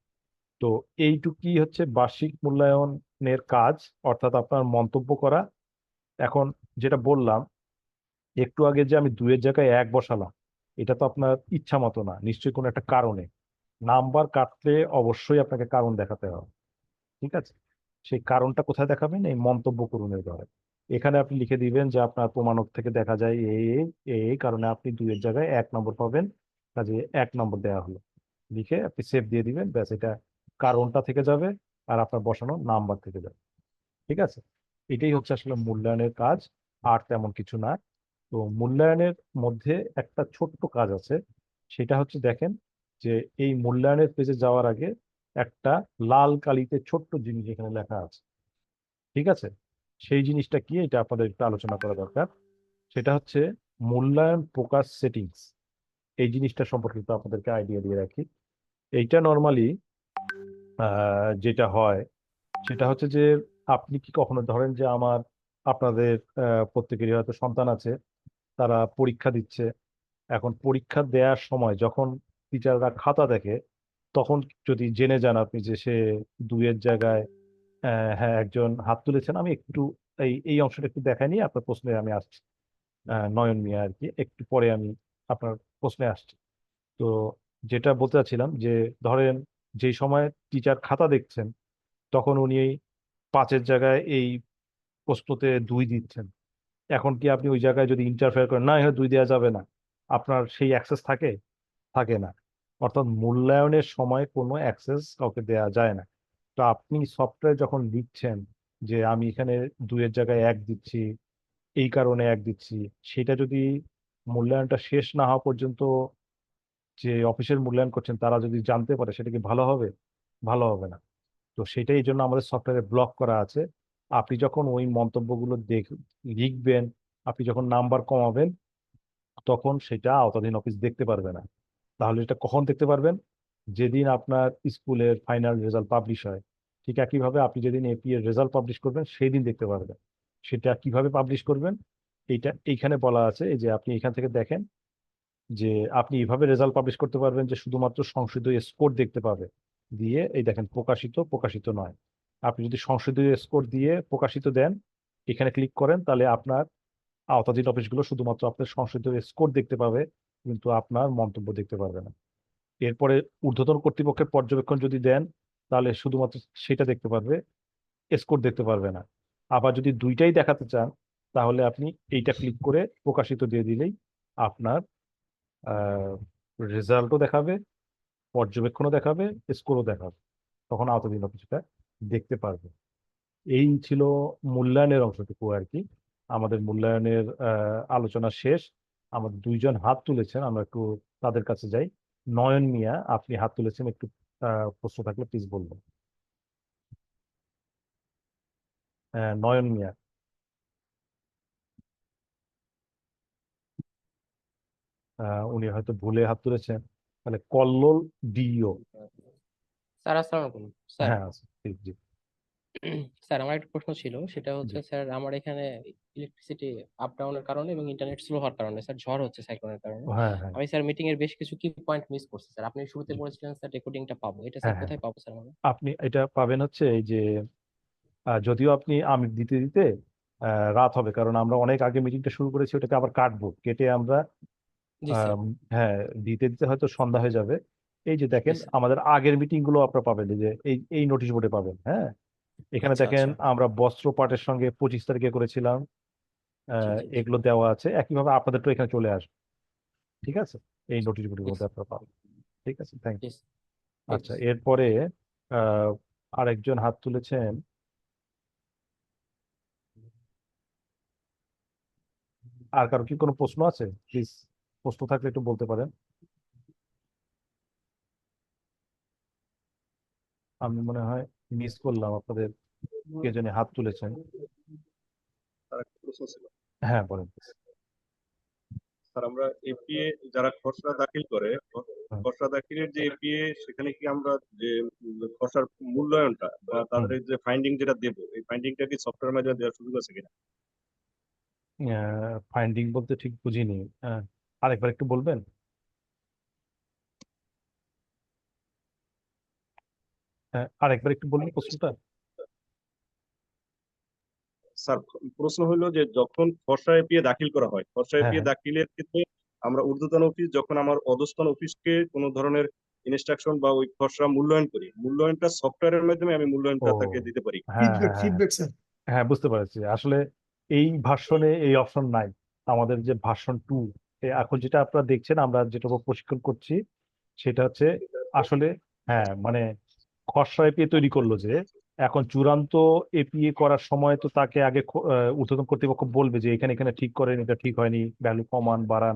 তো এইটুকুই হচ্ছে বার্ষিক মূল্যায়নের কাজ, অর্থাৎ আপনার মন্তব্য করা। এখন যেটা বললাম একটু আগে, যে আমি 2-এর জায়গায় 1 বসালাম, এটা তো আপনার ইচ্ছা মতো না, নিশ্চয়ই কোনো একটা কারণে। নাম্বার কাটলে অবশ্যই আপনাকে কারণ দেখাতে হবে, ঠিক আছে? সেই কারণটা কোথায় দেখাবেন? এই মন্তব্য করুনের ঘরে। এখানে আপনি লিখে দিবেন যে আপনার প্রমাণক থেকে দেখা যায় এই কারণে আপনি 2-এর জায়গায় 1 নম্বর পাবেন, কাজে 1 নম্বর দেওয়া হলো। লিখে আপনি সেভ দিয়ে দিবেন, ব্যাস, এটা কারণটা থেকে যাবে আর আপনার বসানো নাম্বার থেকে যাবে। ঠিক আছে? এটাই হচ্ছে আসলে মূল্যায়নের কাজ, আর তেমন কিছু না। তো মূল্যায়নের মধ্যে একটা ছোট্ট কাজ আছে, সেটা হচ্ছে দেখেন যে এই মূল্যায়নের পেজে যাওয়ার আগে একটা লাল কালিতে ছোট্ট জিনিস এখানে লেখা আছে, ঠিক আছে? সেই জিনিসটা কি, এটা আপনাদের একটু আলোচনা করা দরকার। সেটা হচ্ছে মূল্যায়ন ফোকাস সেটিংস। এই জিনিসটা সম্পর্কে একটু আপনাদেরকে আইডিয়া দিয়ে রাখি। এইটা নর্মালি যেটা হয় সেটা হচ্ছে যে, আপনি কি কখনো ধরেন যে আপনাদের প্রত্যেকেরই হয়তো সন্তান আছে, তারা পরীক্ষা দিচ্ছে। এখন পরীক্ষা দেওয়ার সময় যখন টিচাররা খাতা দেখে, তখন যদি জেনে যান আপনি যে সে 2-এর জায়গায়, হ্যাঁ, একজন হাত তুলেছেন, আমি একটু এই অংশটা একটু দেখাই নিয়ে আপনার প্রশ্নে আমি আসছি। নয়ন মিয়া আর কি, একটু পরে আমি আপনার প্রশ্নে আসছি। তো যেটা বলতে চাচ্ছিলাম যে, ধরেন যেই সময় টিচার খাতা দেখছেন, তখন উনি 5-এর জায়গায় এই প্রশ্নতে 2 দিচ্ছেন। এখন কি আপনি ওই জায়গায় যদি ইন্টারফেয়ার করেন, না এখানে 2 দেওয়া যাবে না, আপনার সেই অ্যাক্সেস থাকে? থাকে না। অর্থাৎ মূল্যায়নের সময় কোনো অ্যাক্সেস কাউকে দেওয়া যায় না। তো আপনি সফটওয়্যার যখন লিখছেন যে আমি এখানে 2-এর জায়গায় 1 দিচ্ছি, এই কারণে 1 দিচ্ছি, সেটা যদি মূল্যায়নটা শেষ না হওয়া পর্যন্ত যে অফিসের মূল্যায়ন করছেন তারা যদি জানতে পারে, সেটা কি ভালো হবে? ভালো হবে না। তো সেটাই, এই জন্য আমাদের সফটওয়্যারে ব্লক করা আছে। আপনি যখন ওই মন্তব্যগুলো লিখবেন, আপনি যখন নাম্বার কমাবেন, তখন সেটা আওতাধীন অফিস দেখতে পারবে না। তাহলে এটা কখন দেখতে পারবেন? যেদিন আপনার স্কুলের ফাইনাল রেজাল্ট পাবলিশ হয়, ঠিক একইভাবে আপনি যেদিন এপি এর রেজাল্ট পাবলিশ করবেন সেই দিন দেখতে পারবেন। সেটা কিভাবে পাবলিশ করবেন, এইখানে বলা আছে। এই যে আপনি এখান থেকে দেখেন যে আপনি এইভাবে রেজাল্ট পাবলিশ করতে পারবেন যে শুধুমাত্র সংশোধিত স্কোর দেখতে পাবে। দিয়ে এই দেখেন প্রকাশিত, প্রকাশিত নয়। আপনি যদি সংশোধিত স্কোর দিয়ে প্রকাশিত দেন, এখানে ক্লিক করেন, তাহলে আপনার আওতাধীন অফিসগুলো শুধুমাত্র আপনার সংশোধিত স্কোর দেখতে পাবে, কিন্তু আপনার মন্তব্য দেখতে পারবে না। এরপরে ঊর্ধ্বতন কর্তৃপক্ষের পর্যবেক্ষণ যদি দেন, তাহলে শুধুমাত্র সেটা দেখতে পারবে, স্কোর দেখতে পারবে না। আবার যদি দুইটাই দেখাতে চান, তাহলে আপনি এইটা ক্লিক করে প্রকাশিত দিয়ে দিলেই আপনার রেজাল্টও দেখাবে, পর্যবেক্ষণও দেখাবে, স্কোরও দেখাবে। তখন আওতাধীন অফিসটা দেখতে পারবে। এই ছিল মূল্যায়নের অংশটুকু আর কি। আমাদের মূল্যায়নের আলোচনা শেষ। আমাদের 2 জন হাত তুলেছেন, আমরা একটু তাদের কাছে যাই। নয়ন মিয়া, আপনি হাত তুলেছেন, একটু প্রশ্ন থাকলে প্লিজ বলবেন। নয়ন মিয়া। উনি হয়তো ভুলে হাত তুলেছেন, তাহলে কল্লোল ডিও। স্যার আসসালামু আলাইকুম স্যার। হ্যাঁ, আছে, জি জি। স্যার আমার একটা প্রশ্ন ছিল, সেটা জি। হচ্ছে স্যার আমার এখানে ইলেকট্রিসিটি আপ ডাউনের কারণে এবং ইন্টারনেট স্লো হওয়ার কারণে স্যার, ঝড় হচ্ছে সাইক্লোনের কারণে, হ্যাঁ হ্যাঁ আমি স্যার মিটিং এর বেশ কিছু কি পয়েন্ট মিস করছি স্যার। আপনি শুরুতে জি। বলেছিলেন স্যার রেকর্ডিংটা পাবো, এটা হ্যাঁ স্যার হ্যাঁ, কোথায় পাবো স্যার আমরা? আপনি এটা পাবেন হচ্ছে এই যে যদিও আমি দিতে দিতে রাত হবে, কারণ আমরা অনেক আগে মিটিংটা শুরু করেছি, ওটাকে আবার কাটবো, কেটে আমরা জি স্যার। হ্যাঁ দিতে দিতে হয়তো সন্ধ্যা হয়ে যাবে। এই যে দেখেন স্যার। আমাদের আগের মিটিং গুলো আপনারা পাবেন, এই যে এই নোটিশ বোর্ডে পাবেন। হ্যাঁ, এখানে আচ্ছা দেখেন আচ্ছা। আমরা বস্ত্র পাটের সঙ্গে 25 তারিখে করেছিলাম, জি জি জি। এগুলো দেওয়া আছে, একইভাবে আপনাদেরটা এখানে চলে আসবে। ঠিক আছে, এই নোটিশ বোর্ডের জি মধ্যে আপনারা পাবেন। ঠিক আছে, থ্যাংক জি ইউ। ঠিক আচ্ছা, আছে। এরপরে আহ আরেকজন হাত তুলেছেন। আর কারো কি কোনো প্রশ্ন আছে? প্লিজ, প্রশ্ন থাকলে একটু বলতে পারেন। আমি মনে হয় মিস করলাম আপনাদের কে জানি হাত তুলেছেন। তার একটা প্রশ্ন ছিল। হ্যাঁ, বলেন। স্যার, আমরা এপিএ যারা খসড়া দাখিল করে, হুম, খসড়া দাখিলের যে এপিএ, সেখানে কি আমরা যে খসড়ার মূল্যায়নটা বা হুম। তাদের যে ফাইন্ডিং যেটা দেবো, এই ফাইন্ডিংটা কি সফটওয়্যার মাধ্যমে দেওয়ার সুযোগ আছে কিনা? ফাইন্ডিং বলতে ঠিক বুঝিনি। আরেকবার একটু বলবেন? আরেকবার একটু বলবেন প্রশ্নটা। স্যার, প্রশ্ন হলো যে যখন খসড়া এপিএ দাখিল করা হয়, খসড়া হ্যাঁ, এপিএ হ্যাঁ। দাখিলের ক্ষেত্রে আমরা ঊর্ধ্বতন অফিস যখন আমার অধস্তন অফিসকে কোনো ধরনের ইনস্ট্রাকশন বা ওই খসড়া মূল্যায়ন করি, মূল্যায়নটা সফটওয়্যারের মাধ্যমে আমি ও, মূল্যায়নটা তাকে দিতে পারি। হ্যাঁ, ফিডব্যাক হ্যাঁ, হ্যাঁ, ফিডব্যাক স্যার। হ্যাঁ, বুঝতে পারছি। আসলে এই ভার্সনে এই অপশন নাই। আমাদের যে ভার্সন 2, এখন যেটা আপনারা দেখছেন, আমরা যেটা উপর প্রশিক্ষণ করছি, সেটা হচ্ছে আসলে, হ্যাঁ মানে খসড়া এপিএ তৈরি করলো যে, এখন চূড়ান্ত এপিএ করার সময় তো তাকে আগে ঊর্ধ্বতন কর্তৃপক্ষ বলবে যে এখানে এখানে ঠিক করেন, এটা ঠিক হয়নি, ভ্যালু কমান বাড়ান।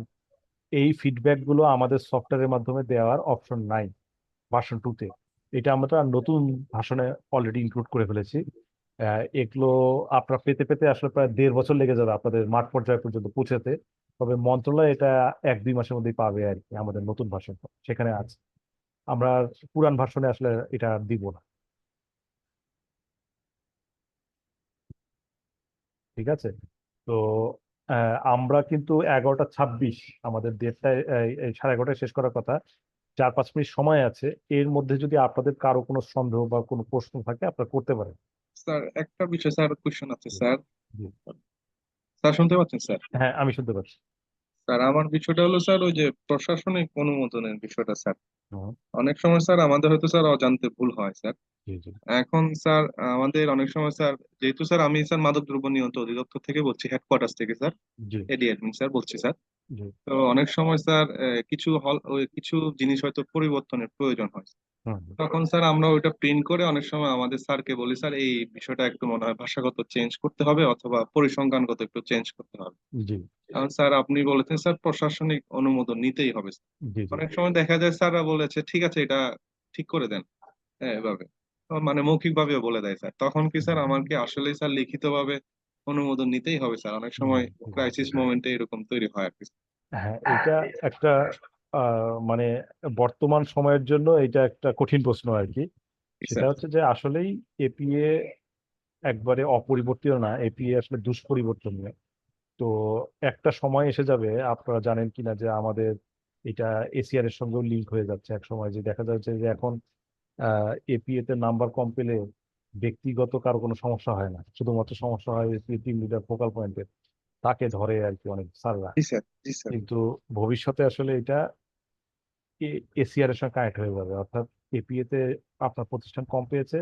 এই ফিডব্যাক গুলো আমাদের সফটওয়্যারের মাধ্যমে দেওয়ার অপশন নাই ভার্সন 2 তে। এটা আমরা নতুন ভার্সনে অলরেডি ইনক্লুড করে ফেলেছি। এগুলো আপনারা পেতে পেতে আসলে প্রায় 1.5 বছর লেগে যাবে আপনাদের মাঠ পর্যায়ে পর্যন্ত পৌঁছাতে। তবে মন্ত্রণালয় এটা 1-2 মাসের মধ্যেই পাবে আর কি, আমাদের নতুন ভার্সন সেখানে আছে। আমরা পুরান ভার্সনে আসলে এটা দিব না। ঠিক আছে, তো আমরা কিন্তু 11টা 26 আমাদের ডেটটায়, 11:30 শেষ করার কথা। 4-5 মিনিট সময় আছে, এর মধ্যে যদি আপনাদের কারো কোনো সন্দেহ বা কোনো প্রশ্ন থাকে আপনারা করতে পারেন। স্যার একটা বিষয় স্যার কোশ্চেন আছে জি, স্যার। জি। স্যার শুনতে পাচ্ছেন স্যার? হ্যাঁ, আমি শুনতে পাচ্ছি। স্যার আমার বিষয়টা হলো স্যার ওই যে প্রশাসনিক অনুমোদনের বিষয়টা স্যার। হুম, অনেক সময় স্যার আমাদের হয়তো স্যার অজান্তে ভুল হয় স্যার। জি, জি, এখন স্যার আমাদের অনেক সময় স্যার, যেহেতু স্যার আমি স্যার মাদকদ্রব্য নিয়ন্ত্রণ অধিদপ্তর থেকে বলছি, হেডকোয়ার্টার থেকে স্যার, জি, এডি অ্যাডমিন স্যার বলছি স্যার। জি। তো অনেক সময় স্যার কিছু জিনিস হয়তো পরিবর্তনের প্রয়োজন হয়। হুম, তখন স্যার আমরা ওইটা প্রিন্ট করে অনেক সময় আমাদের স্যারকে বলি, স্যার এই বিষয়টা একটু মনে হয় ভাষাগত চেঞ্জ করতে হবে অথবা পরিসংখ্যানগত একটু চেঞ্জ করতে হবে। জি, কারণ স্যার আপনি বলেছেন স্যার প্রশাসনিক অনুমোদন নিতেই হবে স্যার। জি, জি। অনেক সময় দেখা যায় স্যাররা বলেছে ঠিক আছে এটা ঠিক করে দেন, হ্যাঁ এভাবে তো মানে মৌখিক ভাবেও বলে দেয় স্যার। তখন কি স্যার আমার কি আসলেই স্যার লিখিত ভাবে অনুমোদন নিতেই হবে স্যার? অনেক সময় হুম। ক্রাইসিস মোমেন্টে এরকম তৈরি হয় আর কি। হ্যাঁ, এটা একটা মানে বর্তমান সময়ের জন্য এটা একটা কঠিন প্রশ্ন আর কি। সেটা স্যার। হচ্ছে যে আসলেই এপিএ একবারে অপরিবর্তিত না, এপিএ আসলে দুষ্পরিবর্তনীয়। তো একটা সময় এসে যাবে, আপনারা জানেন কিনা যে আমাদের এটা এসিআর এর সঙ্গেও লিঙ্ক হয়ে যাচ্ছে এক সময়, যে দেখা যাচ্ছে যে এখন এপিএ তে নাম্বার কম পেলে ব্যক্তিগত কারো কোনো সমস্যা হয় না, শুধুমাত্র সমস্যা হয় এপিএ টিম লিডার ফোকাল পয়েন্টের, তাকে ধরে আর কি অনেক স্যাররা। জি স্যার। জি স্যার। কিন্তু ভবিষ্যতে আসলে এটা এসিআর এর সঙ্গে কানেক্ট হয়ে যাবে, অর্থাৎ এপিএ তে আপনার প্রতিষ্ঠান কম পেয়েছে,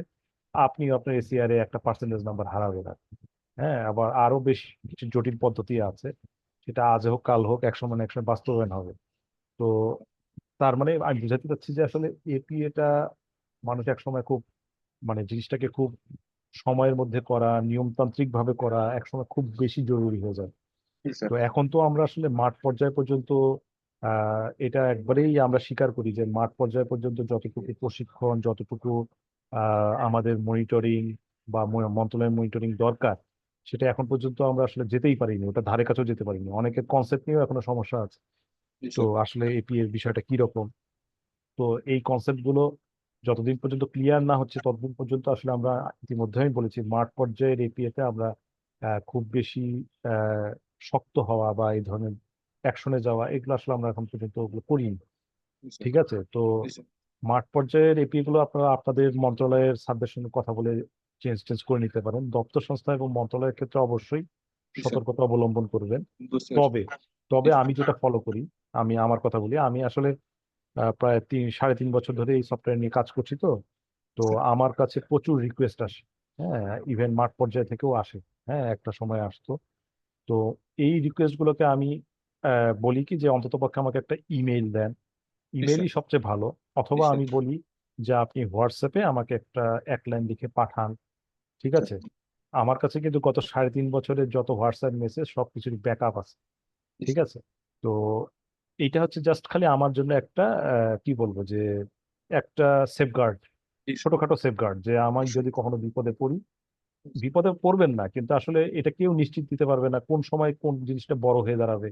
আপনি আপনার এসিআর এ একটা পার্সেন্টেজ নাম্বার হারাবেন আর কি। হ্যাঁ, আবার আরো বেশ কিছু জটিল পদ্ধতি আছে, সেটা আজ হোক কাল হোক একসময় না একসময় বাস্তবায়ন হবে। তো তার মানে আমি বুঝাতে চাচ্ছি যে আসলে এপিএটা মানুষ একসময় খুব, মানে জিনিসটাকে খুব সময়ের মধ্যে করা, নিয়মতান্ত্রিক ভাবে করা একসময় খুব বেশি জরুরি হয়ে যায়। জি স্যার। তো এখন তো আমরা আসলে মাঠ পর্যায় পর্যন্ত এটা একবারেই আমরা স্বীকার করি যে মাঠ পর্যায় পর্যন্ত যতটুকু প্রশিক্ষণ, যতটুকু আমাদের মনিটরিং বা মন্ত্রণালয়ের মনিটরিং দরকার, সেটা এখন পর্যন্ত আমরা আসলে যেতেই পারিনি, ওটা ধারে কাছেও যেতে পারিনি, অনেকের কনসেপ্ট নিয়েও এখনো সমস্যা আছে। জি তো স্যার। আসলে এপি এর বিষয়টা কি রকম, তো এই কনসেপ্ট গুলো যতদিন পর্যন্ত ক্লিয়ার না হচ্ছে ততদিন পর্যন্ত আসলে আমরা, ইতিমধ্যে আমি বলেছি, মাঠ পর্যায়ের এপিএ তে আমরা খুব বেশি আহ, শক্ত হওয়া বা এই ধরনের অ্যাকশনে যাওয়া, এগুলো আসলে আমরা এখন পর্যন্ত ওগুলো করিনি। জি স্যার। ঠিক আছে, তো জি স্যার। মাঠ পর্যায়ের এপিএ গুলো আপনারা আপনাদের মন্ত্রণালয়ের স্যারদের সঙ্গে কথা বলে চেঞ্জ করে নিতে পারেন। দপ্তর সংস্থা এবং মন্ত্রণালয়ের ক্ষেত্রে অবশ্যই জি স্যার, সতর্কতা অবলম্বন করবেন। বুঝতে পারছি। তবে তবে আমি যেটা ফলো করি, আমি আমার কথা বলি, আমি আসলে প্রায় 3.5 বছর ধরে এই সফটওয়্যার নিয়ে কাজ করছি। তো আমার কাছে প্রচুর রিকোয়েস্ট আসে, হ্যাঁ, ইভেন মাঠ পর্যায়ে থেকেও আসে, হ্যাঁ, একটা সময় আসতো। তো এই রিকোয়েস্ট গুলোকে আমি বলি কি যে অন্ততপক্ষে আমাকে একটা ইমেইল দেন, জি ইমেইলই স্যার, সবচেয়ে ভালো। অথবা জি আমি বলি যে আপনি হোয়াটসঅ্যাপে আমাকে একটা 1 লাইন লিখে পাঠান, ঠিক স্যার, আছে? আমার কাছে কিন্তু গত 3.5 বছরের যত হোয়াটসঅ্যাপ মেসেজ সবকিছুর ব্যাকআপ আছে, জি ঠিক স্যার, আছে? তো এইটা হচ্ছে জাস্ট খালি আমার জন্য একটা কি বলবো যে একটা সেফগার্ড, জি স্যার, ছোটখাটো সেফগার্ড, যে আমি যদি কখনো বিপদে পড়ি, বিপদে পড়বেন না কিন্তু আসলে এটা কেউ নিশ্চিত দিতে পারবে না কোন সময় কোন জিনিসটা বড় হয়ে দাঁড়াবে।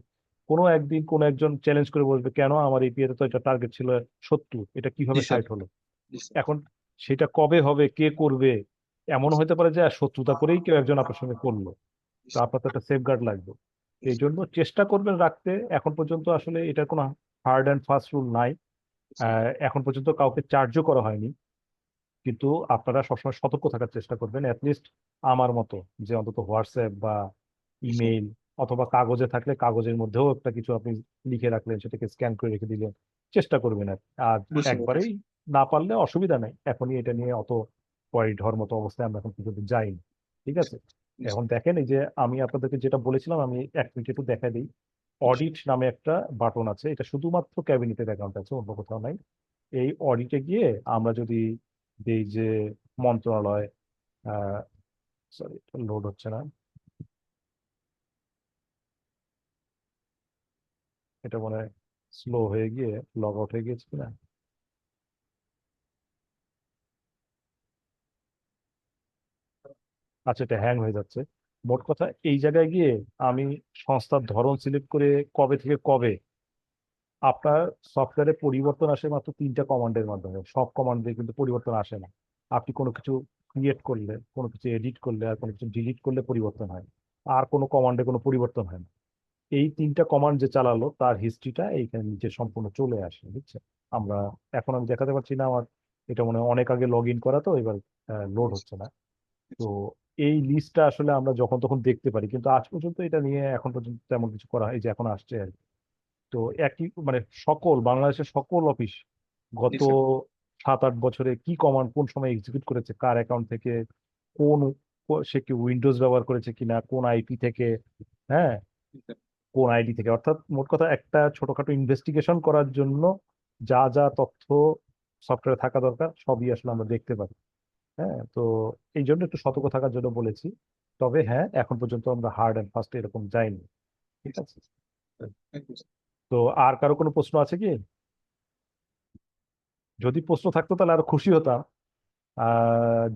কোনো একদিন কোনো একজন চ্যালেঞ্জ করে বলবে, কেন আমার এপিএতে তো এটা টার্গেট ছিল 70, এটা জি কিভাবে স্যার, 60 হলো? জি স্যার, এখন সেটা কবে হবে, কে করবে? এমন হতে পারে যে শত্রুতা করেই কেউ একজন আপনার সঙ্গে করলো। জি তো স্যার, আপনার তো একটা সেফগার্ড লাগবে। জি এই স্যার, জন্য চেষ্টা করবেন রাখতে। এখন পর্যন্ত আসলে এটার কোনো হার্ড অ্যান্ড ফাস্ট রুল নাই। জি স্যার, এখন পর্যন্ত কাউকে চার্জও করা হয়নি। কিন্তু আপনারা সবসময় সতর্ক থাকার চেষ্টা করবেন, অ্যাটলিস্ট আমার মতো, যে অন্তত হোয়াটসঅ্যাপ বা জি স্যার, ইমেইল অথবা কাগজে থাকলে কাগজের মধ্যেও একটা কিছু আপনি লিখে রাখলেন, সেটাকে স্ক্যান করে রেখে দিলেন, চেষ্টা করবেন। আর বুঝতে একবারেই পারছি। না পারলে অসুবিধা নেই, এখনই এটা নিয়ে অত ওয়ারিড হওয়ার মতো অবস্থায় আমরা এখন পর্যন্ত যাইনি, ঠিক আছে? জি এখন স্যার, দেখেন, এই যে আমি আপনাদেরকে যেটা বলেছিলাম, আমি 1 মিনিট একটু দেখা দিই। জি স্যার, অডিট নামে একটা বাটন আছে, এটা শুধুমাত্র ক্যাবিনেটের অ্যাকাউন্ট আছে, অন্য কোথাও নাই। এই অডিটে গিয়ে আমরা যদি এই যে মন্ত্রণালয়, সরি লোড হচ্ছে না, এটা মনে হয় স্লো হয়ে গিয়ে লগ আউট হয়ে গিয়েছে কিনা। আচ্ছা, এটা হ্যাং হয়ে যাচ্ছে। মোট কথা, এই জায়গায় গিয়ে আমি সংস্থার ধরন সিলেক্ট করে কবে থেকে কবে, আপনার সফটওয়্যারে পরিবর্তন আসে মাত্র 3টা কমান্ডের মাধ্যমে, সব কমান্ড দিয়ে কিন্তু পরিবর্তন আসে না। আপনি কোনো কিছু ক্রিয়েট করলে, কোনো কিছু এডিট করলে আর কোনো কিছু ডিলিট করলে পরিবর্তন হয়, আর কোনো কমান্ডে কোনো পরিবর্তন হয় না। এই 3টা কমান্ড যে চালালো তার হিস্ট্রিটা এইখানে নিচে সম্পূর্ণ চলে আসে, বুঝছেন? আমরা এখন আমি দেখাতে পারছি না, আমার এটা মনে হয় অনেক আগে লগ ইন করা, তো এবার লোড হচ্ছে না। তো এই লিস্টটা আসলে আমরা যখন তখন দেখতে পারি, কিন্তু আজ পর্যন্ত এটা নিয়ে এখন পর্যন্ত তেমন কিছু করা হয়, এই যে এখন আসছে আর কি। তো একই মানে সকল বাংলাদেশের সকল অফিস জি গত স্যার, 7-8 বছরে কি কমান্ড কোন সময় এক্সিকিউট করেছে, কার অ্যাকাউন্ট থেকে, কোন সে কি উইন্ডোজ ব্যবহার করেছে কিনা, কোন আইপি থেকে, হ্যাঁ, জি স্যার, কোন আইডি থেকে, অর্থাৎ মোট কথা একটা ছোটখাটো ইনভেস্টিগেশন করার জন্য যা যা তথ্য সফটওয়্যারে থাকা দরকার সবই আসলে আমরা দেখতে পারি। হ্যাঁ, তো এই জন্য একটু সতর্ক থাকার জন্য বলেছি। তবে হ্যাঁ, এখন পর্যন্ত আমরা হার্ড অ্যান্ড ফাস্ট এরকম যাইনি, জি ঠিক স্যার, আছে? একদম স্যার। তো আর কারো কোনো প্রশ্ন আছে কি? যদি প্রশ্ন থাকতো তাহলে আরো খুশি হতাম।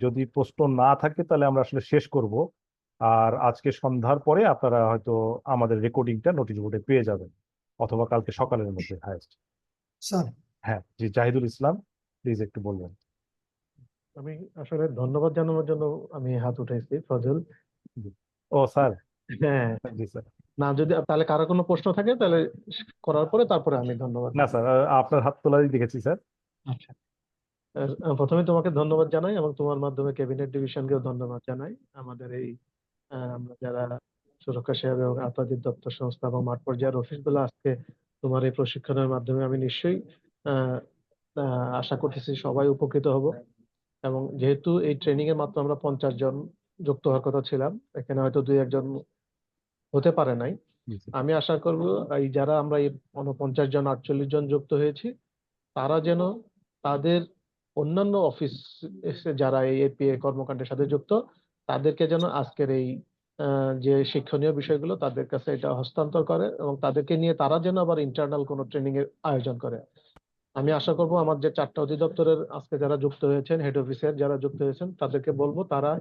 যদি প্রশ্ন না থাকে তাহলে আমরা আসলে শেষ করব। আর আজকে সন্ধ্যার পরে আপনারা হয়তো আমাদের রেকর্ডিংটা নোটিশ বোর্ডে পেয়ে যাবেন, অথবা কালকে সকালের মধ্যে হায়েস্ট। স্যার, হ্যাঁ জি, জাহিদুল ইসলাম, প্লিজ একটু বলবেন। আমি আসলে ধন্যবাদ জানানোর জন্য আমি হাত উঠাইছি ফজল। জি। ও স্যার, হ্যাঁ, জি স্যার। না যদি তাহলে কারো কোনো প্রশ্ন থাকে তাহলে করার পরে তারপরে আমি ধন্যবাদ না জানাবো। স্যার, আপনার হাত তোলাই দেখেছি স্যার। আচ্ছা, প্রথমে তোমাকে ধন্যবাদ জানাই এবং তোমার মাধ্যমে ক্যাবিনেট ডিভিশনকেও ধন্যবাদ জানাই। আমাদের এই আমরা যারা সুরক্ষা সেবা এবং আপনাদের দপ্তর সংস্থা এবং মাঠ পর্যায়ের অফিসগুলো আজকে তোমার এই প্রশিক্ষণের মাধ্যমে আমি নিশ্চয়ই আহ, আশা করতেছি সবাই উপকৃত হব। এবং যেহেতু এই ট্রেনিং এর মাত্র আমরা 50 জন যুক্ত হওয়ার কথা ছিলাম, এখানে হয়তো 2-1 জন হতে পারে নাই। জি স্যার। আমি আশা করব এই যারা আমরা এই 49 জন 48 জন যুক্ত হয়েছি, তারা যেন তাদের অন্যান্য অফিস যারা এই এপিএ কর্মকাণ্ডের সাথে যুক্ত, তাদেরকে যেন আজকের এই যে শিক্ষণীয় বিষয়গুলো তাদের কাছে এটা হস্তান্তর করে এবং তাদেরকে নিয়ে তারা যেন আবার ইন্টারনাল কোনো ট্রেনিং এর আয়োজন করে। আমি আশা করব আমার যে 4টা অধিদপ্তরের আজকে যারা যুক্ত হয়েছেন, হেড অফিসের যারা যুক্ত হয়েছেন, তাদেরকে বলবো তারা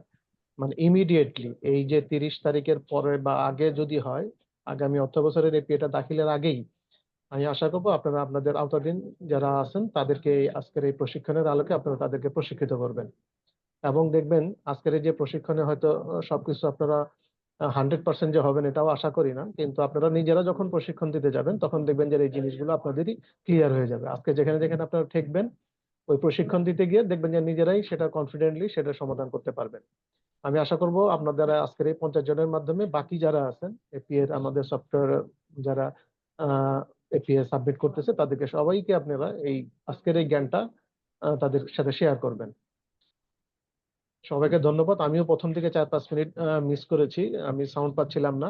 মানে ইমিডিয়েটলি এই যে 30 তারিখের পরে বা আগে যদি হয়, আগামী অর্থ বছরের এপিএটা দাখিলের আগেই আমি আশা করবো আপনারা আপনাদের আওতাধীন যারা আছেন তাদেরকে আজকের এই প্রশিক্ষণের আলোকে আপনারা তাদেরকে প্রশিক্ষিত করবেন। এবং দেখবেন আজকের এই যে প্রশিক্ষণে হয়তো সবকিছু আপনারা 100% যে হবেন এটাও আশা করি না, কিন্তু আপনারা নিজেরা যখন প্রশিক্ষণ দিতে যাবেন তখন দেখবেন যে এই জিনিসগুলো আপনাদেরই ক্লিয়ার হয়ে যাবে। আজকে যেখানে যেখানে আপনারা ঠেকবেন ওই প্রশিক্ষণ দিতে গিয়ে দেখবেন যে নিজেরাই সেটা কনফিডেন্টলি সেটা সমাধান করতে পারবেন। আমি আশা করব আপনাদের আজকের এই 50 জনের মাধ্যমে বাকি যারা আছেন এপিএ আমাদের সফটওয়্যার যারা এপিএ সাবমিট করতেছে তাদেরকে সবাইকে আপনারা এই আজকের এই জ্ঞানটা তাদের সাথে শেয়ার করবেন। সবাইকে ধন্যবাদ। আমিও প্রথম থেকে 4-5 মিনিট মিস করেছি, আমি সাউন্ড পাচ্ছিলাম না।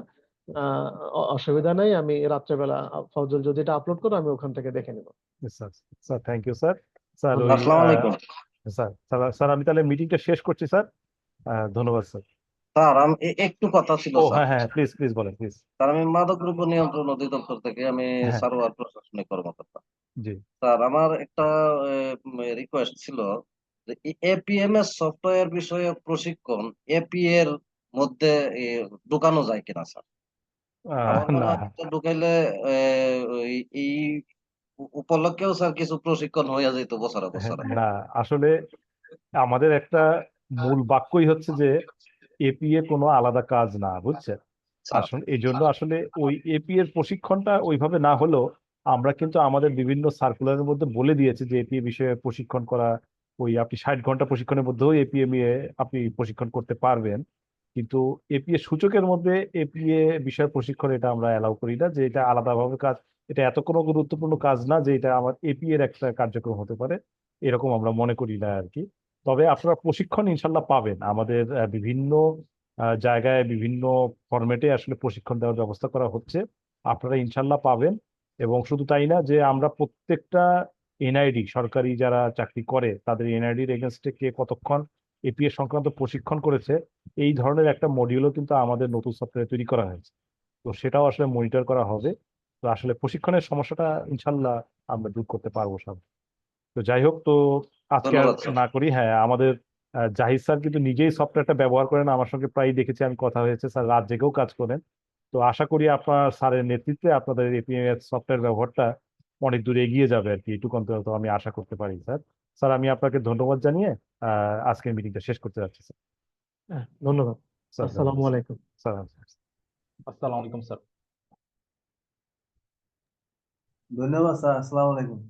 অসুবিধা নাই, আমি রাত্রেবেলা ফজল যদি এটা আপলোড করো আমি ওখান থেকে দেখে নেব। Sir sir thank you sir. Sir ওই আসসালামু আলাইকুম স্যার স্যার আমি তাহলে মিটিংটা শেষ করছি স্যার। ধন্যবাদ স্যার। স্যার। আমি একটু কথা ছিল ও স্যার। হ্যাঁ প্লিজ প্লিজ বলেন প্লিজ। স্যার আমি মাদক দ্রব্য নিয়ন্ত্রণ অধিদপ্তর থেকে আমি হ্যাঁ সারোয়ার প্রশাসনিক কর্মকর্তা। জি স্যার আমার একটা রিকোয়েস্ট ছিল যে এপিএম এর সফটওয়্যার বিষয়ে প্রশিক্ষণ এপি এর মধ্যে ঢুকানো যায় কিনা স্যার? আমার মনে না হয় এটা ঢুকাইলে এই উপলক্ষেও স্যার কিছু প্রশিক্ষণ হয়ে যেত বছরে বছরে। না আসলে আমাদের একটা মূল বাক্যই হচ্ছে যে এপিএ কোনো আলাদা কাজ না, বুঝছেন? স্যার আসলে এই জন্য আসলে ওই এপি এর প্রশিক্ষণটা ওইভাবে না হলেও আমরা কিন্তু আমাদের বিভিন্ন সার্কুলারের মধ্যে বলে দিয়েছি যে এপিএ বিষয়ে প্রশিক্ষণ করা, ওই আপনি 60 ঘন্টা প্রশিক্ষণের মধ্যেও এপিএ নিয়ে আপনি প্রশিক্ষণ করতে পারবেন। কিন্তু এপিএ সূচকের মধ্যে এপিএ বিষয়ে প্রশিক্ষণ এটা আমরা অ্যালাউ করি না, যে এটা আলাদাভাবে কাজ, এটা এত কোনো গুরুত্বপূর্ণ কাজ না যে এটা আমার এপিএ এর একটা কার্যক্রম হতে পারে, এরকম আমরা মনে করি না আর কি। তবে আপনারা প্রশিক্ষণ ইনশাল্লাহ পাবেন আমাদের বিভিন্ন জায়গায় বিভিন্ন ফরম্যাটে আসলে প্রশিক্ষণ দেওয়ার ব্যবস্থা করা হচ্ছে, আপনারা ইনশাল্লাহ পাবেন। এবং শুধু তাই না, যে আমরা প্রত্যেকটা এনআইডি সরকারি যারা চাকরি করে তাদের এনআইডির এগেনস্টে কে কতক্ষণ এপিএ সংক্রান্ত প্রশিক্ষণ করেছে এই ধরনের একটা মডিউলও কিন্তু আমাদের নতুন সফটওয়্যার তৈরি করা হয়েছে। তো সেটাও আসলে মনিটর করা হবে। তো আসলে প্রশিক্ষণের সমস্যাটা ইনশাল্লাহ আমরা দূর করতে পারবো সব। তো যাই হোক, তো আজকে আর ধন্যবাদ স্যার। না করি। হ্যাঁ, আমাদের জাহিদ স্যার কিন্তু নিজেই সফটওয়্যারটা ব্যবহার করেন, আমার সঙ্গে প্রায় দেখেছি আমি, কথা হয়েছে, স্যার রাত জেগেও কাজ করেন। তো আশা করি আপনার স্যারের নেতৃত্বে আপনাদের এপিএম সফটওয়্যার ব্যবহারটা অনেক দূরে এগিয়ে যাবে আর কি, এটুকু অন্তত আমি আশা করতে পারি স্যার। স্যার আমি আপনাকে ধন্যবাদ জানিয়ে আজকের মিটিংটা শেষ করতে যাচ্ছি স্যার। ধন্যবাদ। স্যার আসসালামু আলাইকুম। স্যার। আসসালামু আলাইকুম স্যার। ধন্যবাদ স্যার। আসসালামু আলাইকুম।